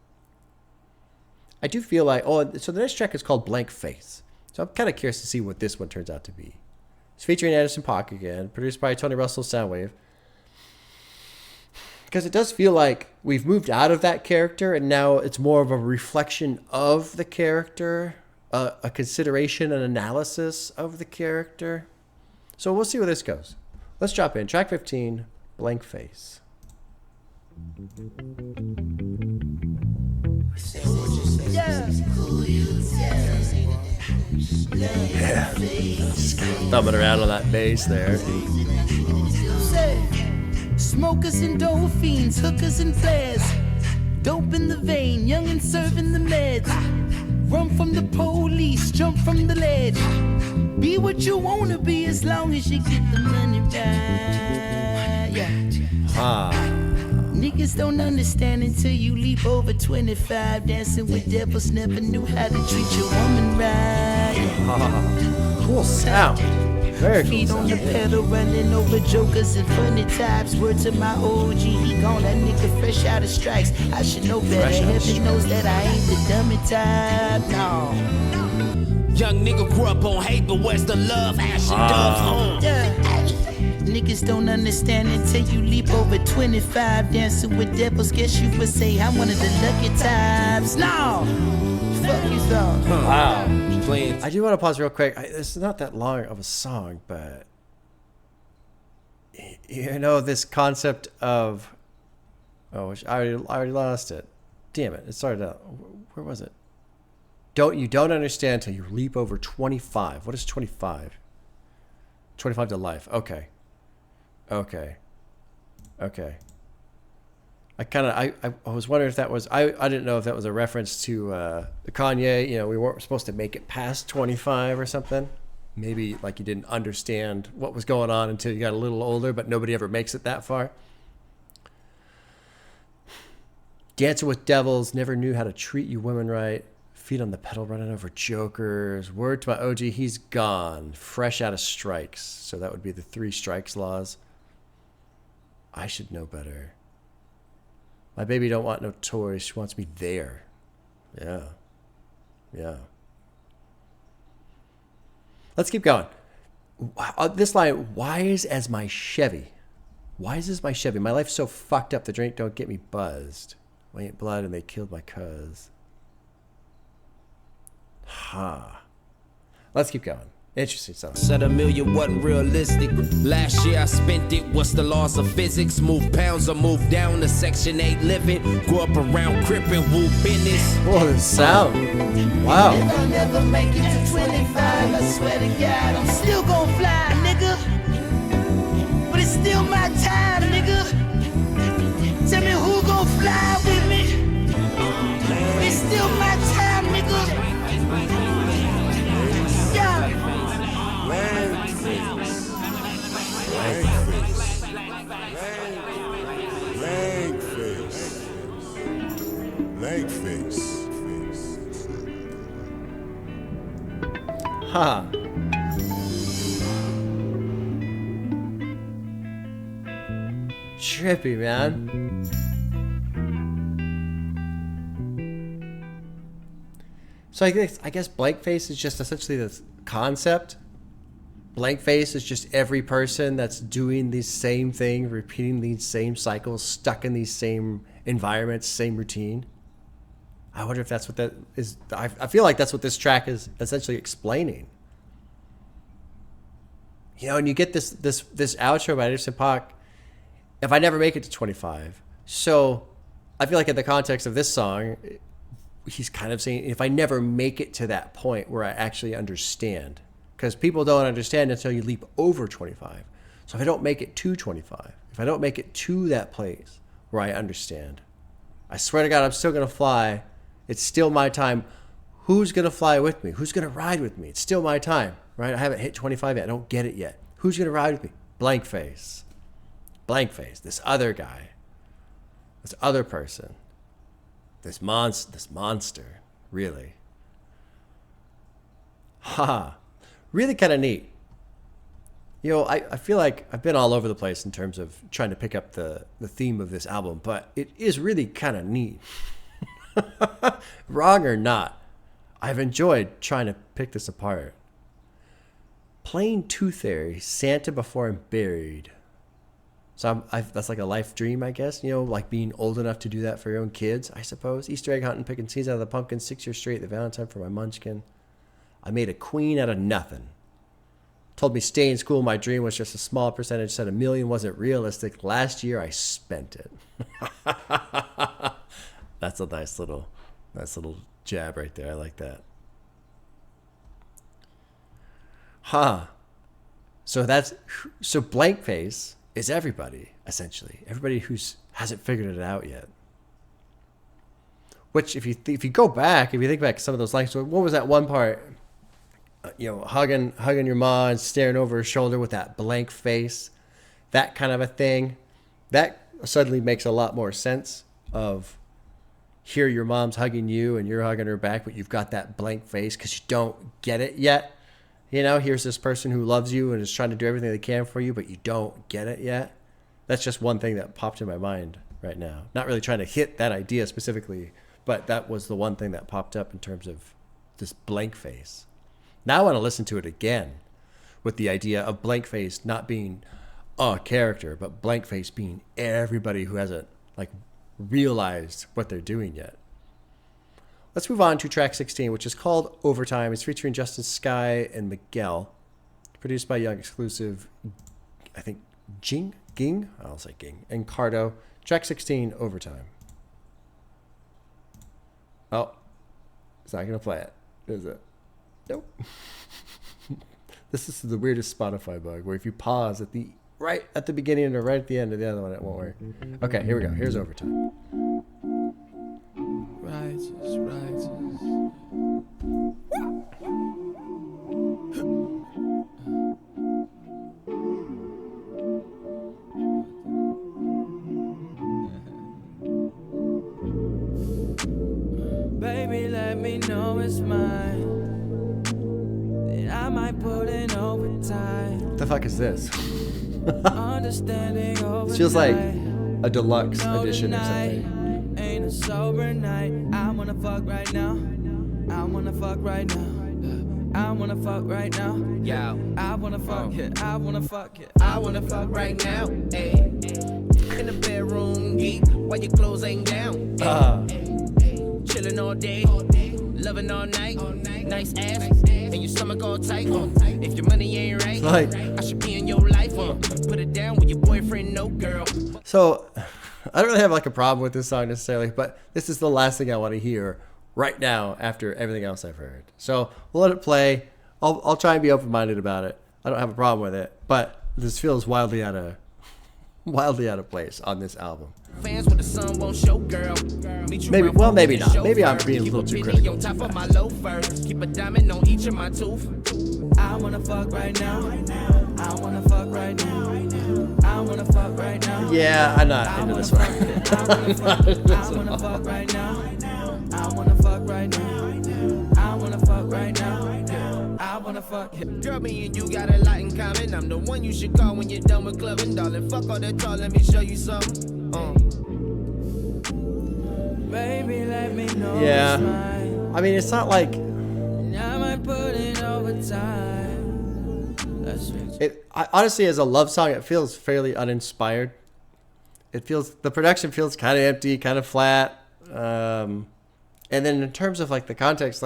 I do feel like, so the next track is called Blank Face. So I'm kind of curious to see what this one turns out to be. It's featuring Anderson .Paak again, produced by Tony Russell Soundwave. Because it does feel like we've moved out of that character, and now it's more of a reflection of the character, a consideration, an analysis of the character. So we'll see where this goes. Let's drop in. Track 15, Blank Face. Yeah. Just kind of thumbing around on that bass there. Smokers and dope fiends, hookers and flares. Dope in the vein, young and serving the meds. Run from the police, jump from the ledge. Be what you wanna be as long as you get the money right. Yeah. Niggas don't understand until you leap over 25. Dancing with devils, never knew how to treat your woman right. Cool sound. Very cool Feet on the pedal, running over jokers and funny types. Word to my OG, he gone, that nigga fresh out of strikes. I should know better, heaven knows that I ain't the dummy type, no. Young nigga grew up on hate, but where's the love? Ash and doves, Yeah. Niggas don't understand until you leap over 25. Dancing with devils, guess you would say I'm one of the lucky types. No! Fuck you thought. Wow. I do want to pause real quick. This is not that long of a song, but you know this concept of I already lost it. Damn it! It started out. Where was it? You don't understand until you leap over 25. What is 25? 25 to life. Okay. I was wondering if that was I didn't know if that was a reference to the Kanye. You know, we weren't supposed to make it past 25 or something. Maybe like you didn't understand what was going on until you got a little older, but nobody ever makes it that far. Dancing with devils, never knew how to treat you women right. Feet on the pedal, running over jokers. Word to my OG, he's gone. Fresh out of strikes. So that would be the 3 strikes laws. I should know better. My baby don't want no toys. She wants me there. Yeah. Let's keep going. This line, wise as my Chevy. Wise as my Chevy. My life's so fucked up. The drink don't get me buzzed. I ain't blood and they killed my cuz. Let's keep going. Interesting stuff. Said a million wasn't realistic. Last year I spent it. What's the laws of physics? Move pounds or move down to Section 8 living. Grew up around Creepin, woo business. Oh, the sound. Wow. If I never make it to 25, I swear to God, I'm still gonna fly, nigga. But it's still my time, nigga. Tell me who gon' fly with me. It's still my time, nigga. Yeah. Leg face. Ha. Trippy, man. So I guess blank face is just essentially this concept. Blank face is just every person that's doing the same thing, repeating these same cycles, stuck in these same environments, same routine. I wonder if that's what that is. I feel like that's what this track is essentially explaining. You know, and you get this outro by Anderson .Paak, if I never make it to 25. So I feel like in the context of this song, he's kind of saying, if I never make it to that point where I actually understand, because people don't understand until you leap over 25. So if I don't make it to 25, if I don't make it to that place where I understand, I swear to God, I'm still going to fly. It's still my time. Who's going to fly with me? Who's going to ride with me? It's still my time, right? I haven't hit 25 yet. I don't get it yet. Who's going to ride with me? Blank face. Blank face. This other guy. This other person. This monster. Really. Really kind of neat. You know, I feel like I've been all over the place in terms of trying to pick up the theme of this album, but it is really kind of neat. Wrong or not, I've enjoyed trying to pick this apart. Plain Tooth Fairy, Santa Before I'm Buried. So that's like a life dream, I guess. You know, like being old enough to do that for your own kids, I suppose. Easter egg hunting, picking seeds out of the pumpkin, 6 years straight, the Valentine for my munchkin. I made a queen out of nothing. Told me stay in school, my dream was just a small percentage. Said $1 million wasn't realistic. Last year I spent it. That's a nice little jab right there. I like that. Huh. So blank face is everybody, essentially. Everybody who hasn't figured it out yet. Which, if you go back, if you think back to some of those lines, what was that one part? Hugging your mom and staring over her shoulder with that blank face, that kind of a thing. That suddenly makes a lot more sense of here your mom's hugging you and you're hugging her back, but you've got that blank face because you don't get it yet. Here's this person who loves you and is trying to do everything they can for you, but you don't get it yet. That's just one thing that popped in my mind right now. Not really trying to hit that idea specifically, but that was the one thing that popped up in terms of this blank face. Now I want to listen to it again with the idea of blank face not being a character, but blank face being everybody who hasn't realized what they're doing yet. Let's move on to track 16, which is called Overtime. It's featuring Justin Sky and Miguel. Produced by Young Exclusive, I think Ging? I'll say Ging. And Cardo. Track 16, Overtime. Oh, it's not going to play it, is it? Nope. This is the weirdest Spotify bug, where if you pause right at the beginning or right at the end of the other one, it won't work. Okay, here we go. Here's Overtime. Righteous. Baby, let me know it's mine. Then I might put in overtime. What the fuck is this? Understanding It feels like a deluxe edition or something. Ain't a sober night. I wanna fuck right now. I wanna fuck right now. I wanna fuck right now. Yo, I wanna fuck it. I wanna fuck it. I wanna fuck right now. Ay. In the bedroom, geek, while your clothes ain't down. Chilling all day, loving all night. Nice ass, and your stomach all tight. If your money ain't right, I should be in your life. Put it down with your boyfriend, no girl. So, I don't really have a problem with this song necessarily, but this is the last thing I want to hear right now after everything else I've heard. So we'll let it play. I'll try and be open-minded about it. I don't have a problem with it, but this feels wildly out of place on this album. Fans with the sun won't show, girl. Maybe not. Maybe I'm being a little too critical. On top of my loafers. Keep a diamond on each of my tooth. I wanna fuck right now. I wanna fuck right now. I wanna fuck right now. Yeah, I'm not into this one. I wanna fuck right now. I wanna fuck right now. I wanna fuck right now. I wanna fuck. Girl, me and you got a lot in common. I'm the one you should call when you're done with clubbing, darling. Fuck all that talk, let me show you something. Baby, let me know. Yeah, I mean, it's not like I might put in overtime. Honestly, as a love song, it feels fairly uninspired. The production feels kind of empty, kind of flat. And then in terms of the context,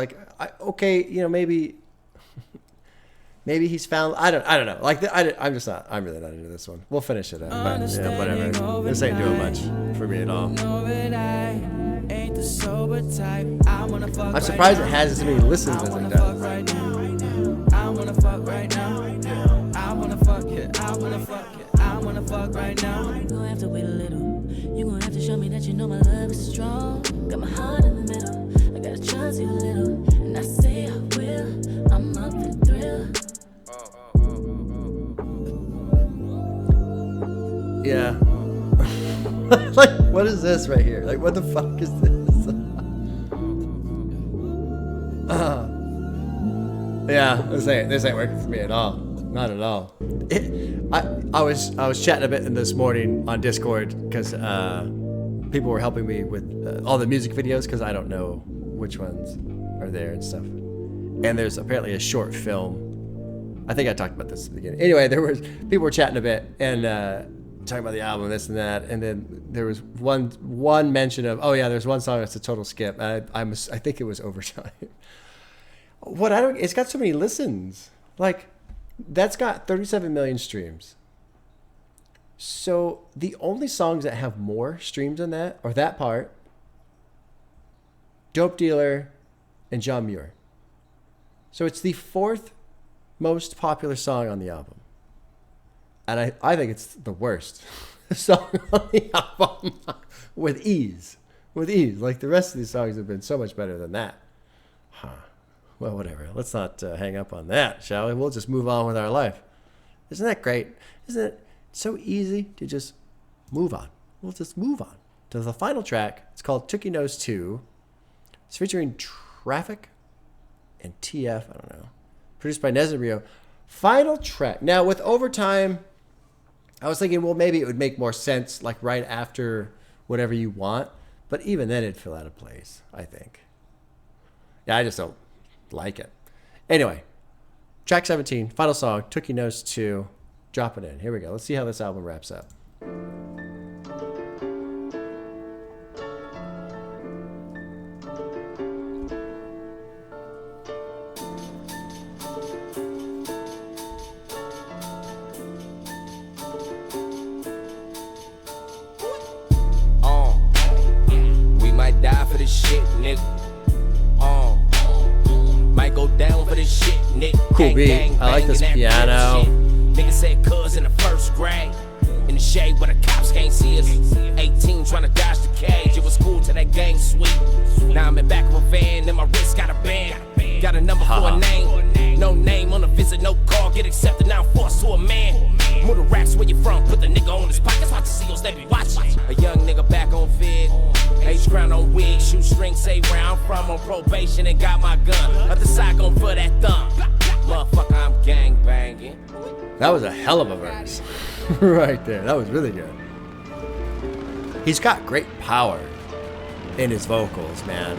maybe he's found. I don't know. I'm really not into this one. We'll finish it out. But whatever. This ain't doing much for me at all. I'm surprised it has as many listens as it does. I wanna fuck right now. I wanna fuck it. I wanna fuck it. I wanna fuck right now. You gon' have to wait a little. You gon' have to show me that you know my love is strong. Got my heart in the middle. I gotta trust you a little. And I say I will. I'm up for the thrill. Yeah. What is this right here? What the fuck is this? Yeah, this ain't working for me at all. Not at all. I was chatting a bit this morning on Discord because people were helping me with all the music videos because I don't know which ones are there and stuff. And there's apparently a short film. I think I talked about this at the beginning. Anyway, people were chatting a bit and talking about the album, this and that, and then there was one mention of, there's one song that's a total skip. I think it was Overtime. It's got so many listens. That's got 37 million streams. So the only songs that have more streams than that, or that part, Dope Dealer and John Muir. So it's the 4th most popular song on the album. And I think it's the worst song on the album with ease. With ease. Like the rest of these songs have been so much better than that. Huh. Well, whatever. Let's not hang up on that, shall we? We'll just move on with our life. Isn't that great? Isn't it so easy to just move on? We'll just move on to the final track. It's called Tookie Knows II. It's featuring Traffic and TF. I don't know. Produced by Nez and Rio. Final track. Now, with Overtime, I was thinking, well, maybe it would make more sense, like right after Whatever You Want. But even then, it'd feel out of place, I think. Yeah, I just don't like it. Anyway, track 17, final song, Tookie Knows II. Drop it in. Here we go. Let's see how this album wraps up. We might die for this shit, nigga. Might go down for this shit, nigga. Cool beat. I like this piano. Nigga said cuz in the 1st grade. In the shade where the cops can't see us. 18 trying to dodge the cage. It was cool till that gang sweep. Now I'm in back of a van and my wrist got a band. Got a number for a name. No name on a visit, no call. Get accepted, now I'm forced to a man. Move the racks where you from. Put the nigga on his pockets. Watch the seals, they be watching. A young nigga back on fed. H crown on wig. Shoestring say where I'm from on probation and got my gun. Other side gon' put that thumb. Motherfucker, I'm gang banging. That was a hell of a verse. Right there. That was really good. He's got great power in his vocals, man.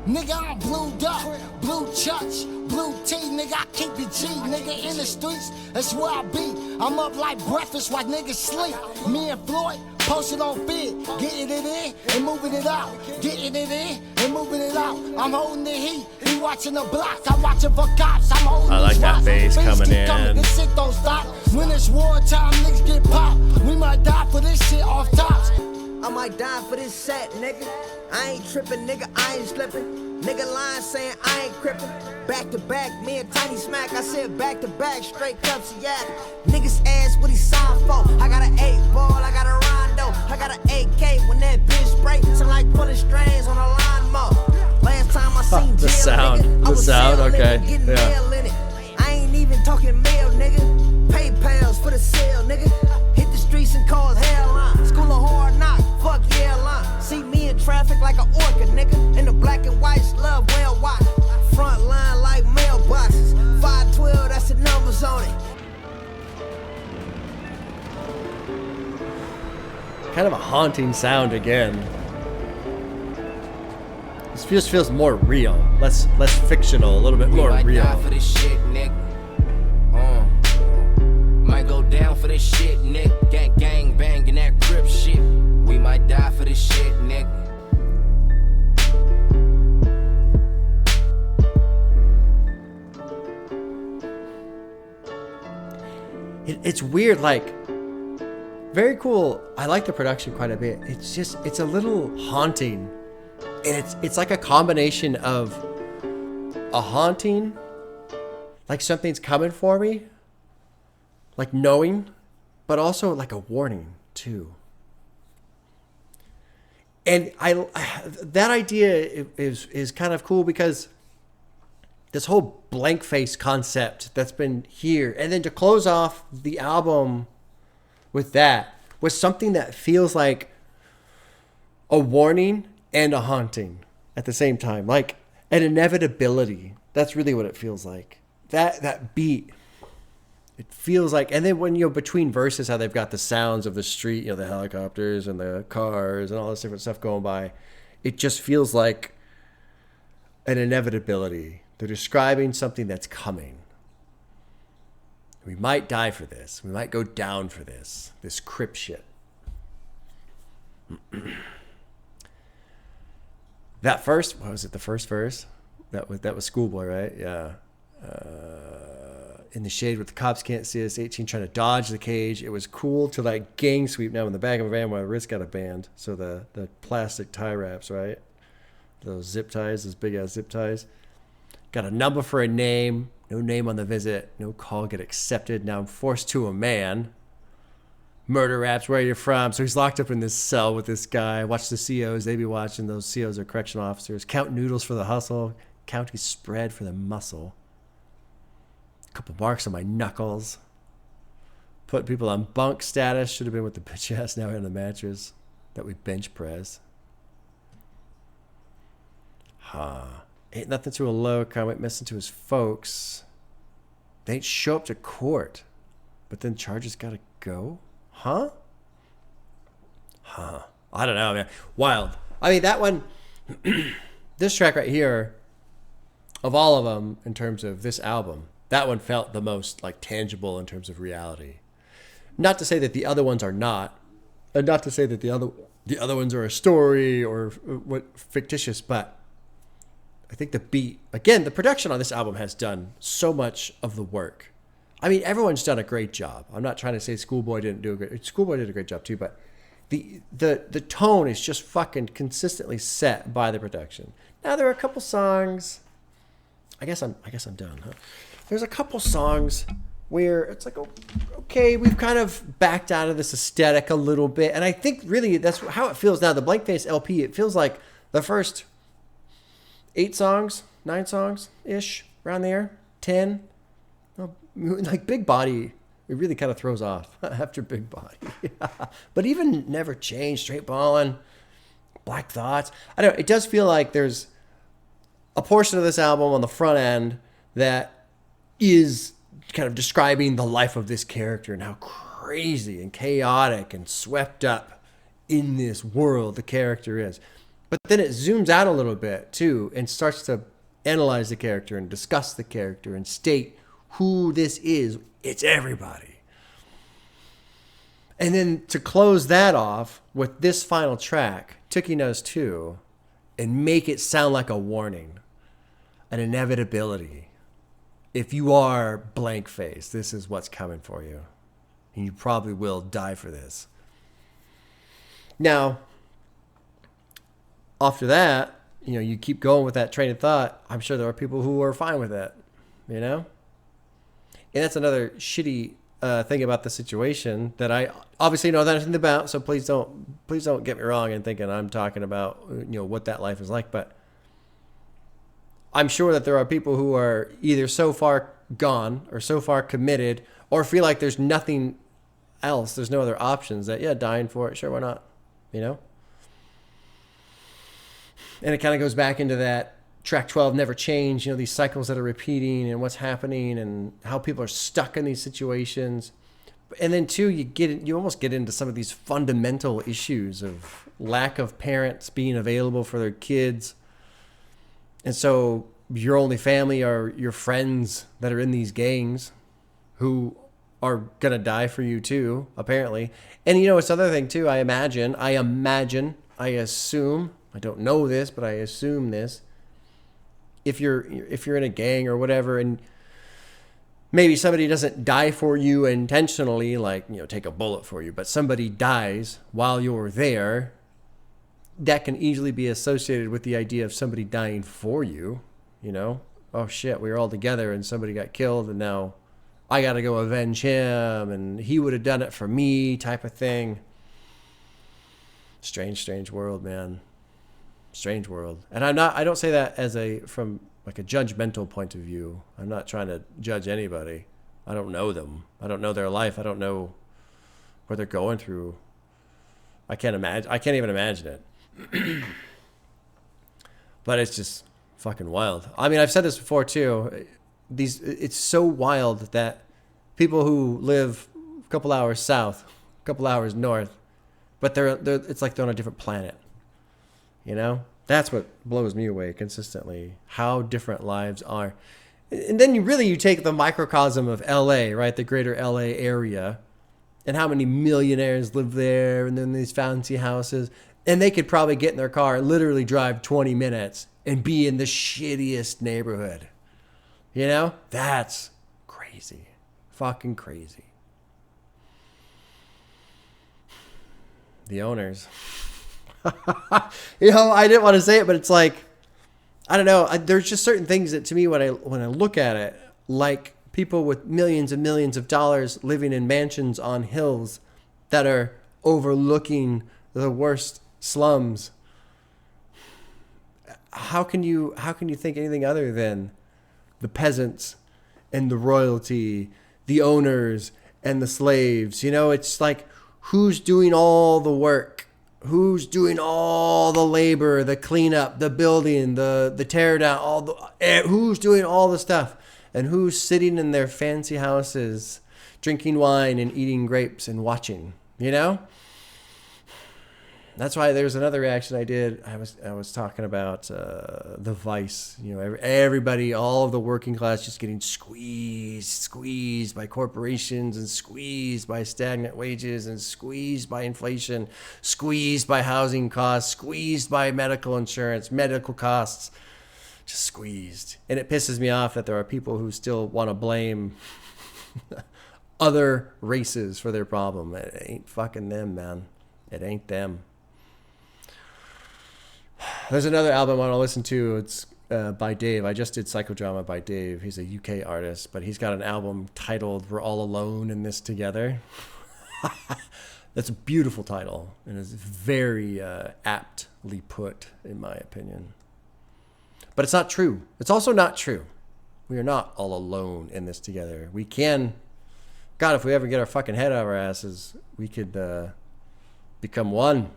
Nigga, I'm blued up, blue church, blue tea, nigga, I keep it G, nigga, in the streets, that's where I be. I'm up like breakfast while niggas sleep. Me and Floyd, posted on feed, getting it in and moving it out. Getting it in and moving it out. I'm holding the heat, he watching the block, I'm watching for cops, I'm holding I like these that rocks. bass Things coming keep in. Coming, this shit don't stop. When it's wartime, niggas get popped. We might die for this shit off tops. I might die for this set, nigga. I ain't tripping, nigga, I ain't slipping. Nigga lying saying I ain't crippin'. Back to back, me and Tiny Smack. I said back to back, straight cups of yak. Niggas ask what he signed for. I got an 8-ball, I got a rondo. I got an AK when that bitch spray. Sound like pulling strings on a lawnmower. Last time I seen the jail, sound, nigga, I the was sound, selling okay, it, getting yeah. mail in it. I ain't even talking mail, nigga. PayPals for the sale, nigga. Hit the streets and cause hairline. School of hard knock, fuck yeah line. See me in traffic like an orca, nigga. And the black and whites love well watch. Front line like mailboxes. 512, that's the numbers on it. Kind of a haunting sound again. This just feels more real, less fictional, a little bit more might real. die for this shit, nigga. Might go down for this shit, nigga. Gang banging that grip shit. We might die for this shit, nigga. It's weird, like, very cool. I like the production quite a bit. It's a little haunting. And it's like a combination of a haunting, like something's coming for me, like knowing, but also like a warning too. And that idea is kind of cool because this whole blank face concept that's been here, and then to close off the album with that was something that feels like a warning and a haunting at the same time, like an inevitability. That's really what it feels like. That beat, it feels like, and then when between verses, how they've got the sounds of the street, the helicopters and the cars and all this different stuff going by, it just feels like an inevitability. They're describing something that's coming. We might die for this. We might go down for this crip shit. That first, what was it? The first verse? That was ScHoolboy, right? Yeah. In the shade where the cops can't see us, 18 trying to dodge the cage. It was cool till that gang sweep now in the back of a van while wrist got a band. So the plastic tie wraps, right? Those zip ties, those big ass zip ties. Got a number for a name. No name on the visit. No call get accepted. Now I'm forced to a man. Murder raps, where you're from. So he's locked up in this cell with this guy. Watch the COs. They be watching. Those COs are correctional officers. Count noodles for the hustle. County spread for the muscle. Couple marks on my knuckles. Put people on bunk status. Should have been with the bitch ass. Now we're on the mattress that we bench press. Ain't nothing to a low. Conway messing to his folks. They ain't show up to court. But then charges gotta go? Huh? I don't know, man. Wild. I mean, that one, this track right here, of all of them in terms of this album, that one felt the most like tangible in terms of reality. Not to say that the other ones are not, and not to say that the other ones are a story or what fictitious, but I think the beat, again, the production on this album has done so much of the work. I mean, everyone's done a great job. I'm not trying to say ScHoolboy didn't do a great. ScHoolboy did a great job too, but the tone is just fucking consistently set by the production. Now there are a couple songs. I guess I'm done. Huh? There's a couple songs where it's like, okay, we've kind of backed out of this aesthetic a little bit, and I think really that's how it feels now. The Blank Face LP, it feels like the first 9 songs ish, around there, 10. Like Big Body, it really kind of throws off after Big Body. But even Never Change, Str8 Ballin, Black Thoughts. I don't know, it does feel like there's a portion of this album on the front end that is kind of describing the life of this character and how crazy and chaotic and swept up in this world the character is. But then it zooms out a little bit too and starts to analyze the character and discuss the character and state who this is. It's everybody. And then to close that off with this final track, Tookie Knows II, and make it sound like a warning, an inevitability. If you are blank face, this is what's coming for you. And you probably will die for this. Now, after that, you keep going with that train of thought. I'm sure there are people who are fine with that, And that's another shitty thing about the situation that I obviously know nothing about. So please don't get me wrong in thinking I'm talking about what that life is like. But I'm sure that there are people who are either so far gone or so far committed or feel like there's nothing else. There's no other options that dying for it. Sure, why not? And it kind of goes back into that. Track 12, Never Change, these cycles that are repeating and what's happening and how people are stuck in these situations. And then too, you almost get into some of these fundamental issues of lack of parents being available for their kids. And so your only family are your friends that are in these gangs who are going to die for you too, apparently. And it's another thing too, I assume, I don't know this, but I assume this. If you're in a gang or whatever, and maybe somebody doesn't die for you intentionally, like take a bullet for you, but somebody dies while you're there, that can easily be associated with the idea of somebody dying for you. Oh shit, we were all together and somebody got killed, and now I got to go avenge him, and he would have done it for me, type of thing. Strange world, man. Strange world. And I don't say that from like a judgmental point of view. I'm not trying to judge anybody. I don't know them. I don't know their life. I don't know what they're going through. I can't even imagine it. But it's just fucking wild. I mean, I've said this before too. It's so wild that people who live a couple hours south, a couple hours north, but it's like they're on a different planet. That's what blows me away consistently, how different lives are. And then you take the microcosm of LA, right? The greater LA area, and how many millionaires live there, and then these fancy houses. And they could probably get in their car and literally drive 20 minutes and be in the shittiest neighborhood. You know? That's crazy. Fucking crazy. The owners. You know, I didn't want to say it, but it's like, I don't know. There's just certain things that to me, when I look at it, like people with millions and millions of dollars living in mansions on hills that are overlooking the worst slums. How can you think anything other than the peasants and the royalty, the owners and the slaves? You know, it's like, who's doing all the work? Who's doing all the labor, the cleanup, the building, the tear down, who's doing all the stuff? And who's sitting in their fancy houses, drinking wine and eating grapes and watching, you know? That's why there's another reaction I did. I was talking about the vice. You know, everybody, all of the working class, just getting squeezed by corporations, and squeezed by stagnant wages, and squeezed by inflation, squeezed by housing costs, squeezed by medical insurance, medical costs, just squeezed. And it pisses me off that there are people who still want to blame other races for their problem. It ain't fucking them, man. It ain't them. There's another album I want to listen to. It's by Dave. I just did Psychodrama by Dave. He's a UK artist, but he's got an album titled We're All Alone in This Together. That's a beautiful title, and is very aptly put, in my opinion. But it's not true. It's also not true. We are not all alone in this together. We can... God, if we ever get our fucking head out of our asses, we could become one.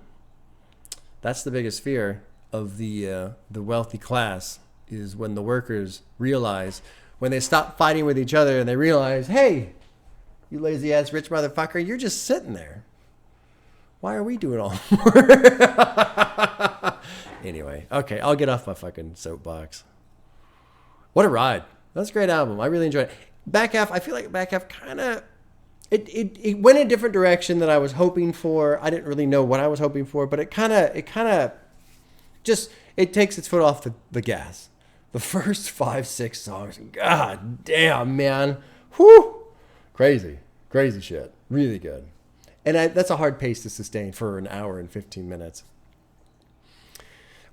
That's the biggest fear of the wealthy class, is when the workers realize, when they stop fighting with each other and they realize, hey, you lazy ass rich motherfucker, you're just sitting there. Why are we doing all the work? Anyway, okay, I'll get off my fucking soapbox. What a ride. That's a great album. I really enjoyed it. Back half, I feel like back half kind of, it went a different direction than I was hoping for. I didn't really know what I was hoping for, but it kind of just, it takes its foot off the gas. The first 5-6 songs, god damn, man. Whew. Crazy shit. Really good. And that's a hard pace to sustain for an hour and 15 minutes.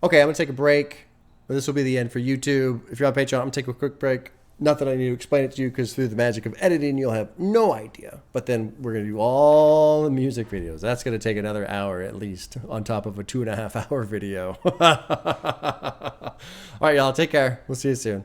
Okay, I'm going to take a break. This will be the end for YouTube. If you're on Patreon, I'm going to take a quick break. Not that I need to explain it to you, because through the magic of editing, you'll have no idea. But then we're going to do all the music videos. That's going to take another hour at least, on top of a 2.5 hour video. All right, y'all. Take care. We'll see you soon.